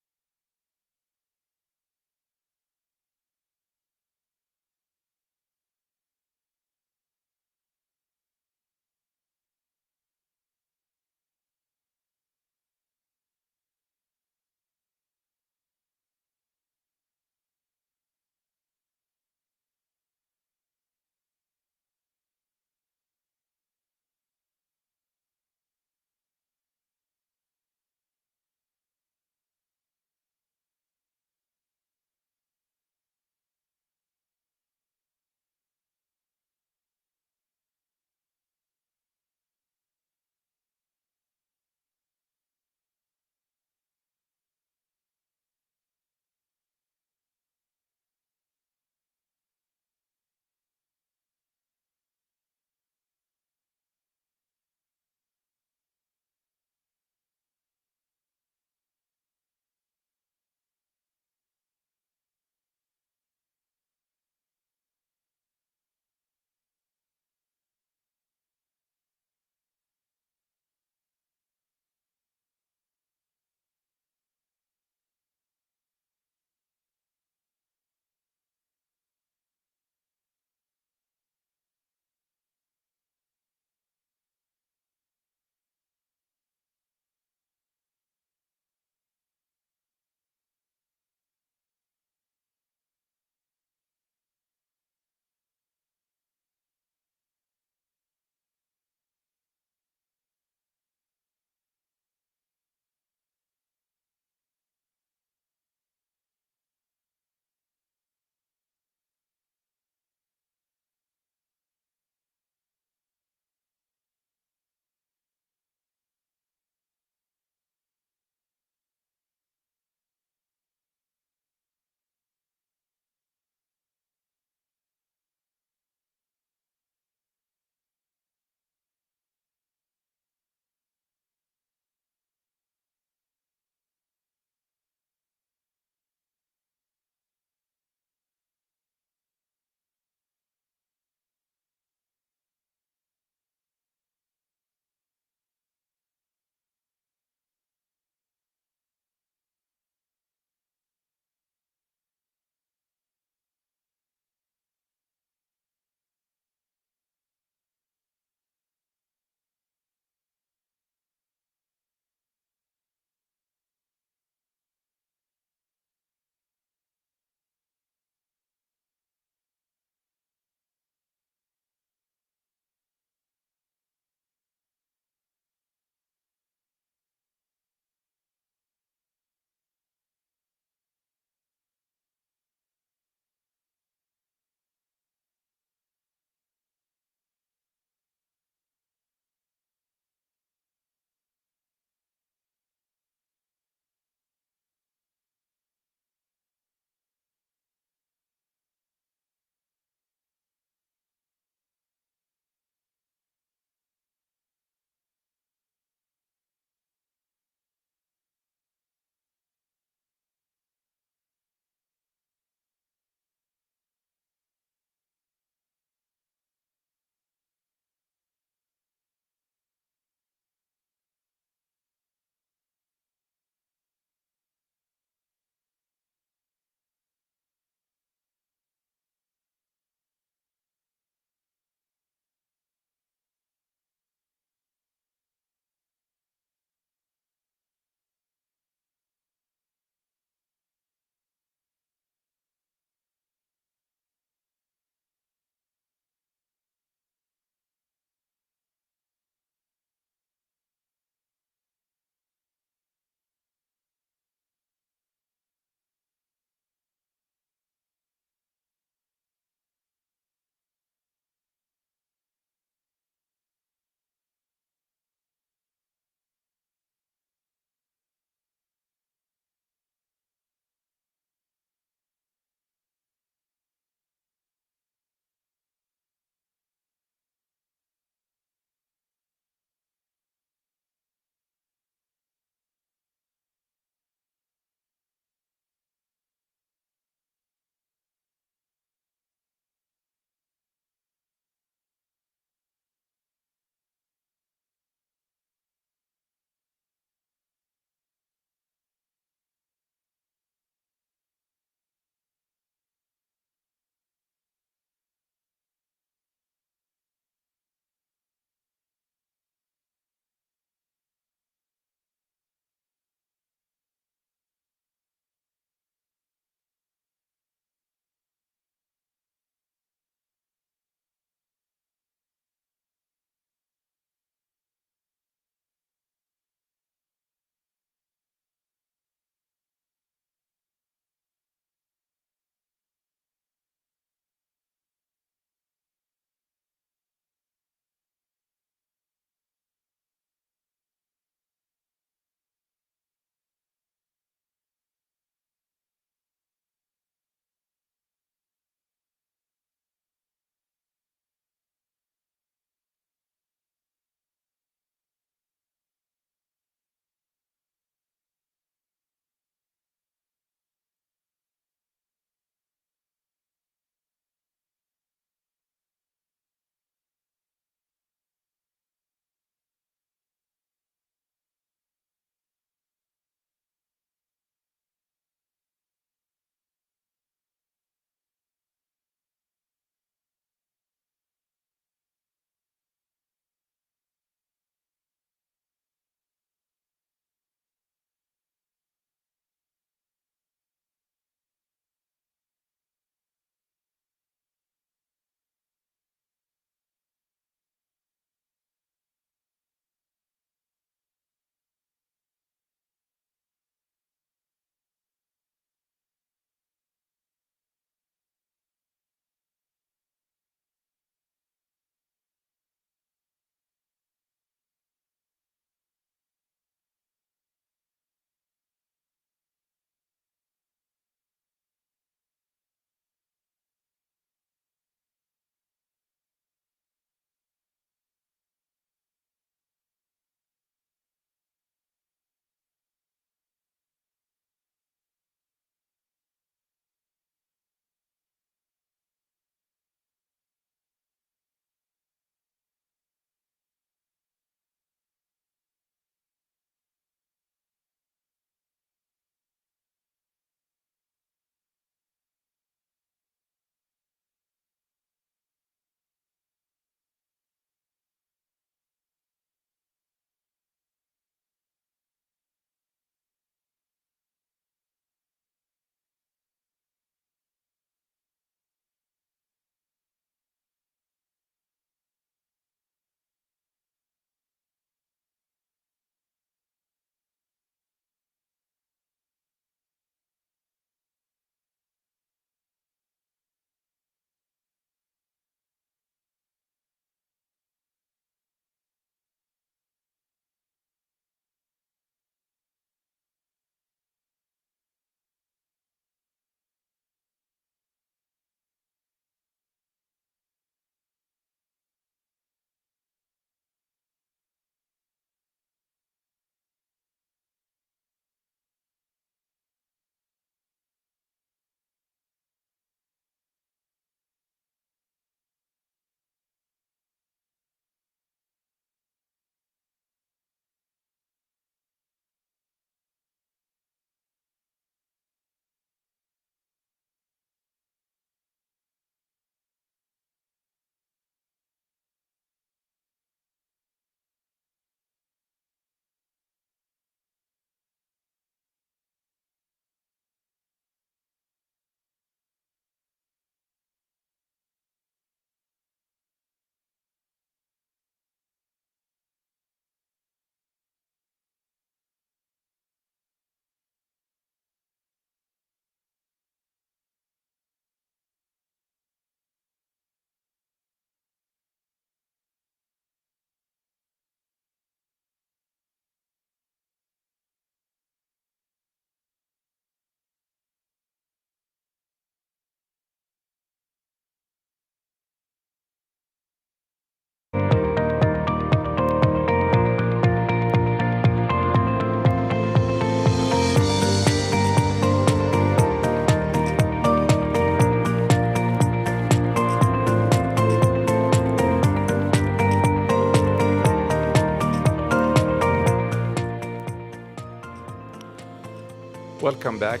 Welcome back,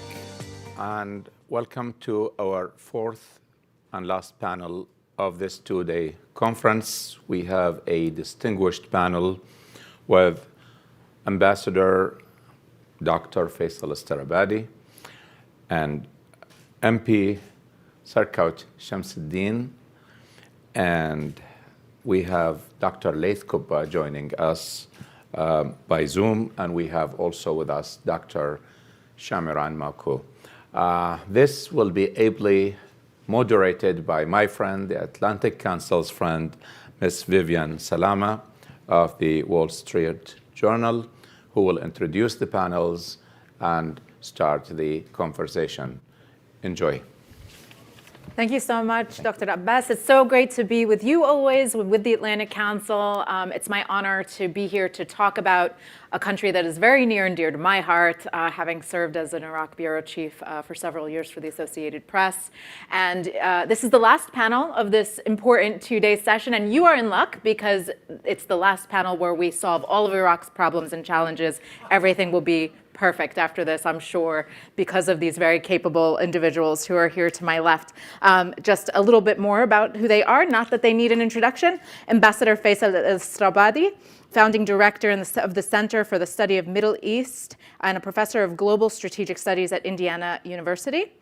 and welcome to our fourth and last panel of this two-day conference. We have a distinguished panel with Ambassador Dr. Faisal Astarabadi and MP Sarkaut Shamsuddin, and we have Dr. Laith Kubba joining us by Zoom, and we have also with us Dr. Shamiran Mako. This will be ably moderated by my friend, the Atlantic Council's friend, Ms. Vivian Salama of the Wall Street Journal, who will introduce the panels and start the conversation. Enjoy. Thank you so much, Dr. Abbas. It's so great to be with you always, with the Atlantic Council. It's my honor to be here to talk about a country that is very near and dear to my heart, having served as an Iraq bureau chief for several years for the Associated Press. And this is the last panel of this important two-day session, and you are in luck because it's the last panel where we solve all of Iraq's problems and challenges. Everything will be perfect after this, I'm sure, because of these very capable individuals who are here to my left. Just a little bit more about who they are, not that they need an introduction. Ambassador Faisal Astarabadi, founding director of the Center for the Study of Middle East and a professor of global strategic studies at Indiana University.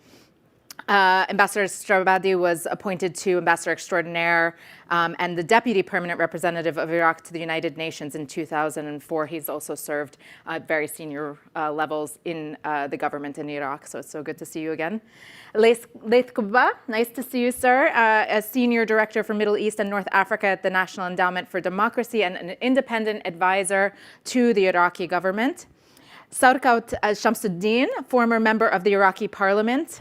Ambassador Astarabadi was appointed to Ambassador Extraordinaire and the Deputy Permanent Representative of Iraq to the United Nations in 2004. He's also served at very senior levels in the government in Iraq, so it's so good to see you again. Laith Kubba, nice to see you, sir, as Senior Director for Middle East and North Africa at the National Endowment for Democracy and an independent advisor to the Iraqi government. Sarkaut Shamsuddin, former member of the Iraqi parliament.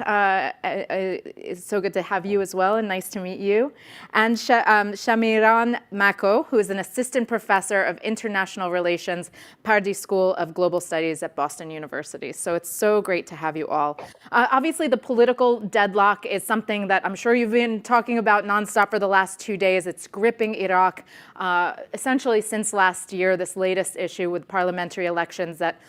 It's so good to have you as well, and nice to meet you. And Shamiran Mako, who is an assistant professor of international relations, Pardee School of Global Studies at Boston University. So it's so great to have you all. Obviously, the political deadlock is something that I'm sure you've been talking about nonstop for the last 2 days. It's gripping Iraq essentially since last year, this latest issue with parliamentary elections that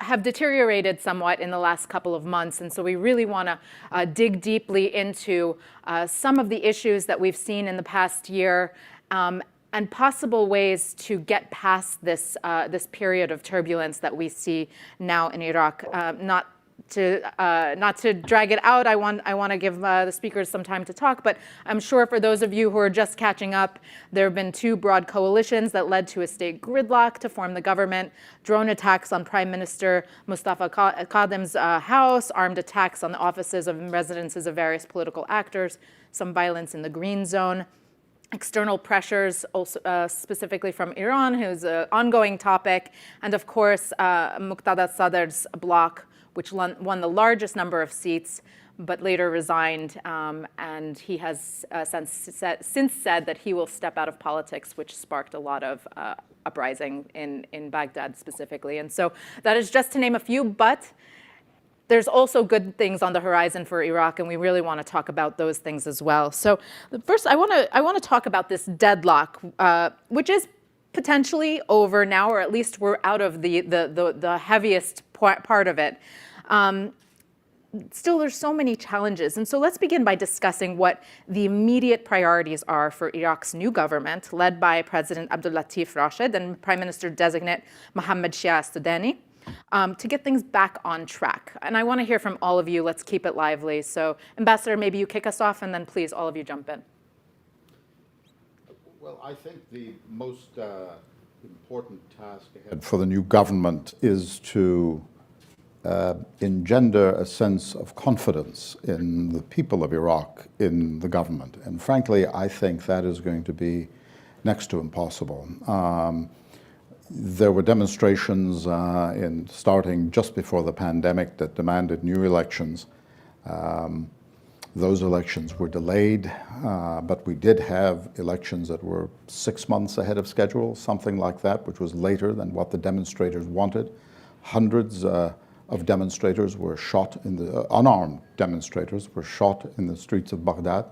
have deteriorated somewhat in the last couple of months. And so we really want to dig deeply into some of the issues that we've seen in the past year and possible ways to get past this, this period of turbulence that we see now in Iraq. Not to drag it out, I want to give the speakers some time to talk, but I'm sure for those of you who are just catching up, there have been two broad coalitions that led to a state gridlock to form the government, drone attacks on Prime Minister Mustafa Kadhim's house, armed attacks on the offices and residences of various political actors, some violence in the Green Zone, external pressures, also specifically from Iran, who's an ongoing topic, and of course, Muqtada Sadr's bloc, which won the largest number of seats, but later resigned. And he has since said that he will step out of politics, which sparked a lot of uprising in Baghdad specifically. And so that is just to name a few, but there's also good things on the horizon for Iraq, and we really want to talk about those things as well. So first, I want to talk about this deadlock, which is potentially over now, or at least we're out of the heaviest part of it. Still, there's so many challenges. And so let's begin by discussing what the immediate priorities are for Iraq's new government, led by President Abdul Latif Rashid and Prime Minister-designate Mohammed Shia Sudani, to get things back on track. And I want to hear from all of you. Let's keep it lively. So, Ambassador, maybe you kick us off, and then please, all of you jump in. Well, I think the most important task ahead for the new government is to engender a sense of confidence in the people of Iraq, in the government. And frankly, I think that is going to be next to impossible. There were demonstrations starting just before the pandemic that demanded new elections. Those elections were delayed, but we did have elections that were 6 months ahead of schedule, something like that, which was later than what the demonstrators wanted. Hundreds of demonstrators were shot, unarmed demonstrators were shot in the streets of Baghdad.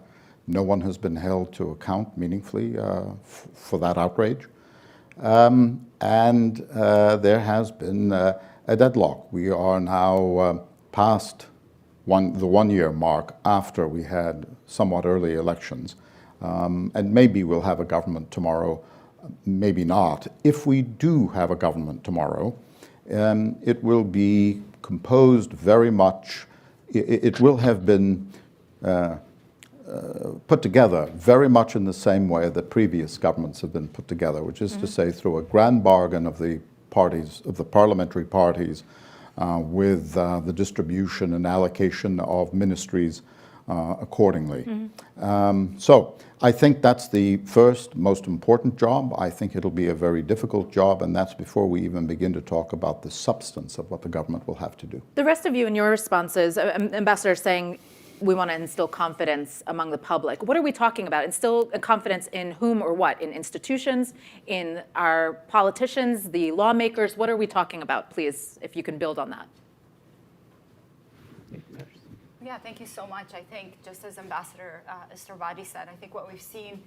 No one has been held to account meaningfully for that outrage. And there has been a deadlock. We are now past the one-year mark after we had somewhat early elections. And maybe we'll have a government tomorrow, maybe not. If we do have a government tomorrow, it will be composed very much, it will have been put together very much in the same way that previous governments have been put together, which is to say through a grand bargain of the parties, of the parliamentary parties, with the distribution and allocation of ministries accordingly. So I think that's the first most important job. I think it'll be a very difficult job, and that's before we even begin to talk about the substance of what the government will have to do. The rest of you in your responses, Ambassador, saying we want to instill confidence among the public. What are we talking about? Instill confidence in whom or what? In institutions, in our politicians, the lawmakers? What are we talking about, please, if you can build on that? Yeah, thank you so much. I think just as Ambassador Istrabadi said, I think what we've seen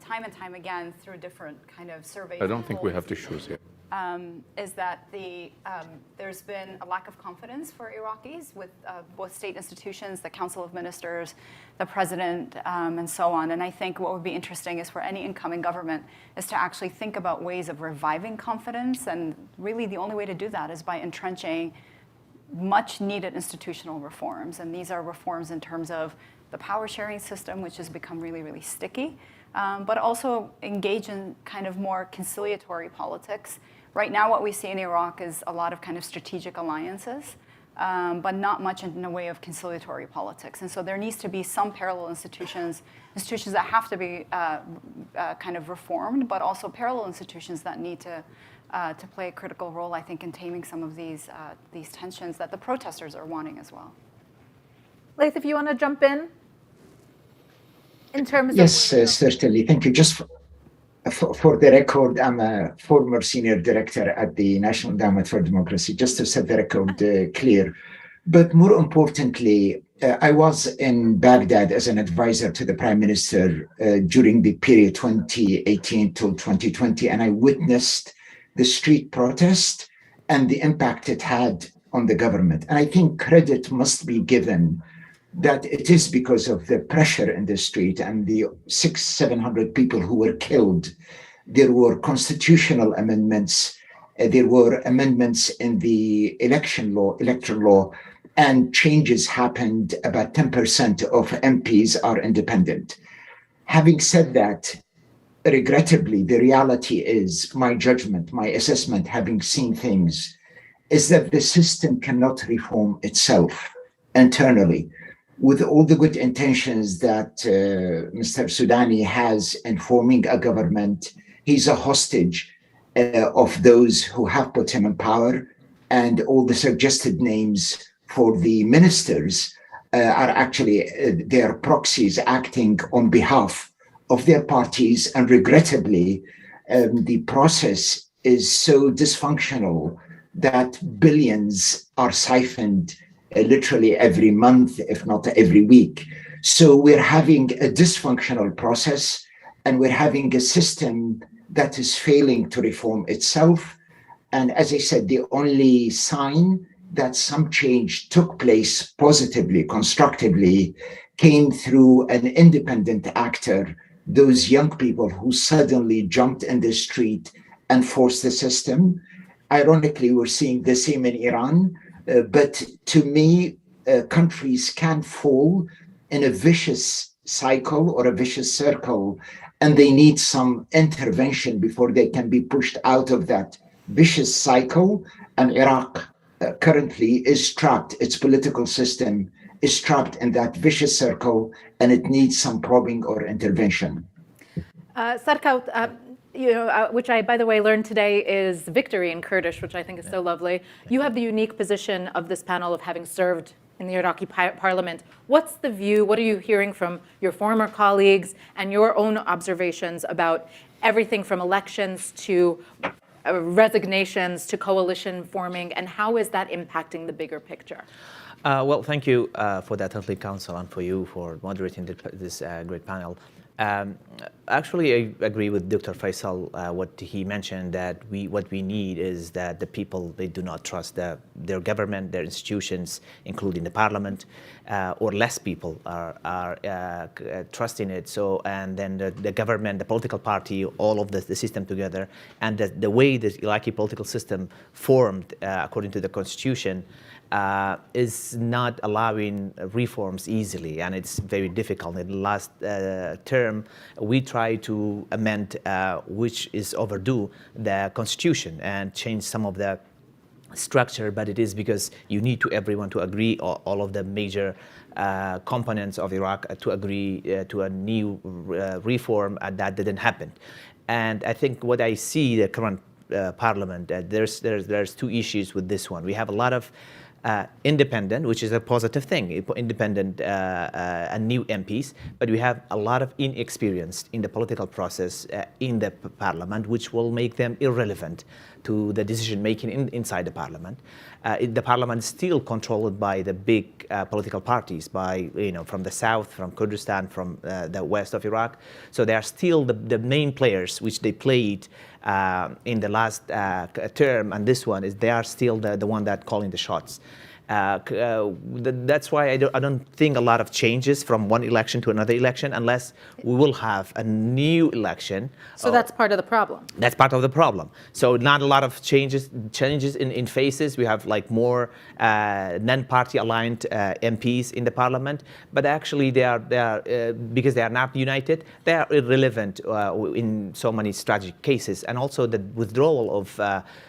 time and time again through different kind of surveys. I don't think we have to choose here. Is that there's been a lack of confidence for Iraqis with both state institutions, the Council of Ministers, the President, and so on. And I think what would be interesting is for any incoming government is to actually think about ways of reviving confidence. And really the only way to do that is by entrenching much needed institutional reforms. And these are reforms in terms of the power sharing system, which has become really, really sticky, but also engage in kind of more conciliatory politics. Right now, what we see in Iraq is a lot of kind of strategic alliances, but not much in the way of conciliatory politics. And so there needs to be some parallel institutions that have to be kind of reformed, but also parallel institutions that need to play a critical role, I think, in taming some of these tensions that the protesters are wanting as well. Laith, if you want to jump in terms of... Yes, certainly. Thank you. Just for the record, I'm a former senior director at the National Endowment for Democracy, just to set the record clear. But more importantly, I was in Baghdad as an advisor to the Prime Minister during the period 2018 till 2020, and I witnessed the street protest and the impact it had on the government. And I think credit must be given that it is because of the pressure in the street and the 600-700 people who were killed. There were constitutional amendments, there were amendments in the electoral law, and changes happened. About 10% of MPs are independent. Having said that, regrettably, the reality is, my judgment, my assessment, having seen things, is that the system cannot reform itself internally. With all the good intentions that Mr. Sudani has in forming a government, he's a hostage of those who have put him in power, and all the suggested names for the ministers are actually their proxies acting on behalf of their parties. And regrettably, the process is so dysfunctional that billions are siphoned literally every month, if not every week. So we're having a dysfunctional process, and we're having a system that is failing to reform itself. And as I said, the only sign that some change took place positively, constructively, came through an independent actor, those young people who suddenly jumped in the street and forced the system. Ironically, we're seeing the same in Iran. But to me, countries can fall in a vicious cycle or a vicious circle, and they need some intervention before they can be pushed out of that vicious cycle. And Iraq currently is trapped. Its political system is trapped in that vicious circle, and it needs some probing or intervention. Sarkaut, which I, by the way, learned today is victory in Kurdish, which I think is so lovely. You have the unique position of this panel of having served in the Iraqi parliament. What's the view? What are you hearing from your former colleagues and your own observations about everything from elections to resignations to coalition forming, and how is that impacting the bigger picture? Well, thank you for the Atlantic Council and for you for moderating this great panel. Actually, I agree with Dr. Faisal. What he mentioned, that what we need is that the people, they do not trust their government, their institutions, including the parliament, or less people are trusting it. So, and then the government, the political party, all of the system together, and the way the Iraqi political system formed according to the constitution is not allowing reforms easily, and it's very difficult. In the last term, we tried to amend, which is overdue, the constitution and change some of the structure, but it is because you need everyone to agree, all of the major components of Iraq to agree to a new reform, and that didn't happen. And I think what I see the current parliament, there's two issues with this one. We have a lot of independent, which is a positive thing, independent and new MPs, but we have a lot of inexperienced in the political process in the parliament, which will make them irrelevant to the decision making inside the parliament. The parliament is still controlled by the big political parties, by from the south, from Kurdistan, from the west of Iraq. So they are still the main players, which they played in the last term, and this one is they are still the one that calling the shots. That's why I don't think a lot of changes from one election to another election, unless we will have a new election. So that's part of the problem. That's part of the problem. So not a lot of changes in faces. We have like more non-party aligned MPs in the parliament, but actually they are because they are not united, they are irrelevant in so many strategic cases. And also the withdrawal of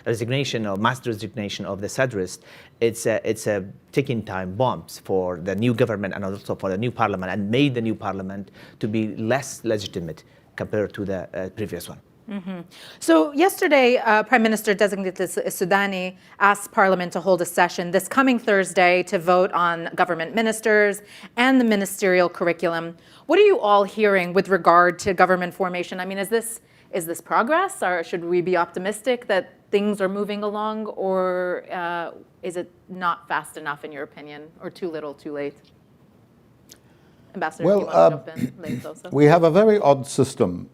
resignation or mass resignation of the Sadrist, it's a ticking time bombs for the new government and also for the new parliament, and made the new parliament to be less legitimate compared to the previous one. Mm-hmm. So yesterday, Prime Minister designate Sudani asked Parliament to hold a session this coming Thursday to vote on government ministers and the ministerial curriculum. What are you all hearing with regard to government formation? I mean, is this progress, or should we be optimistic that things are moving along, or is it not fast enough in your opinion, or too little, too late? Ambassador, if you want to jump in late also. We have a very odd system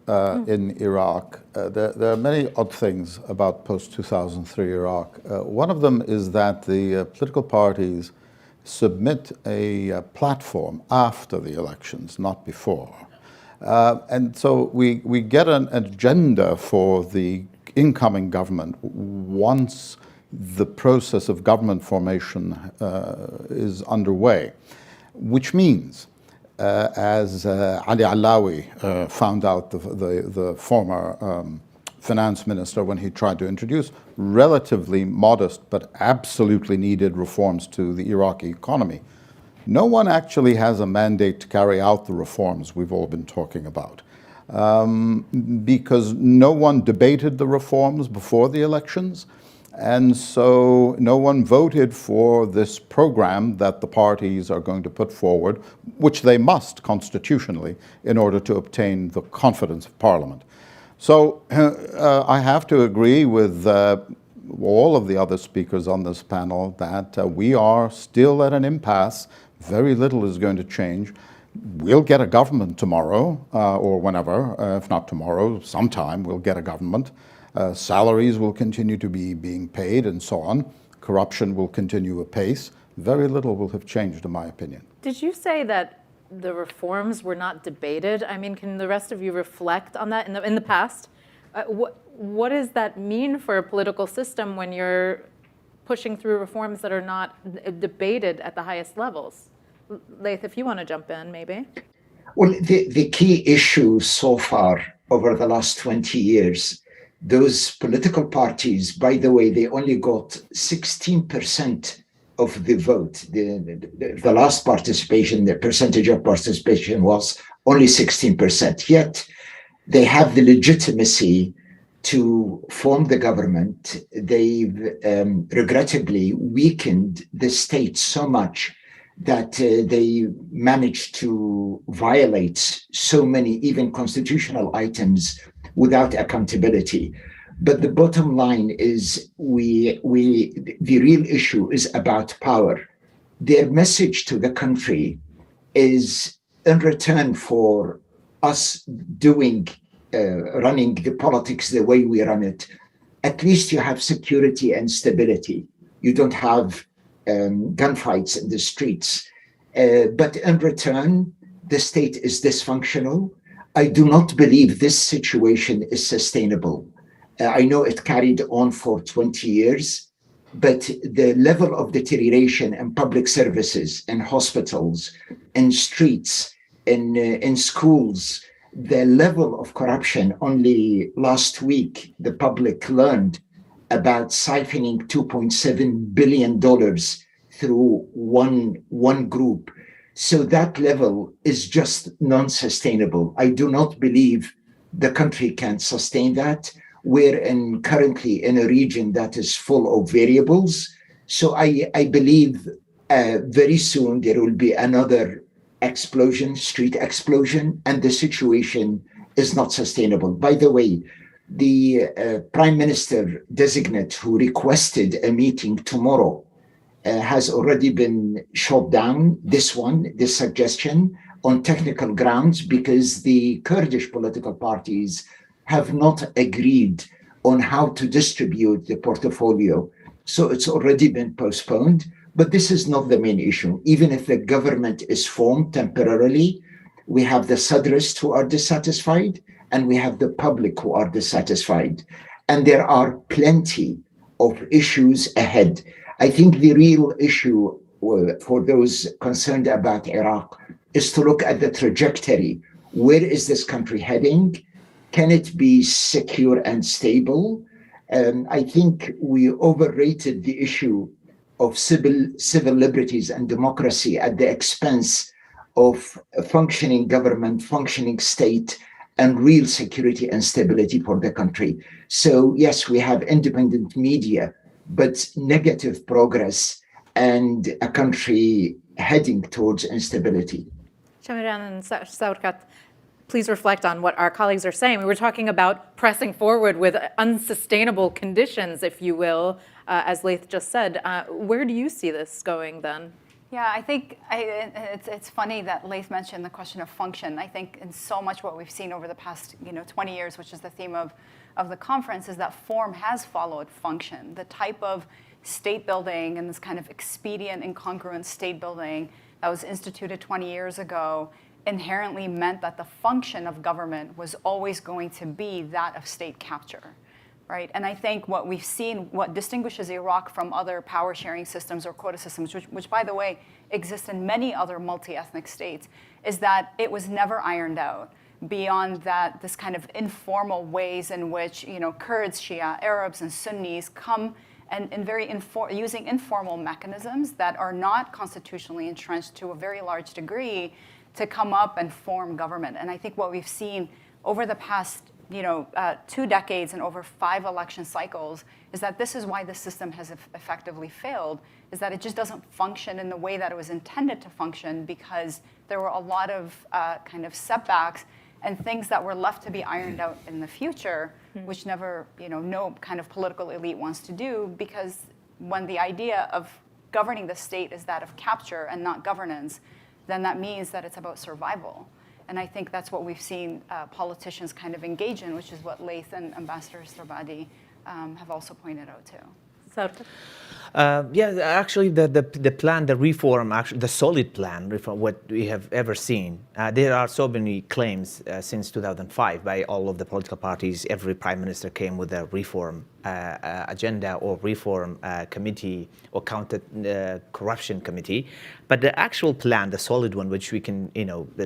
in Iraq. There are many odd things about post-2003 Iraq. One of them is that the political parties submit a platform after the elections, not before. And so we get an agenda for the incoming government once the process of government formation is underway, which means, as Ali Alawi found out, the former finance minister, when he tried to introduce relatively modest but absolutely needed reforms to the Iraqi economy, no one actually has a mandate to carry out the reforms we've all been talking about. Because no one debated the reforms before the elections, and so no one voted for this program that the parties are going to put forward, which they must constitutionally in order to obtain the confidence of Parliament. So I have to agree with all of the other speakers on this panel that we are still at an impasse. Very little is going to change. We'll get a government tomorrow, or whenever, if not tomorrow, sometime we'll get a government. Salaries will continue to be being paid and so on. Corruption will continue apace. Very little will have changed, in my opinion. Did you say that the reforms were not debated? I mean, can the rest of you reflect on that in the past? What does that mean for a political system when you're pushing through reforms that are not debated at the highest levels? Laith, if you want to jump in, maybe. Well, the key issue so far over the last 20 years, those political parties, by the way, they only got 16% of the vote. The last participation, the percentage of participation was only 16%. Yet they have the legitimacy to form the government. They've regrettably weakened the state so much that they managed to violate so many even constitutional items without accountability. But the bottom line is the real issue is about power. Their message to the country is, in return for us doing, running the politics the way we run it, at least you have security and stability. You don't have gunfights in the streets. But in return, the state is dysfunctional. I do not believe this situation is sustainable. I know it carried on for 20 years, but the level of deterioration in public services, in hospitals, in streets, in schools, the level of corruption, only last week, the public learned about siphoning $2.7 billion through one group. So that level is just non-sustainable. I do not believe the country can sustain that. We're currently in a region that is full of variables. So I believe very soon there will be another explosion, street explosion, and the situation is not sustainable. By the way, the Prime Minister designate who requested a meeting tomorrow has already been shot down, this suggestion, on technical grounds, because the Kurdish political parties have not agreed on how to distribute the portfolio. So it's already been postponed, but this is not the main issue. Even if the government is formed temporarily, we have the Sadrists who are dissatisfied, and we have the public who are dissatisfied. And there are plenty of issues ahead. I think the real issue for those concerned about Iraq is to look at the trajectory. Where is this country heading? Can it be secure and stable? I think we overrated the issue of civil liberties and democracy at the expense of a functioning government, functioning state, and real security and stability for the country. So yes, we have independent media, but negative progress and a country heading towards instability. Shamiran and Saurkat, please reflect on what our colleagues are saying. We were talking about pressing forward with unsustainable conditions, if you will, as Laith just said. Where do you see this going then? Yeah, I think it's funny that Laith mentioned the question of function. I think in so much what we've seen over the past 20 years, which is the theme of the conference, is that form has followed function. The type of state building and this kind of expedient, incongruent state building that was instituted 20 years ago inherently meant that the function of government was always going to be that of state capture. Right? And I think what we've seen, what distinguishes Iraq from other power sharing systems or quota systems, which by the way, exist in many other multi-ethnic states, is that it was never ironed out beyond that, this kind of informal ways in which Kurds, Shia, Arabs, and Sunnis come and using informal mechanisms that are not constitutionally entrenched to a very large degree to come up and form government. And I think what we've seen over the past 2 decades and over 5 election cycles is that this is why the system has effectively failed, is that it just doesn't function in the way that it was intended to function, because there were a lot of kind of setbacks and things that were left to be ironed out in the future, which never, no kind of political elite wants to do, because when the idea of governing the state is that of capture and not governance, then that means that it's about survival. And I think that's what we've seen politicians kind of engage in, which is what Laith and Ambassador Strabadi have also pointed out too. Yeah, actually, the plan, the reform, actually, the solid plan, what we have ever seen. There are so many claims since 2005 by all of the political parties. Every prime minister came with a reform agenda or reform committee or counter corruption committee. But the actual plan, the solid one, which we can,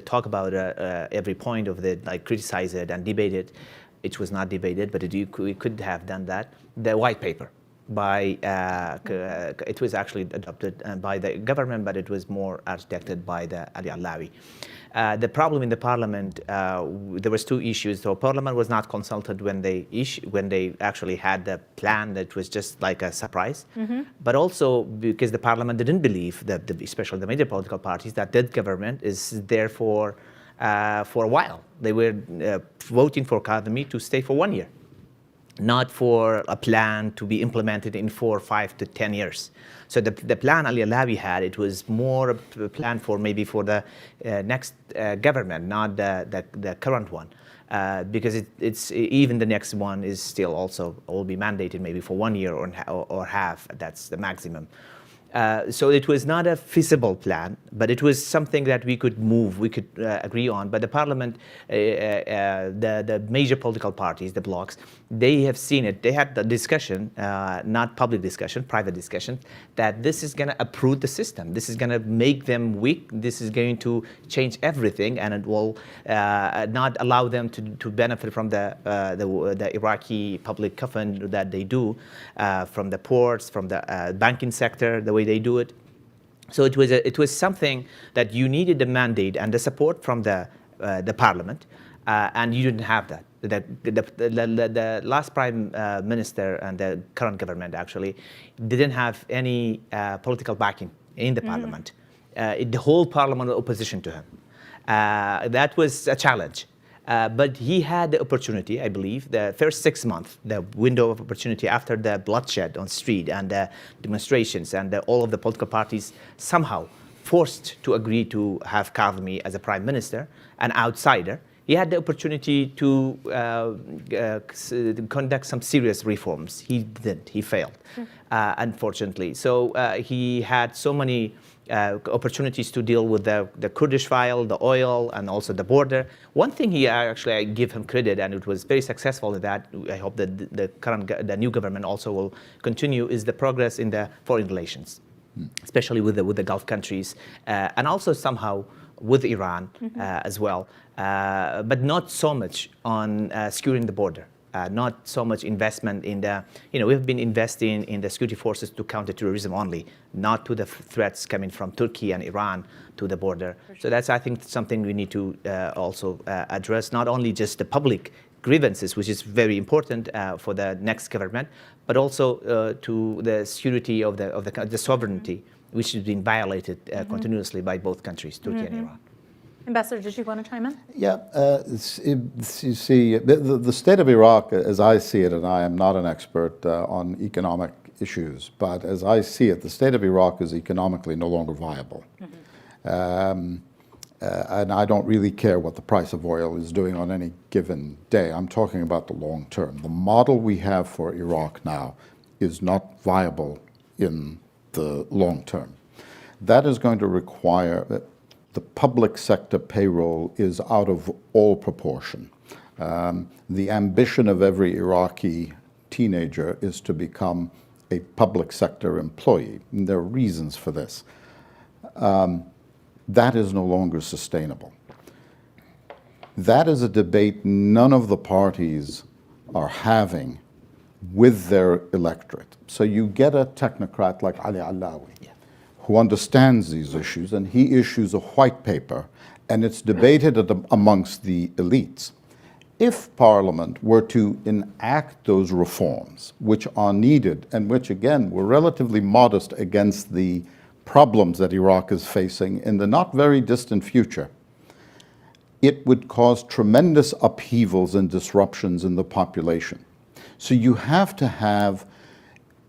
talk about every point of it, like criticize it and debate it. It was not debated, but we could have done that. The white paper. It was actually adopted by the government, but it was more architected by the Ali Alawi. The problem in the parliament, there was 2 issues. So parliament was not consulted when they actually had the plan. That was just like a surprise. But also because the parliament didn't believe that, especially the major political parties, that that government is there for a while. They were voting for Kadhimi to stay for 1 year. not for a plan to be implemented in 4, 5 to 10 years. So the plan Ali Alawi had, it was more a plan for maybe for the next government, not the current one. Because it's even the next one is still also will be mandated maybe for 1 year or half. That's the maximum. So it was not a feasible plan, but it was something that we could move, we could agree on. But the parliament, the major political parties, the blocs, they have seen it. They had the discussion, not public discussion, private discussion, that this is going to uproot the system. This is going to make them weak. This is going to change everything, and it will not allow them to benefit from the Iraqi public coffin that they do, from the ports, from the banking sector, the way they do it. So it was something that you needed the mandate and the support from the parliament, and you didn't have that. The last prime minister and the current government actually didn't have any political backing in the parliament. The whole parliament was opposition to him. That was a challenge. But he had the opportunity, I believe, the first 6 months, the window of opportunity after the bloodshed on the street and the demonstrations and all of the political parties somehow forced to agree to have Kadhimi as a prime minister, an outsider. He had the opportunity to conduct some serious reforms. He didn't. He failed, unfortunately. So he had so many opportunities to deal with the Kurdish file, the oil, and also the border. One thing he actually, I give him credit, and it was very successful at that. I hope that the new government also will continue, is the progress in the foreign relations, especially with the Gulf countries, and also somehow with Iran as well, but not so much on securing the border. Not so much investment in the, we've been investing in the security forces to counter terrorism only, not to the threats coming from Turkey and Iran to the border. So that's, I think, something we need to also address, not only just the public grievances, which is very important for the next government, but also to the security of the sovereignty, which has been violated continuously by both countries, Turkey and Iran. Ambassador, did you want to chime in? Yeah, you see, the state of Iraq, as I see it, and I am not an expert on economic issues, but as I see it, the state of Iraq is economically no longer viable. And I don't really care what the price of oil is doing on any given day. I'm talking about the long term. The model we have for Iraq now is not viable in the long term. That is going to require the public sector payroll is out of all proportion. The ambition of every Iraqi teenager is to become a public sector employee. And there are reasons for this. That is no longer sustainable. That is a debate none of the parties are having with their electorate. So you get a technocrat like Ali Alawi, who understands these issues, and he issues a white paper, and it's debated amongst the elites. If Parliament were to enact those reforms, which are needed, and which, again, were relatively modest against the problems that Iraq is facing in the not very distant future, it would cause tremendous upheavals and disruptions in the population. So you have to have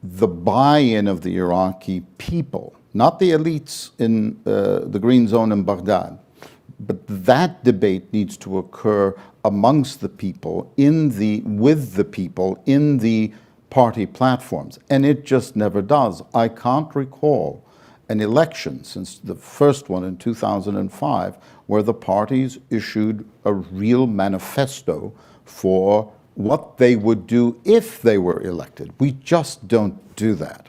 the buy-in of the Iraqi people, not the elites in the Green Zone in Baghdad, but that debate needs to occur amongst the people, with the people, in the party platforms. And it just never does. I can't recall an election since the first one in 2005 where the parties issued a real manifesto for what they would do if they were elected. We just don't do that.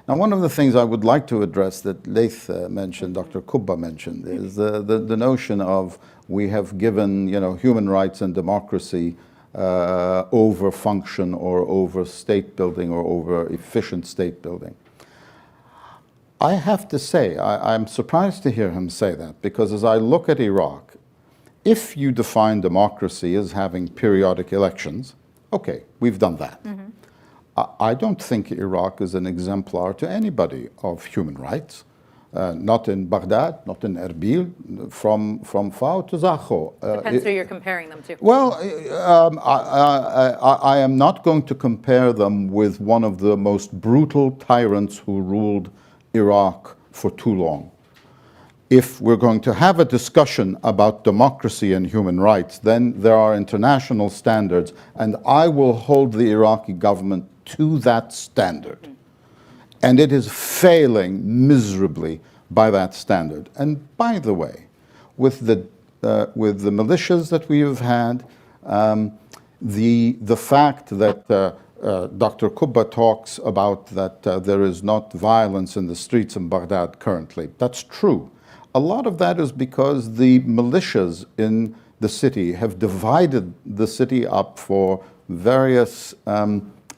Now, one of the things I would like to address that Laith mentioned, Dr. Kubba mentioned, is the notion of we have given human rights and democracy over function or over state building or over efficient state building. I have to say, I'm surprised to hear him say that, because as I look at Iraq, if you define democracy as having periodic elections, okay, we've done that. I don't think Iraq is an exemplar to anybody of human rights. not in Baghdad, not in Erbil, from Fao to Zaho. Depends who you're comparing them to. Well, I am not going to compare them with one of the most brutal tyrants who ruled Iraq for too long. If we're going to have a discussion about democracy and human rights, then there are international standards, and I will hold the Iraqi government to that standard. And it is failing miserably by that standard. And by the way, with the militias that we have had, the fact that Dr. Kubba talks about that there is not violence in the streets in Baghdad currently, that's true. A lot of that is because the militias in the city have divided the city up for various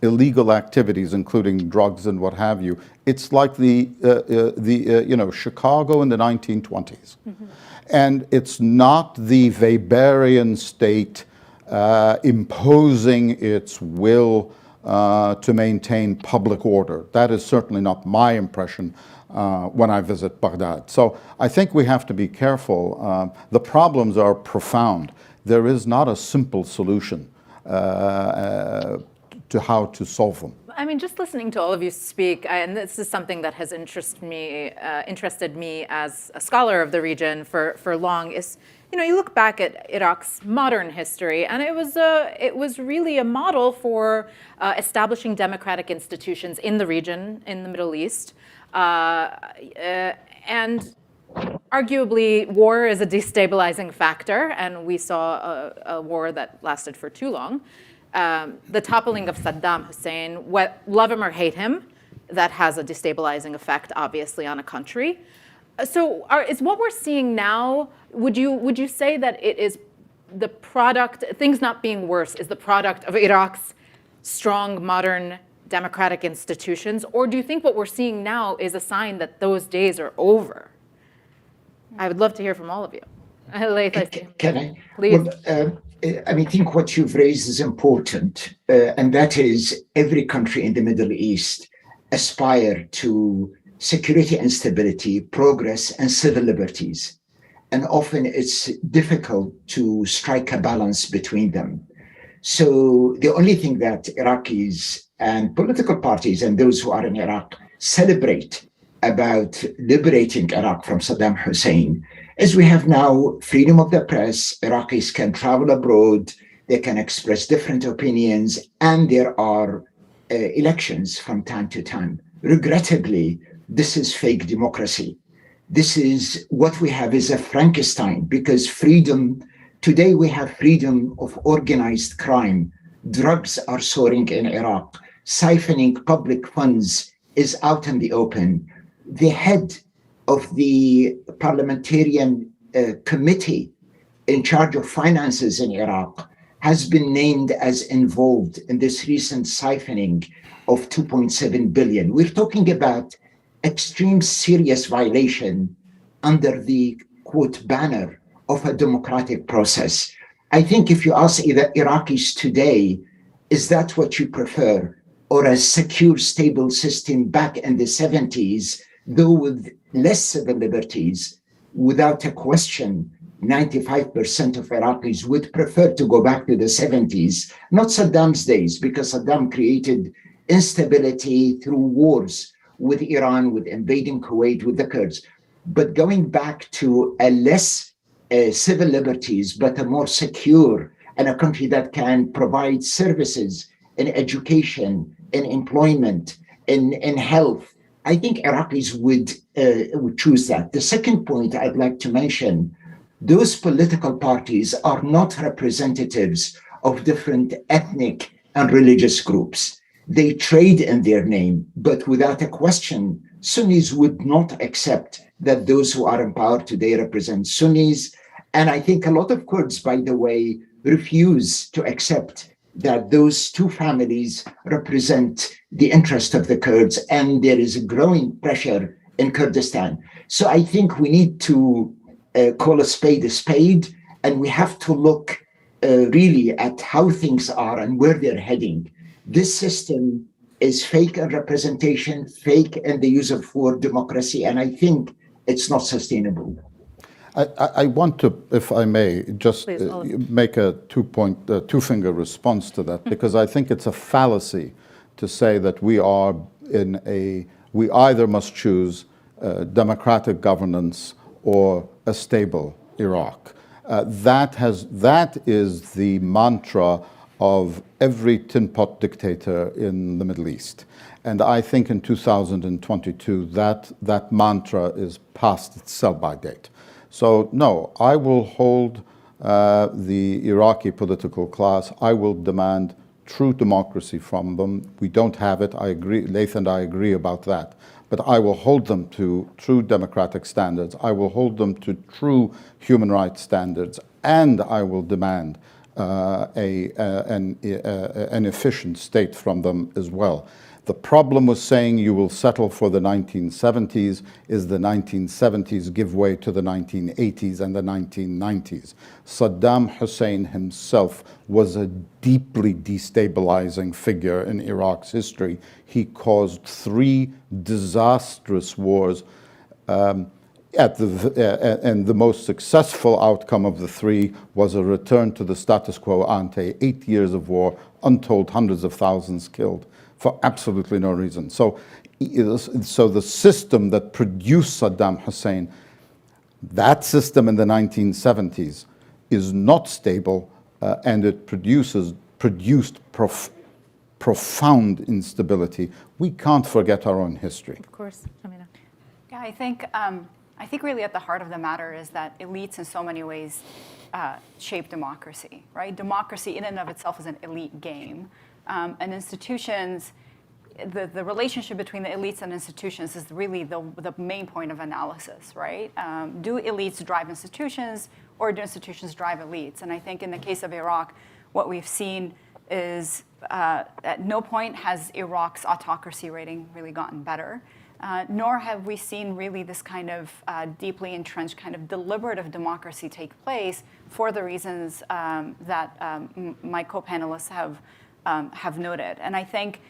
illegal activities, including drugs and what have you. It's like Chicago in the 1920s. Mm-hmm. And it's not the Weberian state imposing its will to maintain public order. That is certainly not my impression when I visit Baghdad. So I think we have to be careful. The problems are profound. There is not a simple solution to how to solve them. I mean, just listening to all of you speak, and this is something that has interested me as a scholar of the region for long, is, you look back at Iraq's modern history, and it was really a model for establishing democratic institutions in the region, in the Middle East. And arguably, war is a destabilizing factor, and we saw a war that lasted for too long. The toppling of Saddam Hussein, love him or hate him, that has a destabilizing effect, obviously, on a country. So is what we're seeing now, would you say that it is the product, things not being worse, is the product of Iraq's strong, modern, democratic institutions? Or do you think what we're seeing now is a sign that those days are over? I would love to hear from all of you. Can I? Please. Well, I think what you've raised is important, and that is every country in the Middle East aspire to security and stability, progress, and civil liberties. And often it's difficult to strike a balance between them. So the only thing that Iraqis and political parties and those who are in Iraq celebrate about liberating Iraq from Saddam Hussein is we have now freedom of the press. Iraqis can travel abroad, they can express different opinions, and there are elections from time to time. Regrettably, this is fake democracy. This is what we have is a Frankenstein, because freedom, today we have freedom of organized crime. Drugs are soaring in Iraq. Siphoning public funds is out in the open. The head of the parliamentarian committee in charge of finances in Iraq has been named as involved in this recent siphoning of 2.7 billion. We're talking about extreme serious violation under the quote banner of a democratic process. I think if you ask either Iraqis today, is that what you prefer, or a secure, stable system back in the 70s, though with less civil liberties, without a question, 95% of Iraqis would prefer to go back to the 70s, not Saddam's days, because Saddam created instability through wars with Iran, with invading Kuwait, with the Kurds. But going back to a less civil liberties, but a more secure, and a country that can provide services in education, in employment, in health, I think Iraqis would choose that. The second point I'd like to mention, those political parties are not representatives of different ethnic and religious groups. They trade in their name, but without a question, Sunnis would not accept that those who are in power today represent Sunnis. And I think a lot of Kurds, by the way, refuse to accept that those two families represent the interest of the Kurds, and there is a growing pressure in Kurdistan. So I think we need to call a spade, and we have to look really at how things are and where they're heading. This system is fake in representation, fake in the use of for democracy, and I think it's not sustainable. I want to, if I may, just make a two-finger response to that, because I think it's a fallacy to say that we either must choose democratic governance or a stable Iraq. That is the mantra of every tin pot dictator in the Middle East. And I think in 2022, that mantra is past its sell-by date. So no, I will hold the Iraqi political class. I will demand true democracy from them. We don't have it. I agree, Laith and I agree about that. But I will hold them to true democratic standards. I will hold them to true human rights standards, and I will demand an efficient state from them as well. The problem with saying you will settle for the 1970s is the 1970s give way to the 1980s and the 1990s. Saddam Hussein himself was a deeply destabilizing figure in Iraq's history. He caused 3 disastrous wars, and the most successful outcome of the 3 was a return to the status quo ante, 8 years of war, untold hundreds of thousands killed, for absolutely no reason. So the system that produced Saddam Hussein, that system in the 1970s, is not stable, and it produced profound instability. We can't forget our own history. Of course, Amina. Yeah, I think really at the heart of the matter is that elites in so many ways shape democracy, right? Democracy in and of itself is an elite game. And institutions, the relationship between the elites and institutions is really the main point of analysis, right? Do elites drive institutions, or do institutions drive elites? And I think in the case of Iraq, what we've seen is at no point has Iraq's autocracy rating really gotten better, nor have we seen really this kind of deeply entrenched kind of deliberative democracy take place for the reasons that my co-panelists have noted. And I think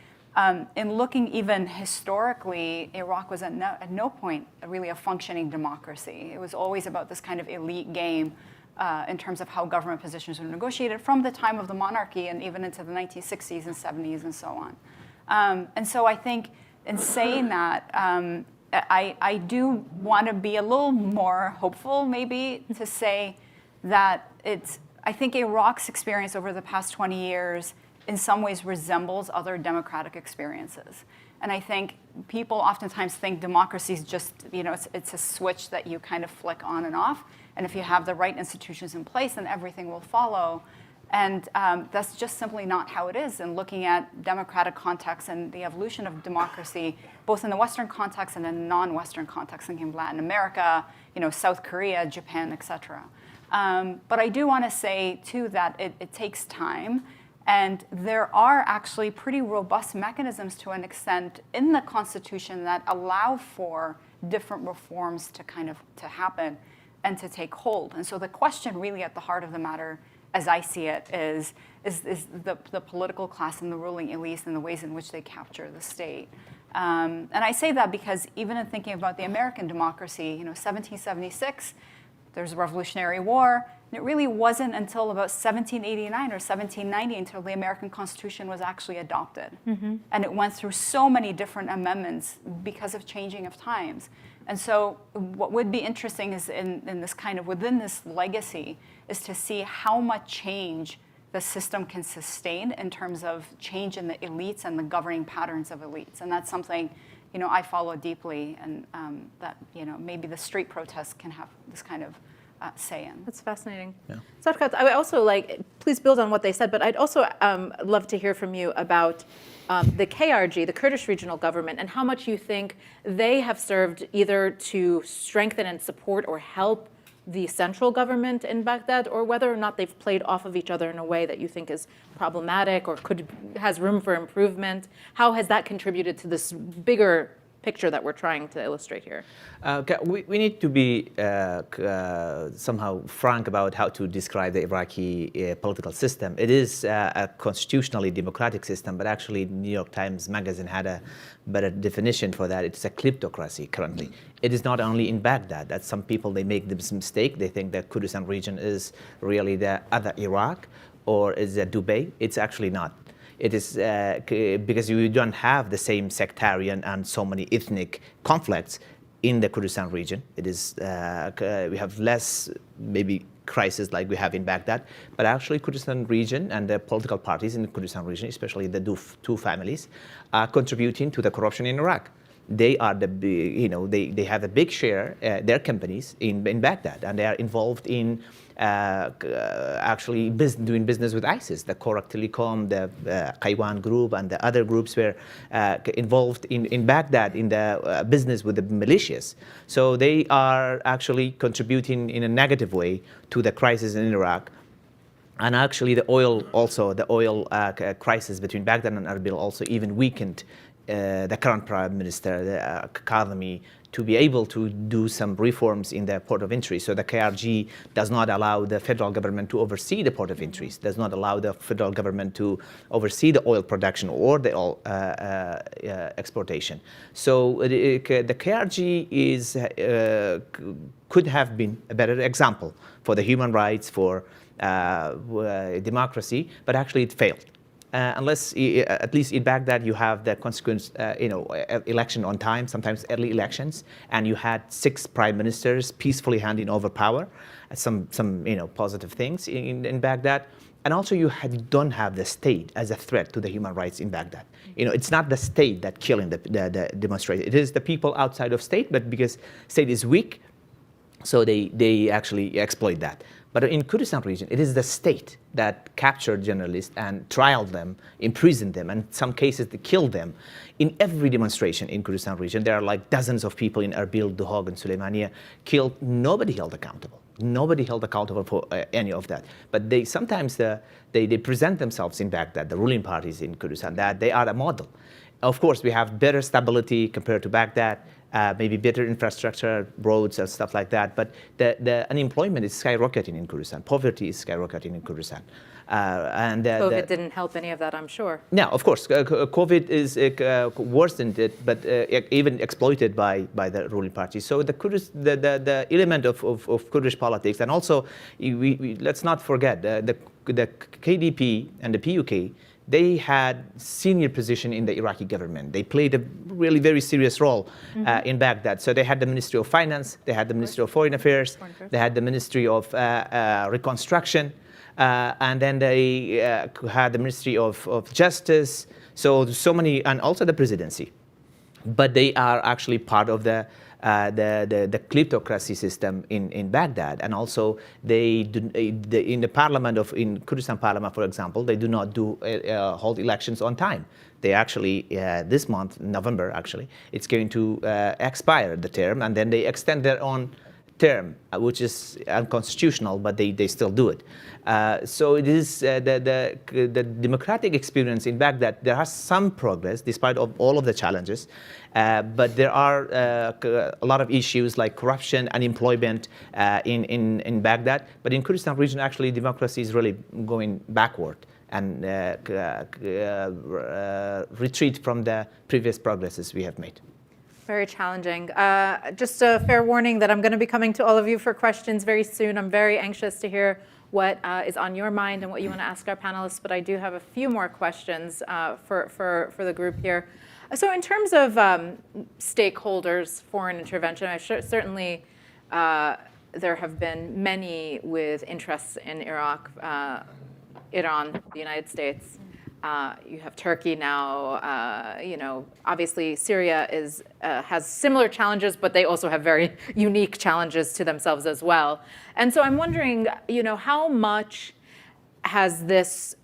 in looking even historically, Iraq was at no point really a functioning democracy. It was always about this kind of elite game in terms of how government positions were negotiated from the time of the monarchy and even into the 1960s and 70s and so on. And so I think in saying that, I do want to be a little more hopeful maybe to say that I think Iraq's experience over the past 20 years in some ways resembles other democratic experiences. And I think people oftentimes think democracy is just, it's a switch that you kind of flick on and off. And if you have the right institutions in place, then everything will follow. And that's just simply not how it is. And looking at democratic context and the evolution of democracy, both in the Western context and in the non-Western context, thinking of Latin America, South Korea, Japan, et cetera. But I do want to say, too, that it takes time. And there are actually pretty robust mechanisms to an extent in the Constitution that allow for different reforms to happen and to take hold. And so the question really at the heart of the matter, as I see it, is the political class and the ruling elites and the ways in which they capture the state. And I say that because even in thinking about the American democracy, 1776, there's a Revolutionary War. And it really wasn't until about 1789 or 1790 until the American Constitution was actually adopted. Mm-hmm. And it went through so many different amendments because of changing of times. And so what would be interesting is in this kind of, within this legacy, is to see how much change the system can sustain in terms of change in the elites and the governing patterns of elites. And that's something, I follow deeply, and that, maybe the street protests can have this kind of say in. That's fascinating. Yeah. Sadkat, I would also please build on what they said, but I'd also love to hear from you about the KRG, the Kurdish Regional Government, and how much you think they have served either to strengthen and support or help the central government in Baghdad, or whether or not they've played off of each other in a way that you think is problematic or has room for improvement. How has that contributed to this bigger picture that we're trying to illustrate here? We need to be somehow frank about how to describe the Iraqi political system. It is a constitutionally democratic system, but actually New York Times Magazine had a better definition for that. It's a kleptocracy currently. It is not only in Baghdad. That some people, they make this mistake. They think that Kurdistan region is really the other Iraq or is it Dubai. It's actually not. It is because you don't have the same sectarian and so many ethnic conflicts in the Kurdistan region. It is we have less maybe crisis like we have in Baghdad, but actually Kurdistan region and the political parties in the Kurdistan region, especially the two families, are contributing to the corruption in Iraq. They are they have a big share, their companies in Baghdad, and they are involved in actually doing business with ISIS. The Korak Telecom, the Qaywan group, and the other groups were involved in Baghdad in the business with the militias. So they are actually contributing in a negative way to the crisis in Iraq. And actually the oil crisis between Baghdad and Erbil also even weakened the current Prime Minister, the Kadhimi, to be able to do some reforms in the port of entry. So the KRG does not allow the federal government to oversee the port of entries, does not allow the federal government to oversee the oil production or the oil exportation. So the KRG could have been a better example for the human rights, for democracy, but actually it failed. Unless, at least in Baghdad, you have the consequence, election on time, sometimes early elections, and you had 6 prime ministers peacefully handing over power, some positive things in Baghdad. And also you don't have the state as a threat to the human rights in Baghdad. It's not the state that killing the demonstrators. It is the people outside of state, but because state is weak, so they actually exploit that. But in Kurdistan region, it is the state that captured journalists and trialed them, imprisoned them, and in some cases they killed them. In every demonstration in Kurdistan region, there are like dozens of people in Erbil, Duhok, and Suleymaniye killed. Nobody held accountable. Nobody held accountable for any of that. But they sometimes they present themselves in Baghdad, the ruling parties in Kurdistan, that they are a model. Of course, we have better stability compared to Baghdad. Maybe better infrastructure, roads and stuff like that. But the unemployment is skyrocketing in Kurdistan. Poverty is skyrocketing in Kurdistan. And COVID didn't help any of that, I'm sure. No, of course. COVID is worsened it, but even exploited by the ruling party. So the element of Kurdish politics, and also let's not forget the KDP and the PUK, they had senior position in the Iraqi government. They played a really very serious role in Baghdad. So they had the Ministry of Finance, they had the Ministry of Foreign Affairs, they had the Ministry of Reconstruction, and then they had the Ministry of Justice. So many, and also the presidency. But they are actually part of the kleptocracy system in Baghdad, and also in the parliament in Kurdistan parliament, for example, they do not hold elections on time. They actually this month, November, actually, it's going to expire the term, and then they extend their own term, which is unconstitutional, but they still do it. So it is the democratic experience in Baghdad. There has some progress despite of all of the challenges, but there are a lot of issues like corruption, unemployment in Baghdad. But in Kurdistan region, actually, democracy is really going backward and retreat from the previous progresses we have made. Very challenging. Just a fair warning that I'm going to be coming to all of you for questions very soon. I'm very anxious to hear what is on your mind and what you want to ask our panelists, but I do have a few more questions for the group here. So in terms of stakeholders, foreign intervention, certainly there have been many with interests in Iraq, Iran, the United States. You have Turkey now. Obviously Syria has similar challenges, but they also have very unique challenges to themselves as well. And so I'm wondering, how much has this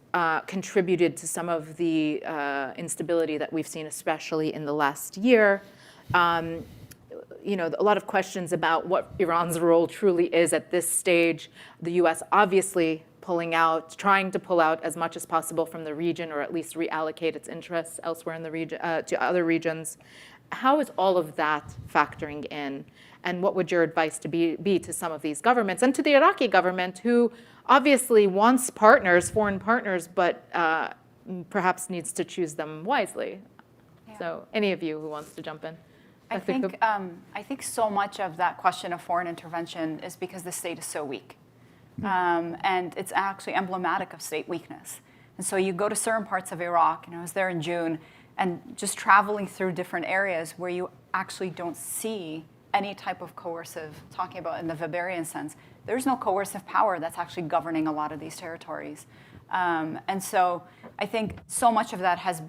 contributed to some of the instability that we've seen, especially in the last year? A lot of questions about what Iran's role truly is at this stage. The U.S. obviously trying to pull out as much as possible from the region, or at least reallocate its interests elsewhere in the region to other regions. How is all of that factoring in? And what would your advice be to some of these governments and to the Iraqi government, who obviously wants partners, foreign partners, but perhaps needs to choose them wisely? Yeah. So any of you who wants to jump in? I think so much of that question of foreign intervention is because the state is so weak. And it's actually emblematic of state weakness. And so you go to certain parts of Iraq, I was there in June, and just traveling through different areas where you actually don't see any type of coercive, talking about in the Weberian sense, there's no coercive power that's actually governing a lot of these territories. And so I think so much of that has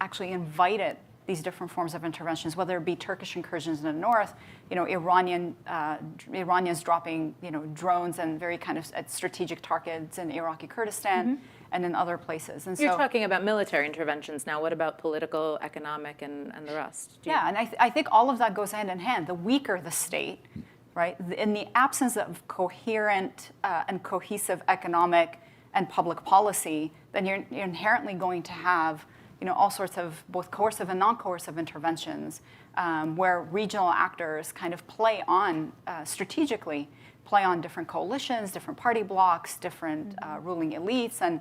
actually invited these different forms of interventions, whether it be Turkish incursions in the north, Iranians dropping, drones and very kind of at strategic targets in Iraqi Kurdistan and in other places. And you're talking about military interventions now. What about political, economic, and the rest? Yeah, and I think all of that goes hand in hand. The weaker the state, right, in the absence of coherent and cohesive economic and public policy, then you're inherently going to have all sorts of both coercive and non-coercive interventions where regional actors kind of play on, strategically, play on different coalitions, different party blocs, different ruling elites, and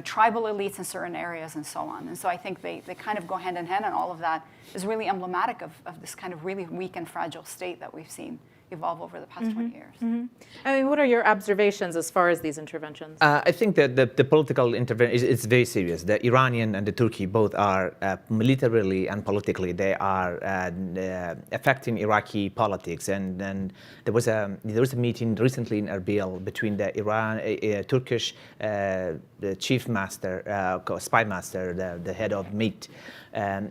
tribal elites in certain areas and so on. And so I think they kind of go hand in hand, and all of that is really emblematic of this kind of really weak and fragile state that we've seen evolve over the past 20 years. I mean, what are your observations as far as these interventions? I think that the political intervention is very serious. The Iranian and the Turkey both are militarily and politically, they are affecting Iraqi politics. And there was a meeting recently in Erbil between the Turkish the chief master, spy master, the head of MIT.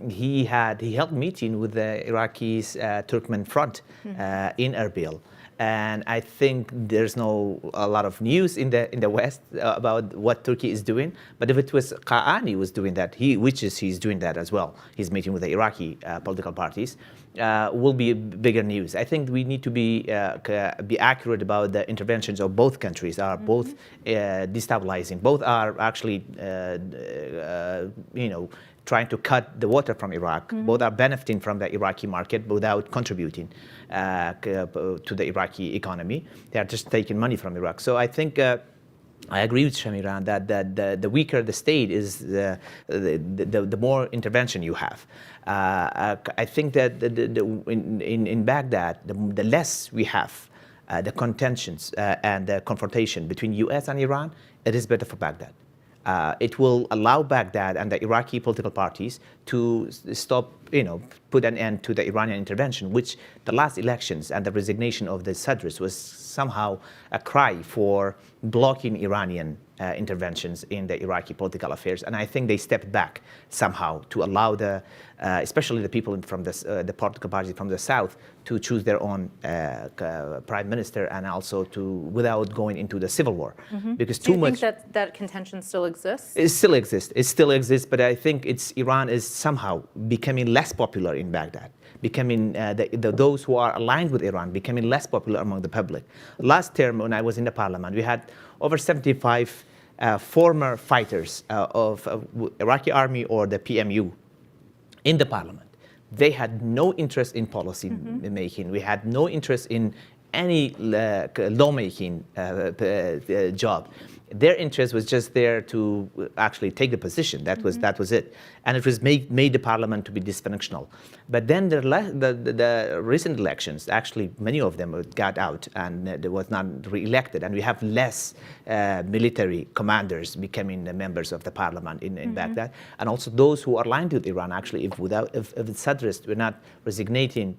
He held a meeting with the Iraqis Turkmen front in Erbil. And I think there's a lot of news in the West about what Turkey is doing. But if it was Qaani was doing that, he's doing that as well. He's meeting with the Iraqi political parties. Will be bigger news. I think we need to be accurate about the interventions of both countries. Are both destabilizing. Both are actually trying to cut the water from Iraq. Both are benefiting from the Iraqi market without contributing to the Iraqi economy. They are just taking money from Iraq. So I think I agree with Shamiran that the weaker the state is, the more intervention you have. I think that in Baghdad, the less we have the contentions and the confrontation between U.S. and Iran, it is better for Baghdad. It will allow Baghdad and the Iraqi political parties to stop, put an end to the Iranian intervention, which the last elections and the resignation of the Sadrs was somehow a cry for blocking Iranian interventions in the Iraqi political affairs. And I think they stepped back somehow to allow especially the people from the political parties from the south to choose their own prime minister, and also without going into the civil war. Because Do you think that contention still exists? It still exists. It still exists, but I think Iran is somehow becoming less popular in Baghdad, becoming those who are aligned with Iran becoming less popular among the public. Last term, when I was in the parliament, we had over 75 former fighters of Iraqi army or the PMU in the parliament. They had no interest in policy making. We had no interest in any lawmaking job. Their interest was just there to actually take the position. That was it, and it was made the parliament to be dysfunctional. But then the recent elections, actually many of them got out and they was not re-elected, and we have less military commanders becoming the members of the parliament in Baghdad, and also those who are aligned with Iran. Actually, if the Sadrists were not resignating,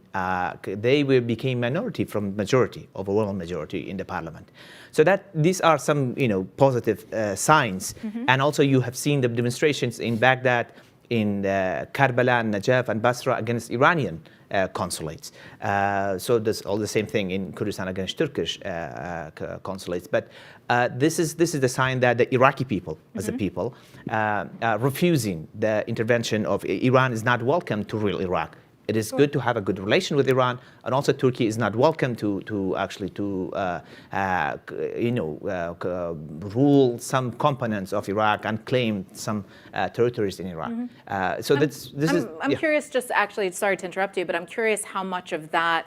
they became minority from majority, overwhelming majority in the parliament. So these are some positive signs, and also you have seen the demonstrations in Baghdad, in Karbala, and Najaf, and Basra against Iranian consulates. So there's all the same thing in Kurdistan against Turkish consulates. But this is the sign that the Iraqi people, as a people, refusing the intervention of Iran is not welcome to real Iraq. It is good to have a good relation with Iran, and also Turkey is not welcome to rule some components of Iraq and claim some territories in Iraq. So I'm curious, just actually, sorry to interrupt you, but I'm curious how much of that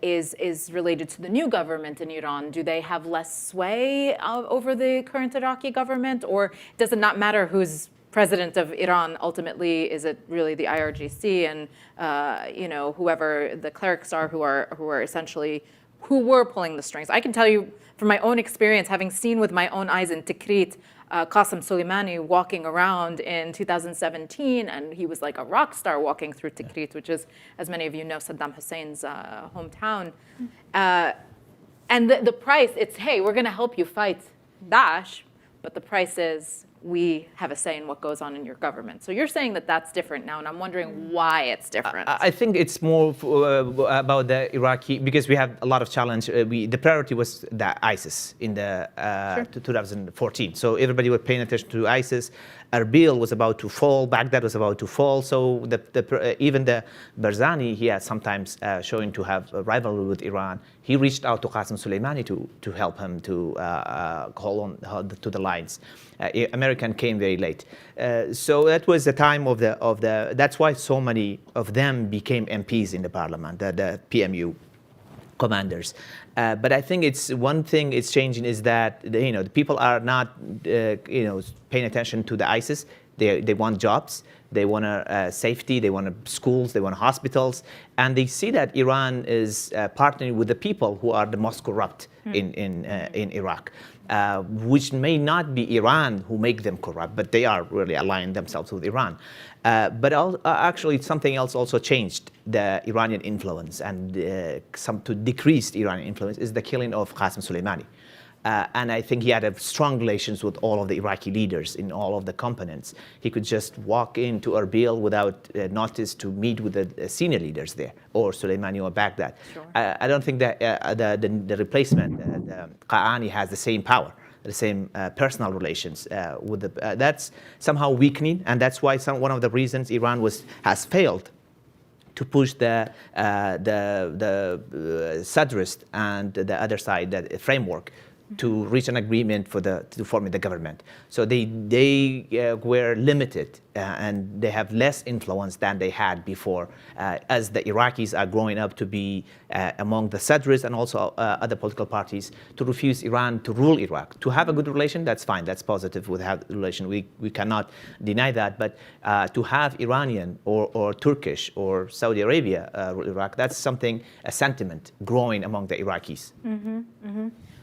is related to the new government in Iran. Do they have less sway over the current Iraqi government, or does it not matter who's president of Iran ultimately? Is it really the IRGC and whoever the clerics are who are essentially who were pulling the strings? I can tell you from my own experience, having seen with my own eyes in Tikrit, Qasem Soleimani walking around in 2017, and he was like a rock star walking through Tikrit, which is, as many of you know, Saddam Hussein's hometown. And the price, it's, hey, we're going to help you fight Daesh, but the price is we have a say in what goes on in your government. So you're saying that that's different now, and I'm wondering why it's different. I think it's more about the Iraqi, because we have a lot of challenge. The priority was the ISIS in the 2014. So everybody was paying attention to ISIS. Erbil was about to fall, Baghdad was about to fall. So even the Barzani, he had sometimes showing to have a rivalry with Iran. He reached out to Qasem Soleimani to help him to hold on to the lines. American came very late. So that was the time of the, that's why so many of them became MPs in the parliament, the PMU commanders. But I think it's one thing is changing is that the people are not paying attention to the ISIS. They want jobs, they want safety, they want schools, they want hospitals, and they see that Iran is partnering with the people who are the most corrupt in Iraq. Which may not be Iran who make them corrupt, but they are really aligning themselves with Iran. But actually something else also changed the Iranian influence, and to decrease the Iranian influence is the killing of Qasem Soleimani. And I think he had strong relations with all of the Iraqi leaders in all of the components. He could just walk into Erbil without notice to meet with the senior leaders there, or Soleimani or Baghdad. Sure. I don't think that the replacement, Qa'ani, has the same power, the same personal relations with the. That's somehow weakening, and that's why one of the reasons Iran has failed to push the Sadrist and the other side, the framework, to reach an agreement to forming the government. So they were limited and they have less influence than they had before, as the Iraqis are growing up to be among the Sadrists and also other political parties, to refuse Iran to rule Iraq. To have a good relation, that's fine, that's positive with have relation. We cannot deny that, but to have Iranian or Turkish or Saudi Arabia rule Iraq, that's something, a sentiment growing among the Iraqis.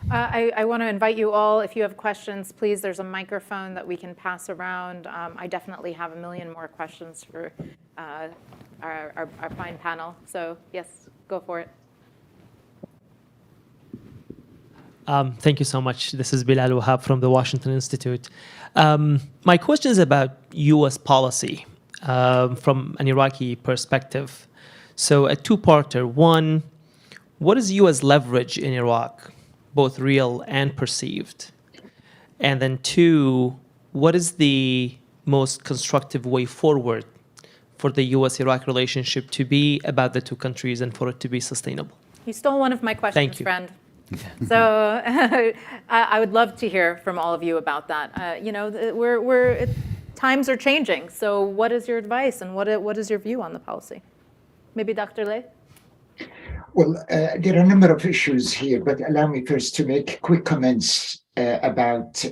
I want to invite you all, if you have questions, please, there's a microphone that we can pass around. I definitely have a million more questions for our fine panel. So yes, go for it. Thank you so much. This is Bilal Wahab from the Washington Institute. My question is about U.S. policy from an Iraqi perspective. So a two-parter. One, what is U.S. leverage in Iraq, both real and perceived? And then two, what is the most constructive way forward for the U.S.-Iraq relationship to be about the two countries and for it to be sustainable? You stole one of my questions, friend. So I would love to hear from all of you about that. Times are changing. So what is your advice and what is your view on the policy? Maybe Dr. Lay? Well, there are a number of issues here, but allow me first to make quick comments about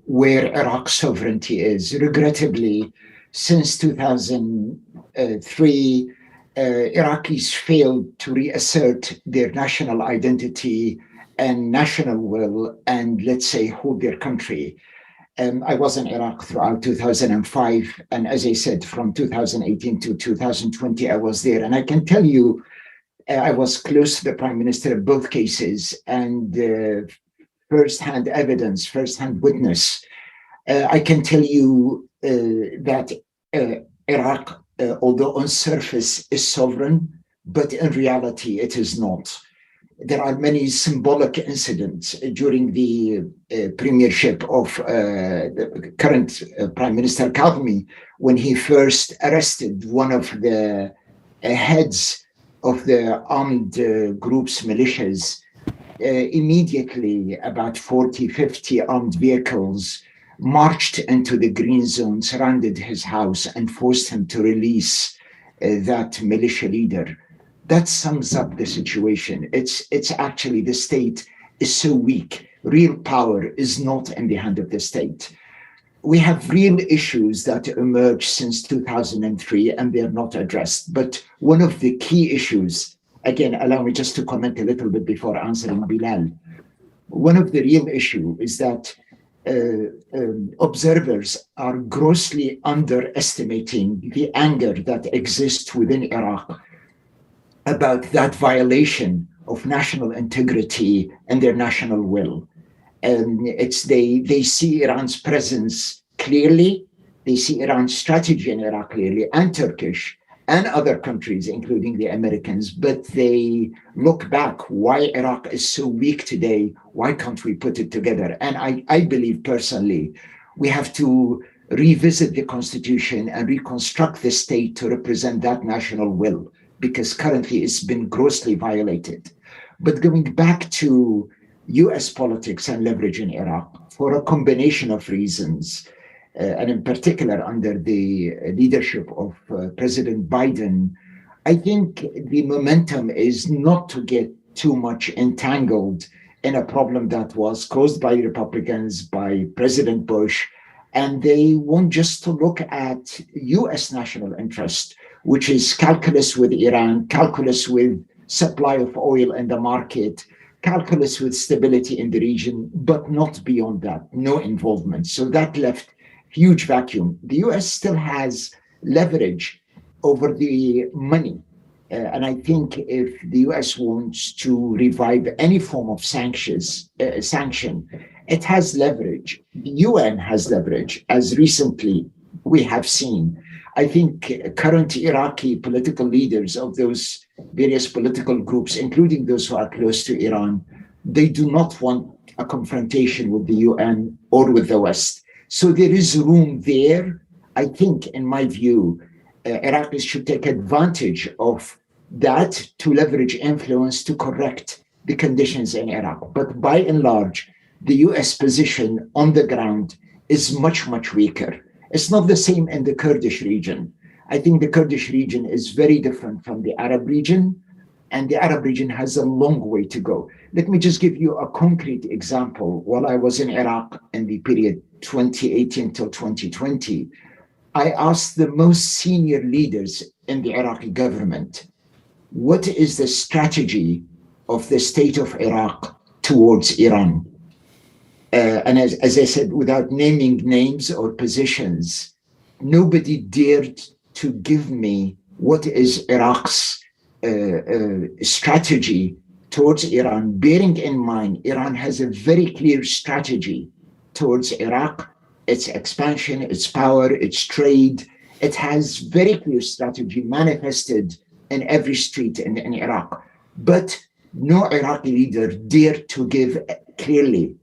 where Iraq's sovereignty is. Regrettably, since 2003, Iraqis failed to reassert their national identity and national will and, let's say, hold their country. I was in Iraq throughout 2005, and as I said, from 2018 to 2020, I was there. And I can tell you, I was close to the Prime Minister in both cases, and first-hand evidence, first-hand witness. I can tell you that Iraq, although on surface is sovereign, but in reality it is not. There are many symbolic incidents during the premiership of the current Prime Minister Kadhimi, when he first arrested one of the heads of the armed groups, militias, immediately about 40, 50 armed vehicles marched into the green zone, surrounded his house, and forced him to release that militia leader. That sums up the situation. It's actually the state is so weak. Real power is not in the hand of the state. We have real issues that emerged since 2003 and they're not addressed. But one of the key issues, again, allow me just to comment a little bit before answering Bilal. One of the real issues is that observers are grossly underestimating the anger that exists within Iraq about that violation of national integrity and their national will. And they see Iran's presence clearly, they see Iran's strategy in Iraq clearly, and Turkish and other countries, including the Americans, but they look back, why Iraq is so weak today, why can't we put it together? And I believe personally, we have to revisit the constitution and reconstruct the state to represent that national will, because currently it's been grossly violated. But going back to US politics and leverage in Iraq, for a combination of reasons, and in particular under the leadership of President Biden, I think the momentum is not to get too much entangled in a problem that was caused by Republicans, by President Bush, and they want just to look at US national interest, which is calculus with Iran, calculus with supply of oil in the market, calculus with stability in the region, but not beyond that, no involvement. So that left huge vacuum. The US still has leverage over the money. And I think if the US wants to revive any form of sanction, it has leverage. The UN has leverage, as recently we have seen. I think current Iraqi political leaders of those various political groups, including those who are close to Iran, they do not want a confrontation with the UN or with the West. So there is room there. I think, in my view, Iraqis should take advantage of that to leverage influence to correct the conditions in Iraq. But by and large, the US position on the ground is much, much weaker. It's not the same in the Kurdish region. I think the Kurdish region is very different from the Arab region, and the Arab region has a long way to go. Let me just give you a concrete example. While I was in Iraq in the period 2018 till 2020, I asked the most senior leaders in the Iraqi government, what is the strategy of the state of Iraq towards Iran? And as I said, without naming names or positions, nobody dared to give me what is Iraq's strategy towards Iran, bearing in mind Iran has a very clear strategy towards Iraq, its expansion, its power, its trade. It has very clear strategy manifested in every street in Iraq. But no Iraqi leader dared to give clearly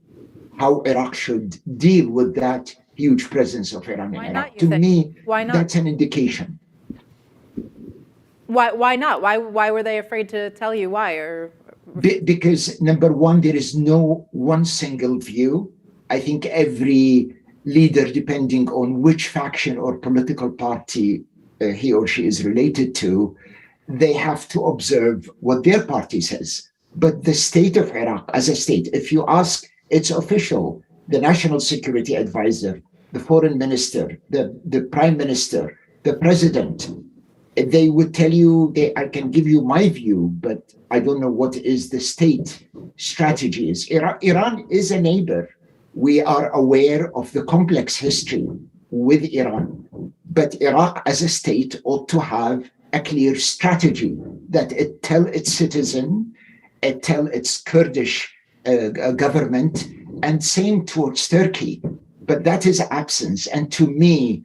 how Iraq should deal with that huge presence of Iran in Iraq. To me, that's an indication. Why not? Why were they afraid to tell you why? Or because number one, there is no one single view. I think every leader, depending on which faction or political party he or she is related to, they have to observe what their party says. But the state of Iraq as a state, if you ask its official, the national security advisor, the foreign minister, the prime minister, the president, they would tell you, I can give you my view, but I don't know what is the state strategy is. Iran is a neighbor. We are aware of the complex history with Iran, but Iraq as a state ought to have a clear strategy that it tell its citizen, it tell its Kurdish government, and same towards Turkey. But that is absence. And to me,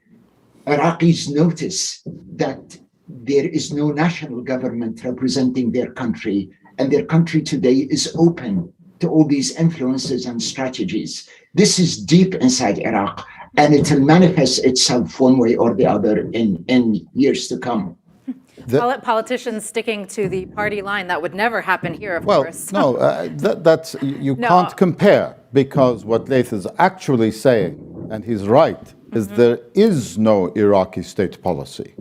Iraqis notice that there is no national government representing their country, and their country today is open to all these influences and strategies. This is deep inside Iraq, and it will manifest itself one way or the other in years to come. Politicians sticking to the party line. That would never happen here, of course. No, that's, you No. can't compare, because what Laith is actually saying, and he's right, is there is no Iraqi state policy.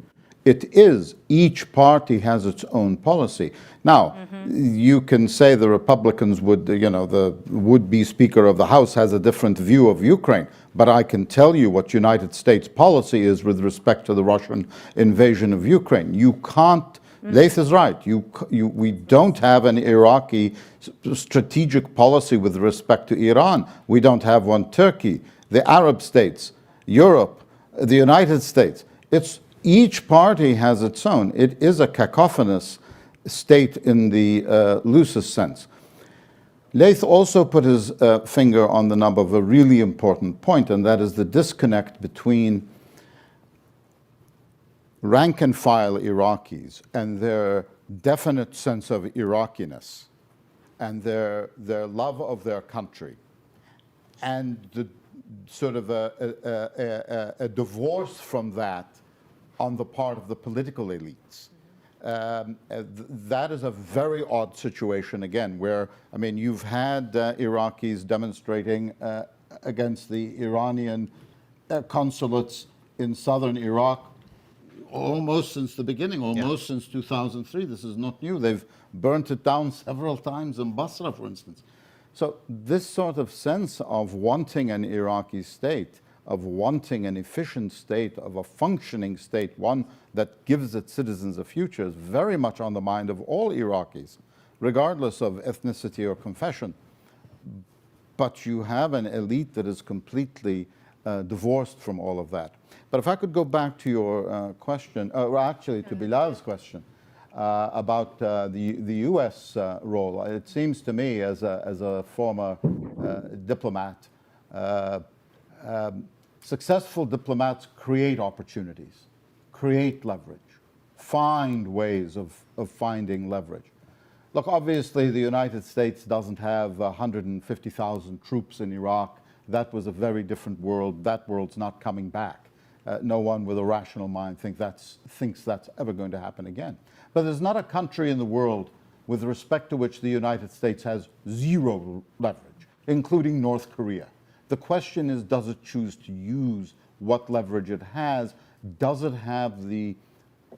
It is, each party has its own policy. Now, you can say the Republicans would, the would-be Speaker of the House has a different view of Ukraine, but I can tell you what United States policy is with respect to the Russian invasion of Ukraine. You can't, Laith is right, we don't have an Iraqi strategic policy with respect to Iran. We don't have one Turkey, the Arab states, Europe, the United States. Each party has its own. It is a cacophonous state in the loosest sense. Laith also put his finger on the nub of a really important point, and that is the disconnect between rank and file Iraqis and their definite sense of Iraqiness and their love of their country, and the sort of a divorce from that on the part of the political elites. That is a very odd situation, again, where, I mean, you've had Iraqis demonstrating against the Iranian consulates in southern Iraq almost since the beginning, almost since 2003. This is not new. They've burnt it down several times in Basra, for instance. So this sort of sense of wanting an Iraqi state, of wanting an efficient state, of a functioning state, one that gives its citizens a future, is very much on the mind of all Iraqis, regardless of ethnicity or confession. But you have an elite that is completely divorced from all of that. But if I could go back to your question, or actually to Bilal's question, about the U.S. role. It seems to me, as a former diplomat, successful diplomats create opportunities, create leverage, find ways of finding leverage. Look, obviously the United States doesn't have 150,000 troops in Iraq. That was a very different world. That world's not coming back. No one with a rational mind thinks that's ever going to happen again. But there's not a country in the world with respect to which the United States has zero leverage, including North Korea. The question is, does it choose to use what leverage it has? Does it have the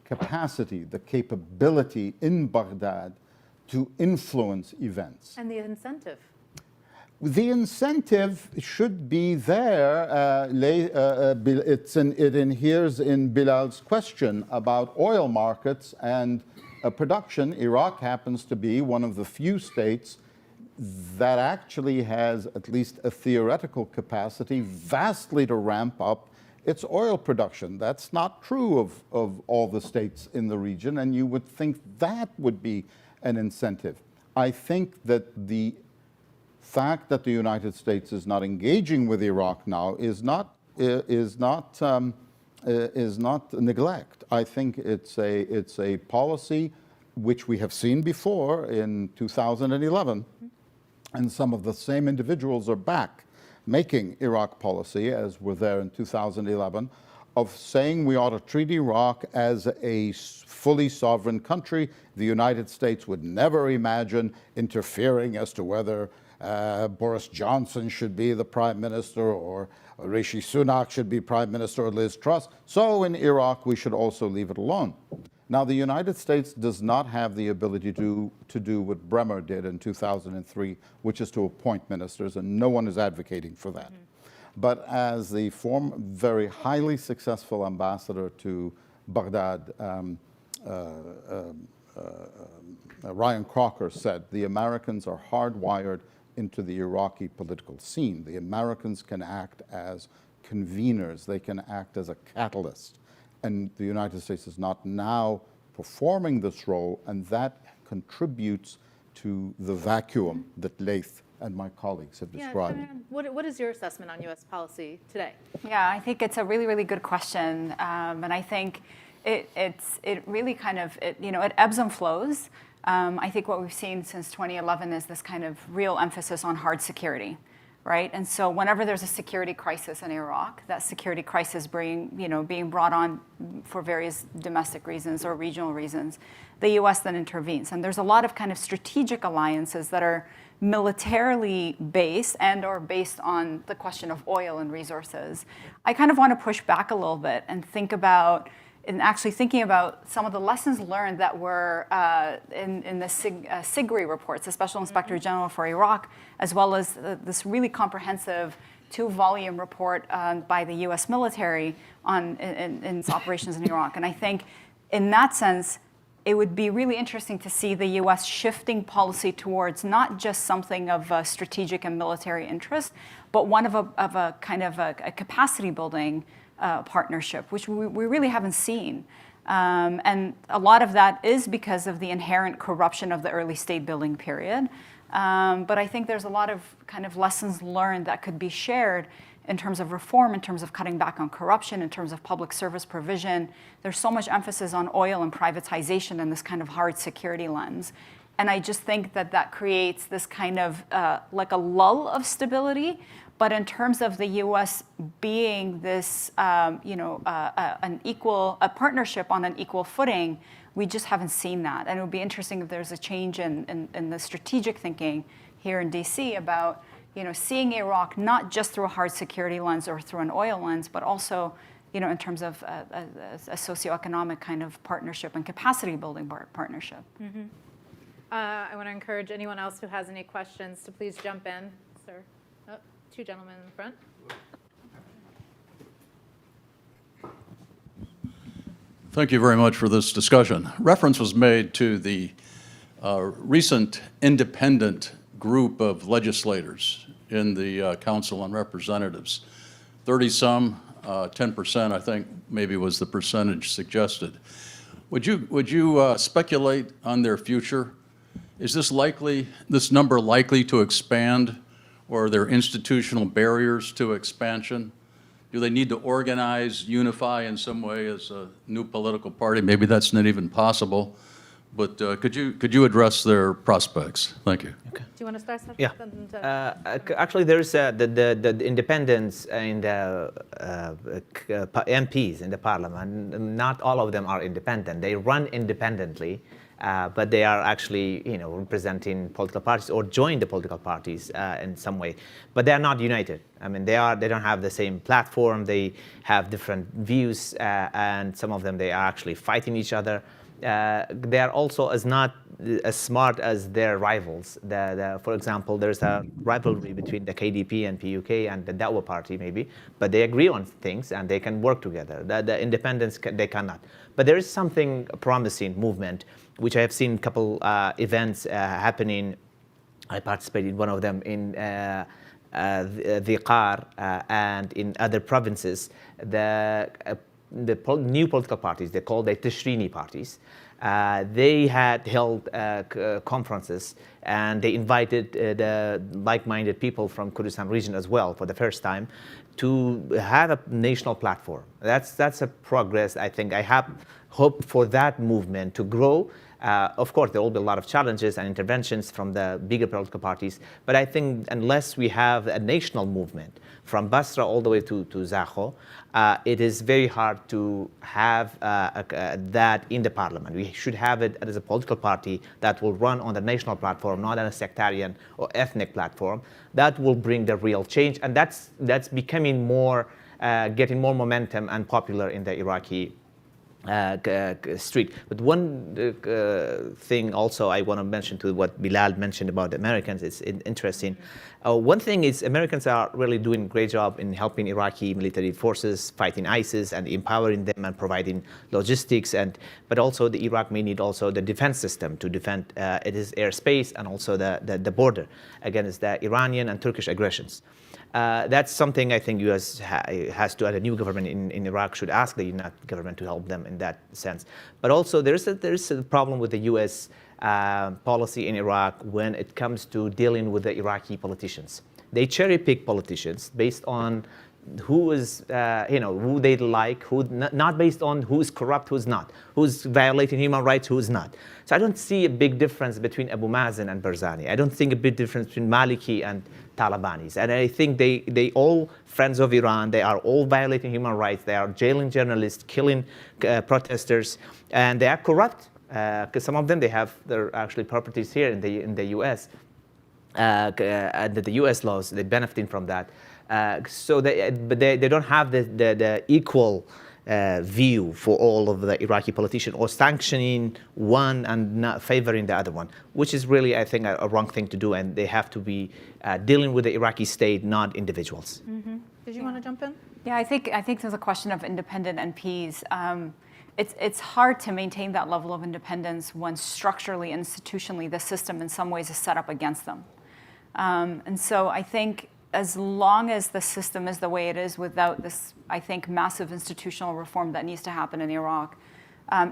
capacity, the capability in Baghdad to influence events? And the incentive. The incentive should be there. It inheres in Bilal's question about oil markets and production. Iraq happens to be one of the few states that actually has at least a theoretical capacity vastly to ramp up its oil production. That's not true of all the states in the region, and you would think that would be an incentive. I think that the fact that the United States is not engaging with Iraq now is not neglect. I think it's a policy which we have seen before in 2011, and some of the same individuals are back making Iraq policy as were there in 2011, of saying we ought to treat Iraq as a fully sovereign country. The United States would never imagine interfering as to whether Boris Johnson should be the prime minister or Rishi Sunak should be prime minister or Liz Truss. So in Iraq, we should also leave it alone. Now, the United States does not have the ability to do what Bremer did in 2003, which is to appoint ministers, and no one is advocating for that. But as the former very highly successful ambassador to Baghdad, Ryan Crocker said, the Americans are hardwired into the Iraqi political scene. The Americans can act as conveners. They can act as a catalyst. And the United States is not now performing this role, and that contributes to the vacuum that Laith and my colleagues have described. Yeah, what is your assessment on U.S. policy today? Yeah, I think it's a really, really good question, and I think it really kind of it ebbs and flows. I think what we've seen since 2011 is this kind of real emphasis on hard security. right? And so whenever there's a security crisis in Iraq, that security crisis being brought on for various domestic reasons or regional reasons, the U.S. then intervenes. And there's a lot of kind of strategic alliances that are militarily based and or based on the question of oil and resources. I kind of want to push back a little bit and think about, and actually thinking about some of the lessons learned that were in the SIGRI reports, the Special Inspector General for Iraq, as well as this really comprehensive 2-volume report by the U.S. military on in its operations in Iraq. And I think in that sense, it would be really interesting to see the U.S. shifting policy towards not just something of a strategic and military interest, but one of a kind of a capacity building partnership, which we really haven't seen. And a lot of that is because of the inherent corruption of the early state building period. But I think there's a lot of kind of lessons learned that could be shared in terms of reform, in terms of cutting back on corruption, in terms of public service provision. There's so much emphasis on oil and privatization and this kind of hard security lens. And I just think that that creates this kind of like a lull of stability. But in terms of the U.S. being this, a partnership on an equal footing, we just haven't seen that. And it would be interesting if there's a change in the strategic thinking here in D.C. about seeing Iraq not just through a hard security lens or through an oil lens, but also in terms of a socioeconomic kind of partnership and capacity building partnership. Mm-hmm. I want to encourage anyone else who has any questions to please jump in, sir. Oh, 2 gentlemen in the front. Thank you very much for this discussion. Reference was made to the recent independent group of legislators in the Council on Representatives. 30-some, 10%, I think, maybe was the percentage suggested. Would you speculate on their future? Is this number likely to expand, or are there institutional barriers to expansion? Do they need to organize, unify in some way as a new political party? Maybe that's not even possible. But could you address their prospects? Thank you. Okay. Do you want to start? Yeah. Actually, there's the independents and MPs in the parliament. Not all of them are independent. They run independently, but they are actually representing political parties or join the political parties in some way. But they are not united. I mean, they don't have the same platform. They have different views, and some of them they are actually fighting each other. They are also not as smart as their rivals. For example, there's a rivalry between the KDP and PUK and the Dawa party, maybe, but they agree on things and they can work together. The independents, they cannot. But there is something promising movement, which I have seen a couple events happening. I participated in one of them in the Qar and in other provinces. The new political parties, they're called the Tashrini parties. They had held conferences, and they invited the like-minded people from Kurdistan region as well for the first time to have a national platform. That's a progress. I think I have hope for that movement to grow. Of course, there will be a lot of challenges and interventions from the bigger political parties, but I think unless we have a national movement from Basra all the way to Zakho, it is very hard to have that in the parliament. We should have it as a political party that will run on the national platform, not on a sectarian or ethnic platform. That will bring the real change, and that's becoming more, getting more momentum and popular in the Iraqi street. But one thing also I want to mention to what Bilal mentioned about the Americans, it's interesting. One thing is Americans are really doing a great job in helping Iraqi military forces fighting ISIS and empowering them and providing logistics. But also the Iraq may need also the defense system to defend its airspace and also the border against the Iranian and Turkish aggressions. That's something I think U.S. has to, and a new government in Iraq should ask the United government to help them in that sense. But also there's a problem with the U.S. Policy in Iraq when it comes to dealing with the Iraqi politicians. They cherry pick politicians based on who is, who they like, who not based on who's corrupt, who's not, who's violating human rights, who's not. So I don't see a big difference between Abu Mazen and Barzani. I don't think a big difference between Maliki and Talibanis. And I think they all friends of Iran. They are all violating human rights. They are jailing journalists, killing protesters, and they are corrupt. Because some of them, they have their actually properties here in the U.S. Under the U.S. laws, they're benefiting from that. So they don't have the equal view for all of the Iraqi politicians, or sanctioning one and not favoring the other one, which is really, I think, a wrong thing to do. And they have to be dealing with the Iraqi state, not individuals. Mm-hmm. Did you want to jump in? Yeah, I think there's a question of independent MPs. It's hard to maintain that level of independence when structurally, institutionally, the system in some ways is set up against them. And so I think as long as the system is the way it is, without this, I think, massive institutional reform that needs to happen in Iraq,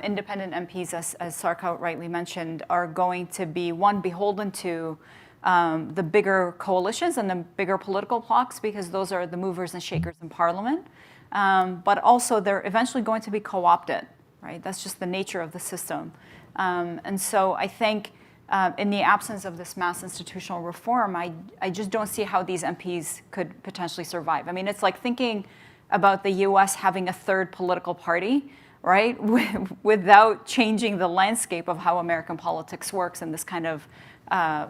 independent MPs, as Sarkar rightly mentioned, are going to be, one, beholden to the bigger coalitions and the bigger political blocs, because those are the movers and shakers in parliament. But also they're eventually going to be co-opted, right? That's just the nature of the system. And so I think in the absence of this mass institutional reform, I just don't see how these MPs could potentially survive. I mean, it's like thinking about the US having a third political party, right? Without changing the landscape of how American politics works in this kind of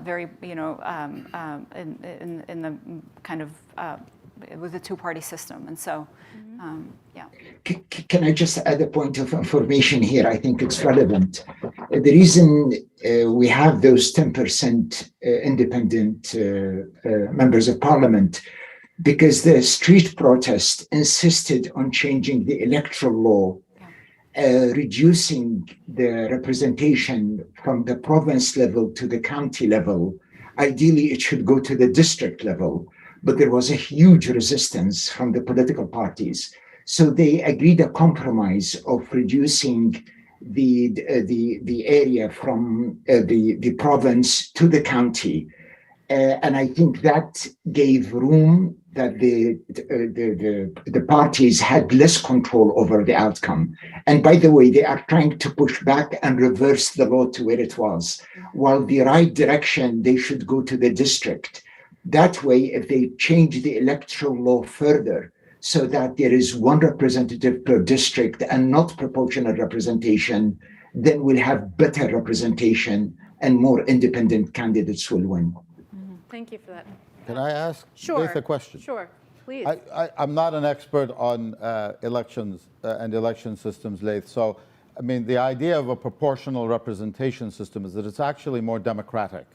very, in the kind of, with a two-party system. And so, yeah. Can I just add a point of information here? I think it's relevant. The reason we have those 10% independent members of parliament, because the street protest insisted on changing the electoral law, reducing the representation from the province level to the county level. Ideally, it should go to the district level. But there was a huge resistance from the political parties. So they agreed a compromise of reducing the area from the province to the county. And I think that gave room that the parties had less control over the outcome. And by the way, they are trying to push back and reverse the law to where it was. While the right direction, they should go to the district. That way, if they change the electoral law further so that there is one representative per district and not proportional representation, then we'll have better representation and more independent candidates will win. Thank you for that. Can I ask Sure. Laith a question? Sure, please. I'm not an expert on elections and election systems, Laith. So, I mean, the idea of a proportional representation system is that it's actually more democratic.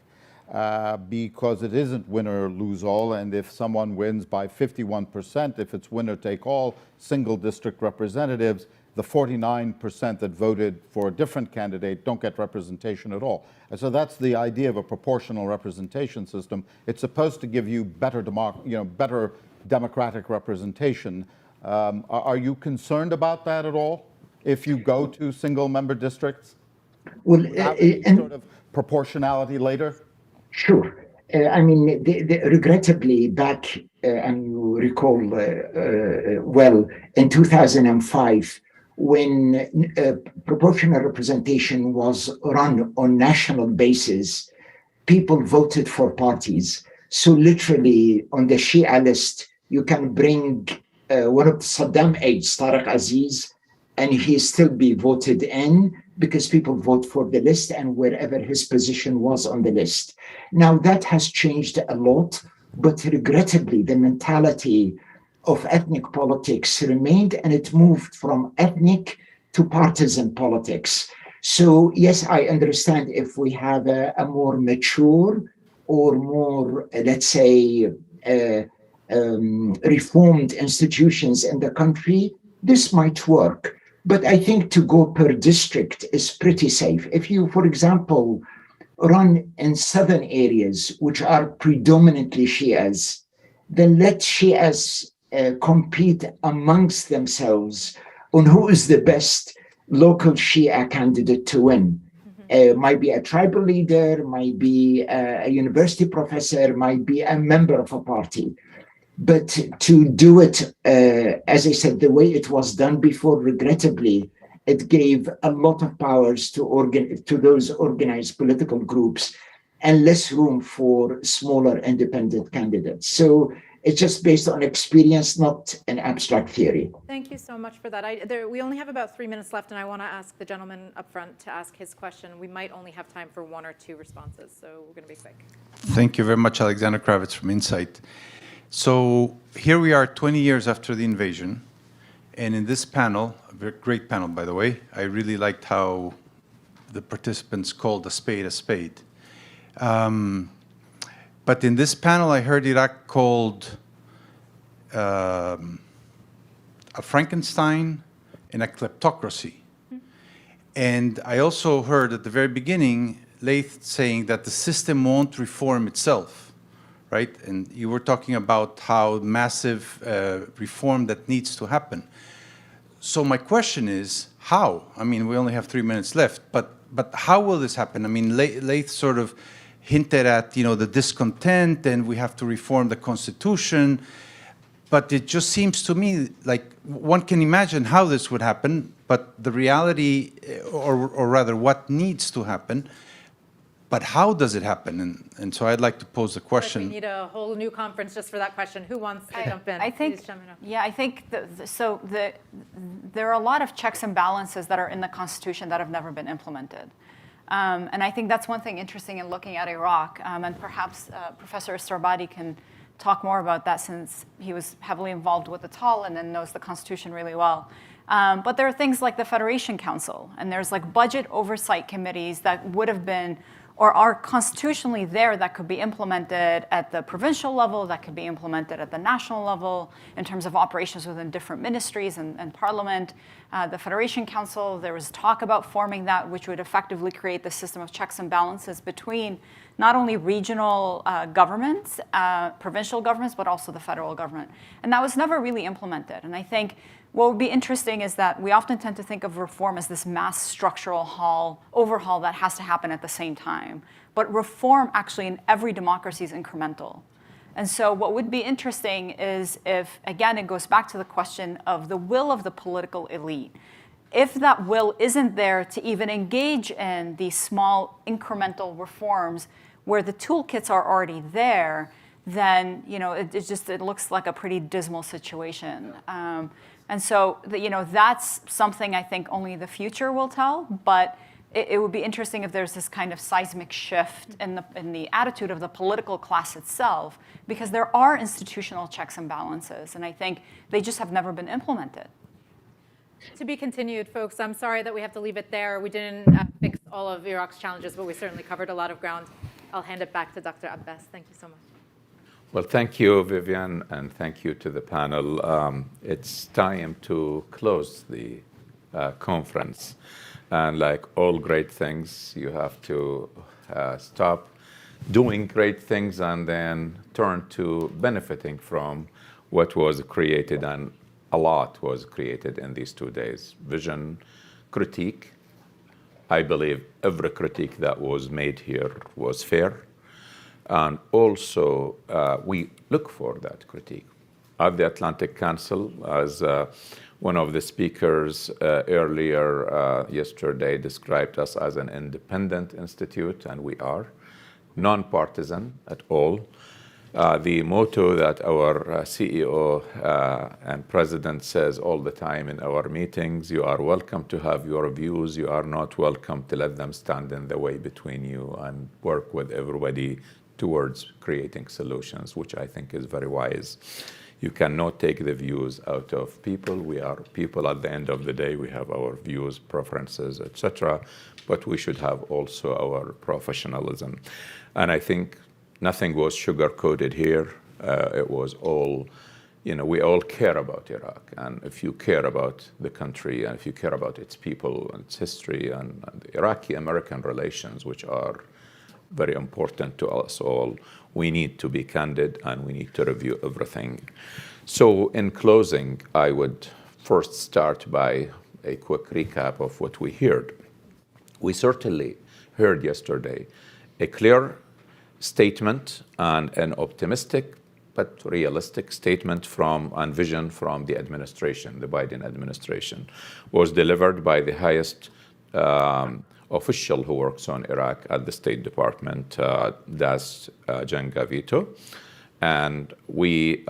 Because it isn't winner or lose all, and if someone wins by 51%, if it's winner take all, single district representatives, the 49% that voted for a different candidate don't get representation at all. And so that's the idea of a proportional representation system. It's supposed to give you better democratic representation. Are you concerned about that at all? If you go to single member districts, well, sort of proportionality later? Sure. I mean, regrettably, back, and you recall well, in 2005, when proportional representation was run on national basis, people voted for parties. So literally, on the Shia list, you can bring one of Saddam aides, Tariq Aziz, and he still be voted in because people vote for the list and wherever his position was on the list. Now that has changed a lot, but regrettably the mentality of ethnic politics remained, and it moved from ethnic to partisan politics. So yes, I understand if we have a more mature or more, let's say, reformed institutions in the country, this might work. But I think to go per district is pretty safe. If you, for example, run in southern areas, which are predominantly Shias, then let Shias compete amongst themselves on who is the best local Shia candidate to win. Might be a tribal leader, might be a university professor, might be a member of a party. But to do it, as I said, the way it was done before, regrettably, it gave a lot of powers to those organized political groups and less room for smaller independent candidates. So it's just based on experience, not an abstract theory. Thank you so much for that. We only have about 3 minutes left, and I want to ask the gentleman up front to ask his question. We might only have time for 1 or 2 responses, so we're going to be quick. Thank you very much, Alexander Kravitz from Insight. So here we are 20 years after the invasion, and in this panel, a very great panel, by the way, I really liked how the participants called a spade a spade. But in this panel, I heard Iraq called a Frankenstein and a kleptocracy. And I also heard at the very beginning, Laith saying that the system won't reform itself, right? And you were talking about how massive reform that needs to happen. So my question is, how? I mean, we only have 3 minutes left, but how will this happen? I mean, Laith sort of hinted at, the discontent, and we have to reform the Constitution. But it just seems to me like one can imagine how this would happen, but the reality, or rather what needs to happen, but how does it happen? And so I'd like to pose the question. We need a whole new conference just for that question. Who wants to jump in? I think, I think there are a lot of checks and balances that are in the Constitution that have never been implemented. And I think that's one thing interesting in looking at Iraq, and perhaps Professor Starbadi can talk more about that since he was heavily involved with the TAL and then knows the Constitution really well. But there are things like the Federation Council, and there's like budget oversight committees that would have been or are constitutionally there that could be implemented at the provincial level, that could be implemented at the national level in terms of operations within different ministries and parliament. The Federation Council, there was talk about forming that, which would effectively create the system of checks and balances between not only regional governments, provincial governments, but also the federal government. And that was never really implemented. And I think what would be interesting is that we often tend to think of reform as this mass structural overhaul that has to happen at the same time. But reform actually in every democracy is incremental. And so what would be interesting is if, again, it goes back to the question of the will of the political elite. If that will isn't there to even engage in these small incremental reforms where the toolkits are already there, then it looks like a pretty dismal situation. And so that's something I think only the future will tell. But it would be interesting if there's this kind of seismic shift in the attitude of the political class itself, because there are institutional checks and balances, and I think they just have never been implemented. To be continued, folks. I'm sorry that we have to leave it there. We didn't fix all of Iraq's challenges, but we certainly covered a lot of ground. I'll hand it back to Dr. Abbas. Thank you so much. Well, thank you, Vivian, and thank you to the panel. It's time to close the conference. And like all great things, you have to stop doing great things and then turn to benefiting from what was created, and a lot was created in these 2 days. Vision, critique. I believe every critique that was made here was fair. And also, we look for that critique. At the Atlantic Council, as one of the speakers earlier yesterday described us as an independent institute, and we are, nonpartisan at all. The motto that our CEO and president says all the time in our meetings: you are welcome to have your views, you are not welcome to let them stand in the way between you, and work with everybody towards creating solutions, which I think is very wise. You cannot take the views out of people. We are people at the end of the day. We have our views, preferences, etc. But we should have also our professionalism. And I think nothing was sugar-coated here. It was all, we all care about Iraq. And if you care about the country, and if you care about its people and its history and the Iraqi-American relations, which are very important to us all, we need to be candid and we need to review everything. So in closing, I would first start by a quick recap of what we heard. We certainly heard yesterday a clear statement and an optimistic but realistic statement from and vision from the administration, the Biden administration, was delivered by the highest official who works on Iraq at the State Department, Das Jangavito. And we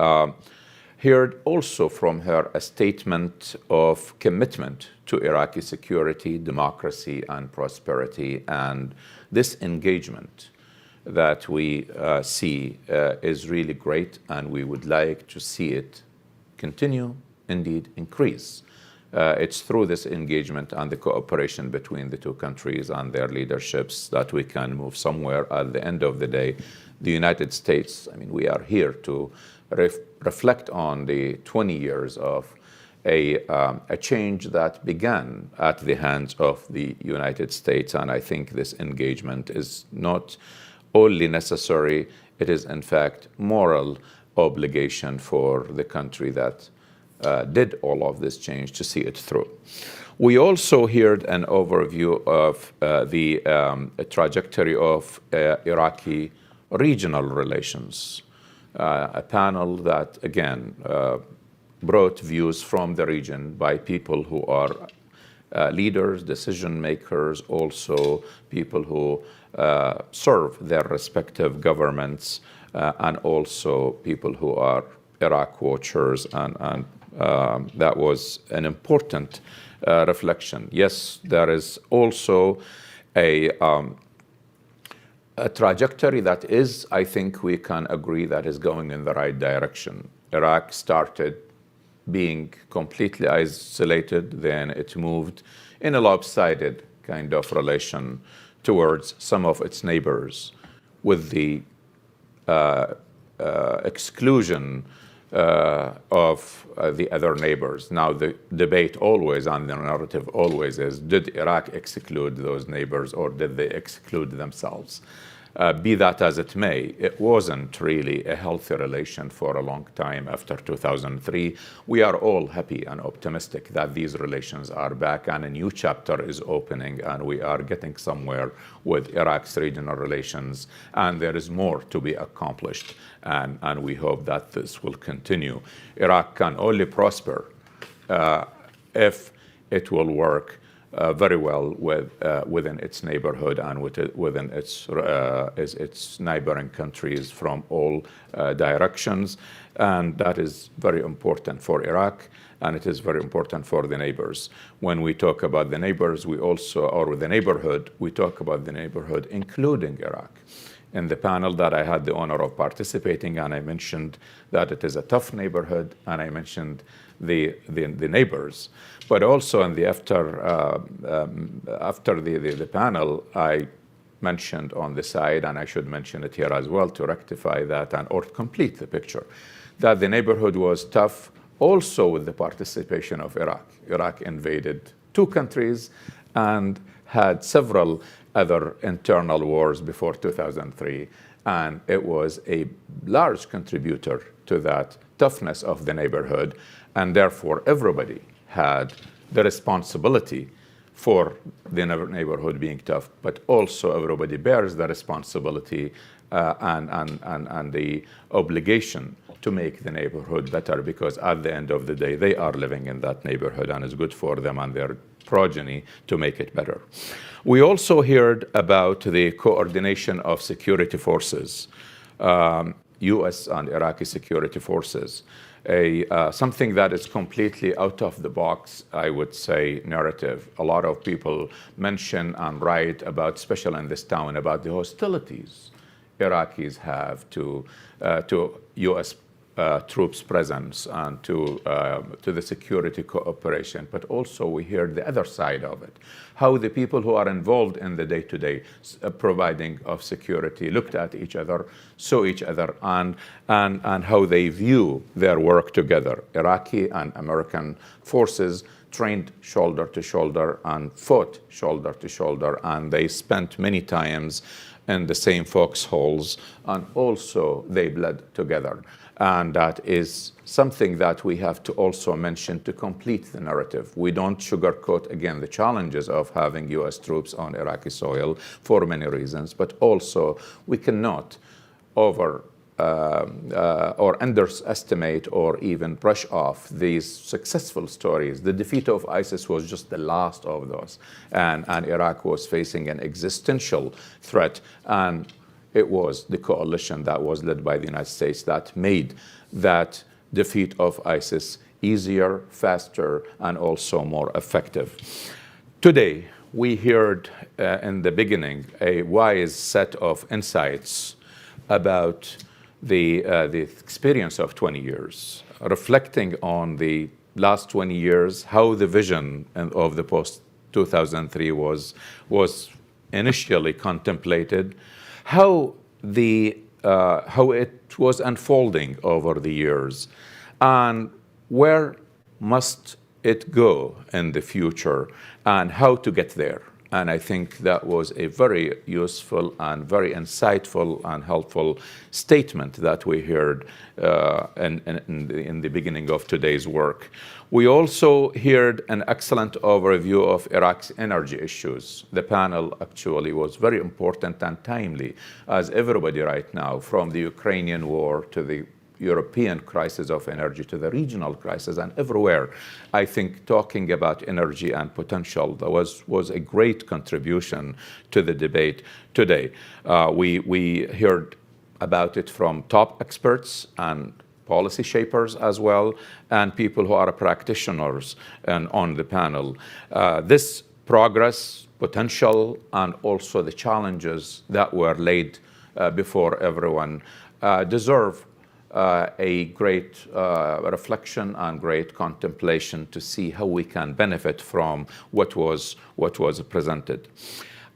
heard also from her a statement of commitment to Iraqi security, democracy, and prosperity. And this engagement that we see is really great, and we would like to see it continue, indeed increase. It's through this engagement and the cooperation between the two countries and their leaderships that we can move somewhere. At the end of the day, the United States, I mean, we are here to reflect on the 20 years of a change that began at the hands of the United States. And I think this engagement is not only necessary, it is in fact moral obligation for the country that did all of this change to see it through. We also heard an overview of the trajectory of Iraqi regional relations, a panel that, again, brought views from the region by people who are leaders, decision makers, also people who serve their respective governments, and also people who are Iraq watchers, and that was an important reflection. Yes, there is also a trajectory that is, I think we can agree, that is going in the right direction. Iraq started being completely isolated, then it moved in a lopsided kind of relation towards some of its neighbors, with the exclusion of the other neighbors. Now, the debate always, and the narrative always is, did Iraq exclude those neighbors, or did they exclude themselves? Be that as it may, it wasn't really a healthy relation for a long time after 2003. We are all happy and optimistic that these relations are back and a new chapter is opening, and we are getting somewhere with Iraq's regional relations, and there is more to be accomplished, and we hope that this will continue. Iraq can only prosper if it will work very well within its neighborhood and within its neighboring countries from all directions. And that is very important for Iraq, and it is very important for the neighbors. When we talk about the neighbors, we also, or the neighborhood, we talk about the neighborhood including Iraq. In the panel that I had the honor of participating, and I mentioned that it is a tough neighborhood, and I mentioned the neighbors. But also in the after the panel, I mentioned on the side, and I should mention it here as well to rectify that or complete the picture, that the neighborhood was tough also with the participation of Iraq. Iraq invaded two countries and had several other internal wars before 2003, and it was a large contributor to that toughness of the neighborhood, and therefore everybody had the responsibility for the neighborhood being tough, but also everybody bears the responsibility and the obligation to make the neighborhood better, because at the end of the day, they are living in that neighborhood, and it's good for them and their progeny to make it better. We also heard about the coordination of security forces, U.S. and Iraqi security forces, something that is completely out of the box, I would say, narrative. A lot of people mention and write about, especially in this town, about the hostilities Iraqis have to U.S. Troops' presence and to the security cooperation. But also we hear the other side of it, how the people who are involved in the day-to-day providing of security looked at each other, saw each other, and how they view their work together. Iraqi and American forces trained shoulder to shoulder and fought shoulder to shoulder, and they spent many times in the same foxholes, and also they bled together. And that is something that we have to also mention to complete the narrative. We don't sugarcoat, again, the challenges of having U.S. troops on Iraqi soil for many reasons, but also we cannot or underestimate or even brush off these successful stories. The defeat of ISIS was just the last of those, and Iraq was facing an existential threat, and it was the coalition that was led by the United States that made that defeat of ISIS easier, faster, and also more effective. Today, we heard in the beginning a wise set of insights about the experience of 20 years, reflecting on the last 20 years, how the vision of the post-2003 was initially contemplated, how it was unfolding over the years, and where must it go in the future, and how to get there. And I think that was a very useful and very insightful and helpful statement that we heard in the beginning of today's work. We also heard an excellent overview of Iraq's energy issues. The panel actually was very important and timely, as everybody right now, from the Ukrainian war to the European crisis of energy to the regional crisis, and everywhere, I think talking about energy and potential was a great contribution to the debate today. We heard about it from top experts and policy shapers as well, and people who are practitioners on the panel. This progress, potential, and also the challenges that were laid before everyone deserve a great reflection and great contemplation to see how we can benefit from what was presented.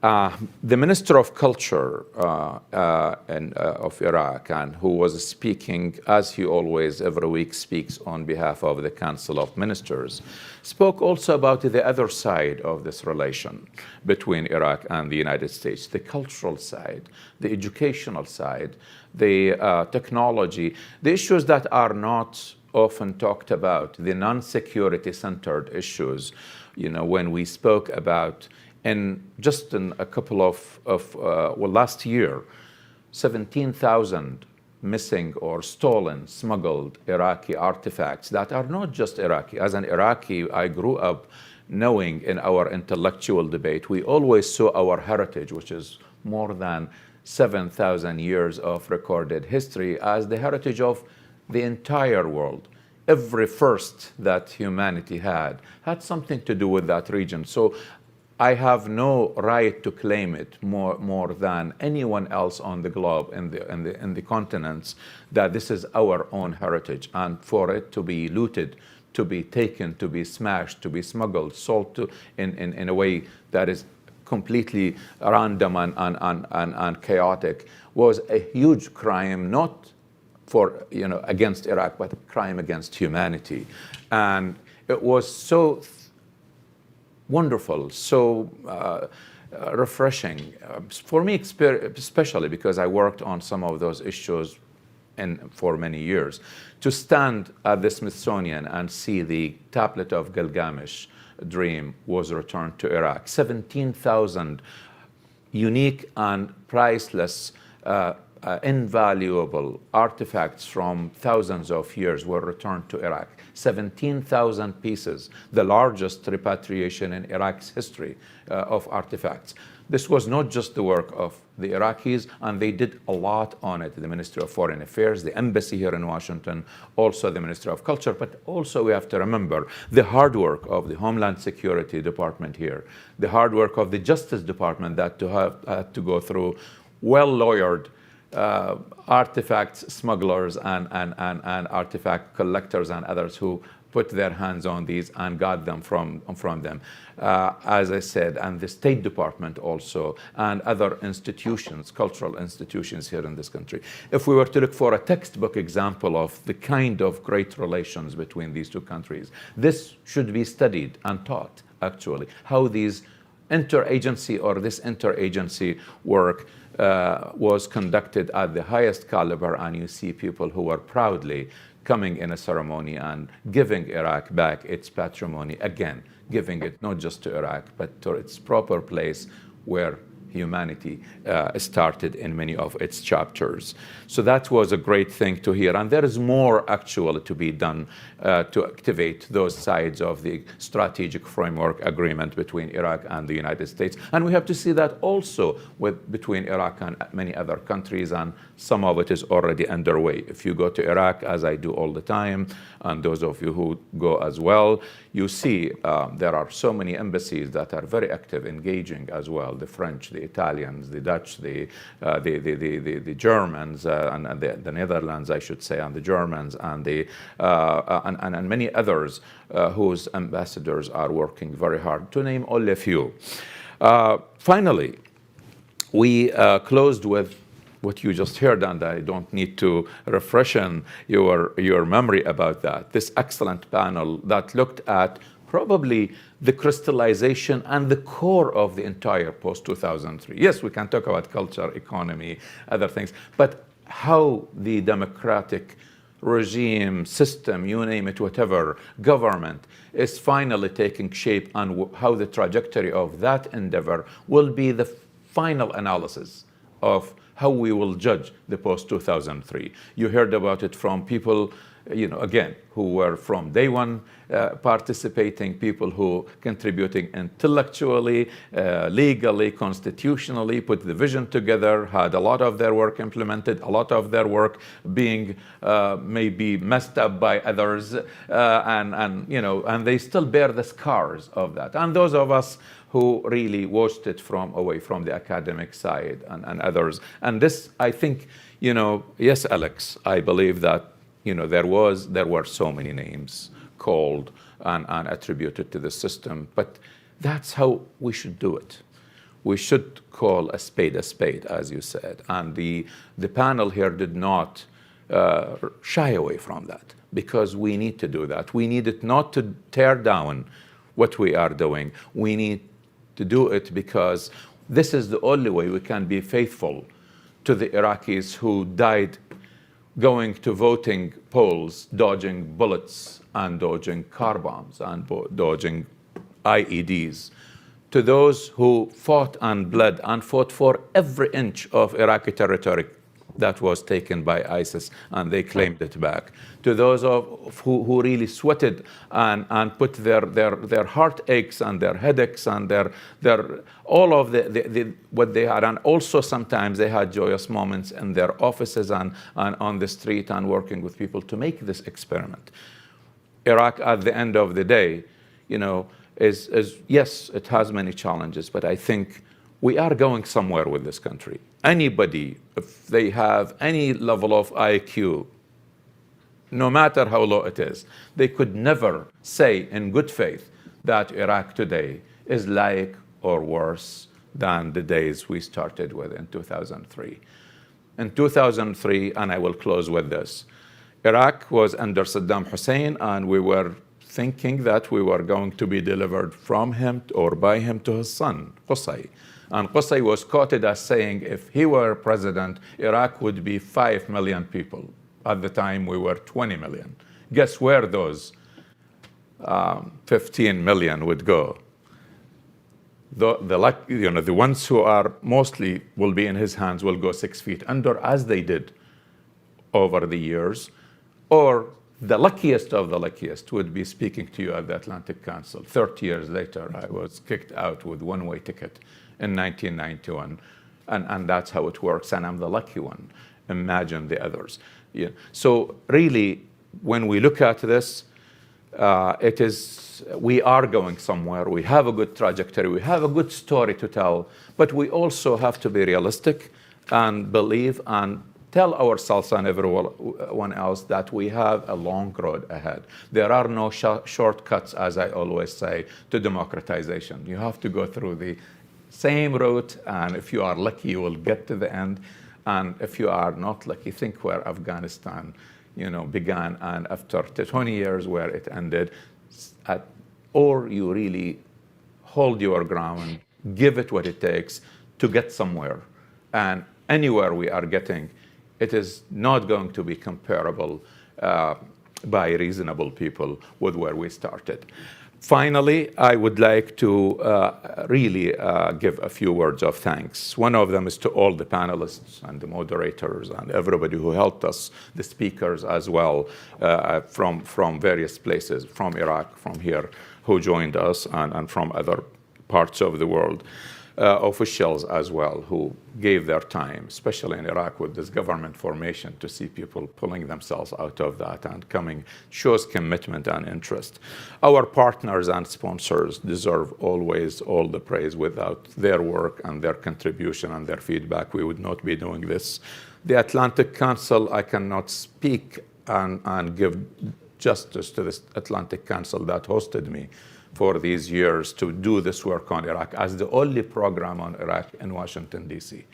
The Minister of Culture of Iraq, and who was speaking, as he always every week speaks on behalf of the Council of Ministers, spoke also about the other side of this relation between Iraq and the United States, the cultural side, the educational side, the technology, the issues that are not often talked about, the non-security centered issues. You know, when we spoke about in a couple of last year, 17,000 missing or stolen, smuggled Iraqi artifacts that are not just Iraqi. As an Iraqi, I grew up knowing in our intellectual debate, we always saw our heritage, which is more than 7,000 years of recorded history, as the heritage of the entire world. Every first that humanity had something to do with that region. So I have no right to claim it more than anyone else on the globe in the continents, that this is our own heritage, and for it to be looted, to be taken, to be smashed, to be smuggled, sold in a way that is completely random and chaotic was a huge crime, not for against Iraq, but a crime against humanity. And it was so wonderful, so refreshing for me, especially because I worked on some of those issues for many years, to stand at the Smithsonian and see the tablet of Gilgamesh dream was returned to Iraq. 17,000 unique and priceless, invaluable artifacts from thousands of years were returned to Iraq. 17,000 pieces, the largest repatriation in Iraq's history of artifacts. This was not just the work of the Iraqis, and they did a lot on it. The Ministry of Foreign Affairs, the embassy here in Washington, also the Ministry of Culture, but also we have to remember the hard work of the Homeland Security Department here, the hard work of the Justice Department that had to go through well-lawyered artifacts smugglers and artifact collectors and others who put their hands on these and got them from them. As I said, and the State Department also, and other institutions, cultural institutions here in this country. If we were to look for a textbook example of the kind of great relations between these two countries, this should be studied and taught, actually, how these interagency or this interagency work was conducted at the highest caliber, and you see people who were proudly coming in a ceremony and giving Iraq back its patrimony again, giving it not just to Iraq, but to its proper place where humanity started in many of its chapters. So that was a great thing to hear. And there is more actually to be done to activate those sides of the strategic framework agreement between Iraq and the United States. And we have to see that also between Iraq and many other countries, and some of it is already underway. If you go to Iraq, as I do all the time, and those of you who go as well, you see there are so many embassies that are very active, engaging as well. The French, the Italians, the Dutch, the Germans, and the Netherlands, I should say, and the Germans, and and many others whose ambassadors are working very hard, to name only a few. Finally, we closed with what you just heard, and I don't need to refreshen your memory about that. This excellent panel that looked at probably the crystallization and the core of the entire post-2003. Yes, we can talk about culture, economy, other things, but how the democratic regime, system, you name it, whatever, government is finally taking shape, and how the trajectory of that endeavor will be the final analysis of how we will judge the post-2003. You heard about it from people, again, who were from day one participating, people who contributing intellectually, legally, constitutionally, put the vision together, had a lot of their work implemented, a lot of their work being maybe messed up by others, and they still bear the scars of that. And those of us who really watched it away from the academic side and others. And this, I think, yes, Alex, I believe that, there were so many names called and attributed to the system, but that's how we should do it. We should call a spade, as you said. And the panel here did not shy away from that, because we need to do that. We need it not to tear down what we are doing. We need to do it because this is the only way we can be faithful to the Iraqis who died going to voting polls, dodging bullets and dodging car bombs and dodging IEDs, to those who fought and bled and fought for every inch of Iraqi territory that was taken by ISIS, and they claimed it back, to those who really sweated and put their heartaches and their headaches and their all of what they had, and also sometimes they had joyous moments in their offices and on the street and working with people to make this experiment. Iraq, at the end of the day, is yes, it has many challenges, but I think we are going somewhere with this country. Anybody, if they have any level of IQ, no matter how low it is, they could never say in good faith that Iraq today is like or worse than the days we started with in 2003. In 2003, and I will close with this, Iraq was under Saddam Hussein, and we were thinking that we were going to be delivered from him or by him to his son, Qusay. And Qusay was quoted as saying, if he were president, Iraq would be 5 million people. At the time, we were 20 million. Guess where those 15 million would go? The ones who are mostly will be in his hands will go 6 feet under, as they did over the years. Or the luckiest of the luckiest would be speaking to you at the Atlantic Council. 30 years later, I was kicked out with one-way ticket in 1991, and that's how it works, and I'm the lucky one. Imagine the others. Yeah. So really, when we look at this, we are going somewhere. We have a good trajectory. We have a good story to tell, but we also have to be realistic and believe and tell ourselves and everyone else that we have a long road ahead. There are no shortcuts, as I always say, to democratization. You have to go through the same route, and if you are lucky, you will get to the end. And if you are not lucky, think where Afghanistan, began, and after 20 years where it ended, or you really hold your ground, give it what it takes to get somewhere. And anywhere we are getting, it is not going to be comparable by reasonable people with where we started. Finally, I would like to really give a few words of thanks. One of them is to all the panelists and the moderators and everybody who helped us, the speakers as well, from various places, from Iraq, from here, who joined us, and from other parts of the world. Officials as well who gave their time, especially in Iraq with this government formation, to see people pulling themselves out of that and coming, shows commitment and interest. Our partners and sponsors deserve always all the praise. Without their work and their contribution and their feedback, we would not be doing this. The Atlantic Council, I cannot speak and give justice to this Atlantic Council that hosted me for these years to do this work on Iraq as the only program on Iraq in Washington, D.C.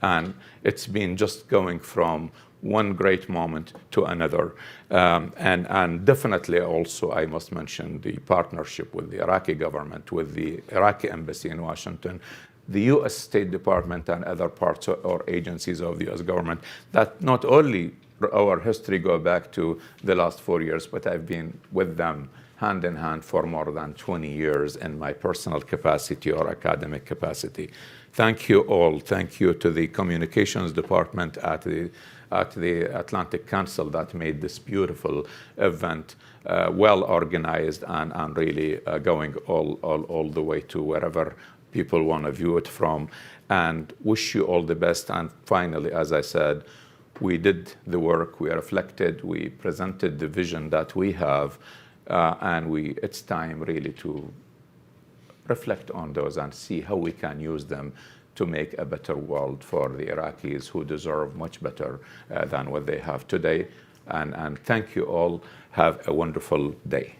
And it's been just going from one great moment to another. And definitely also, I must mention the partnership with the Iraqi government, with the Iraqi embassy in Washington, the U.S. State Department and other parts or agencies of the U.S. government that not only our history go back to the last 4 years, but I've been with them hand in hand for more than 20 years in my personal capacity or academic capacity. Thank you all. Thank you to the communications department at the Atlantic Council that made this beautiful event well organized and really going all the way to wherever people want to view it from. And wish you all the best. And finally, as I said, we did the work, we reflected, we presented the vision that we have, and it's time really to reflect on those and see how we can use them to make a better world for the Iraqis who deserve much better than what they have today. And thank you all. Have a wonderful day.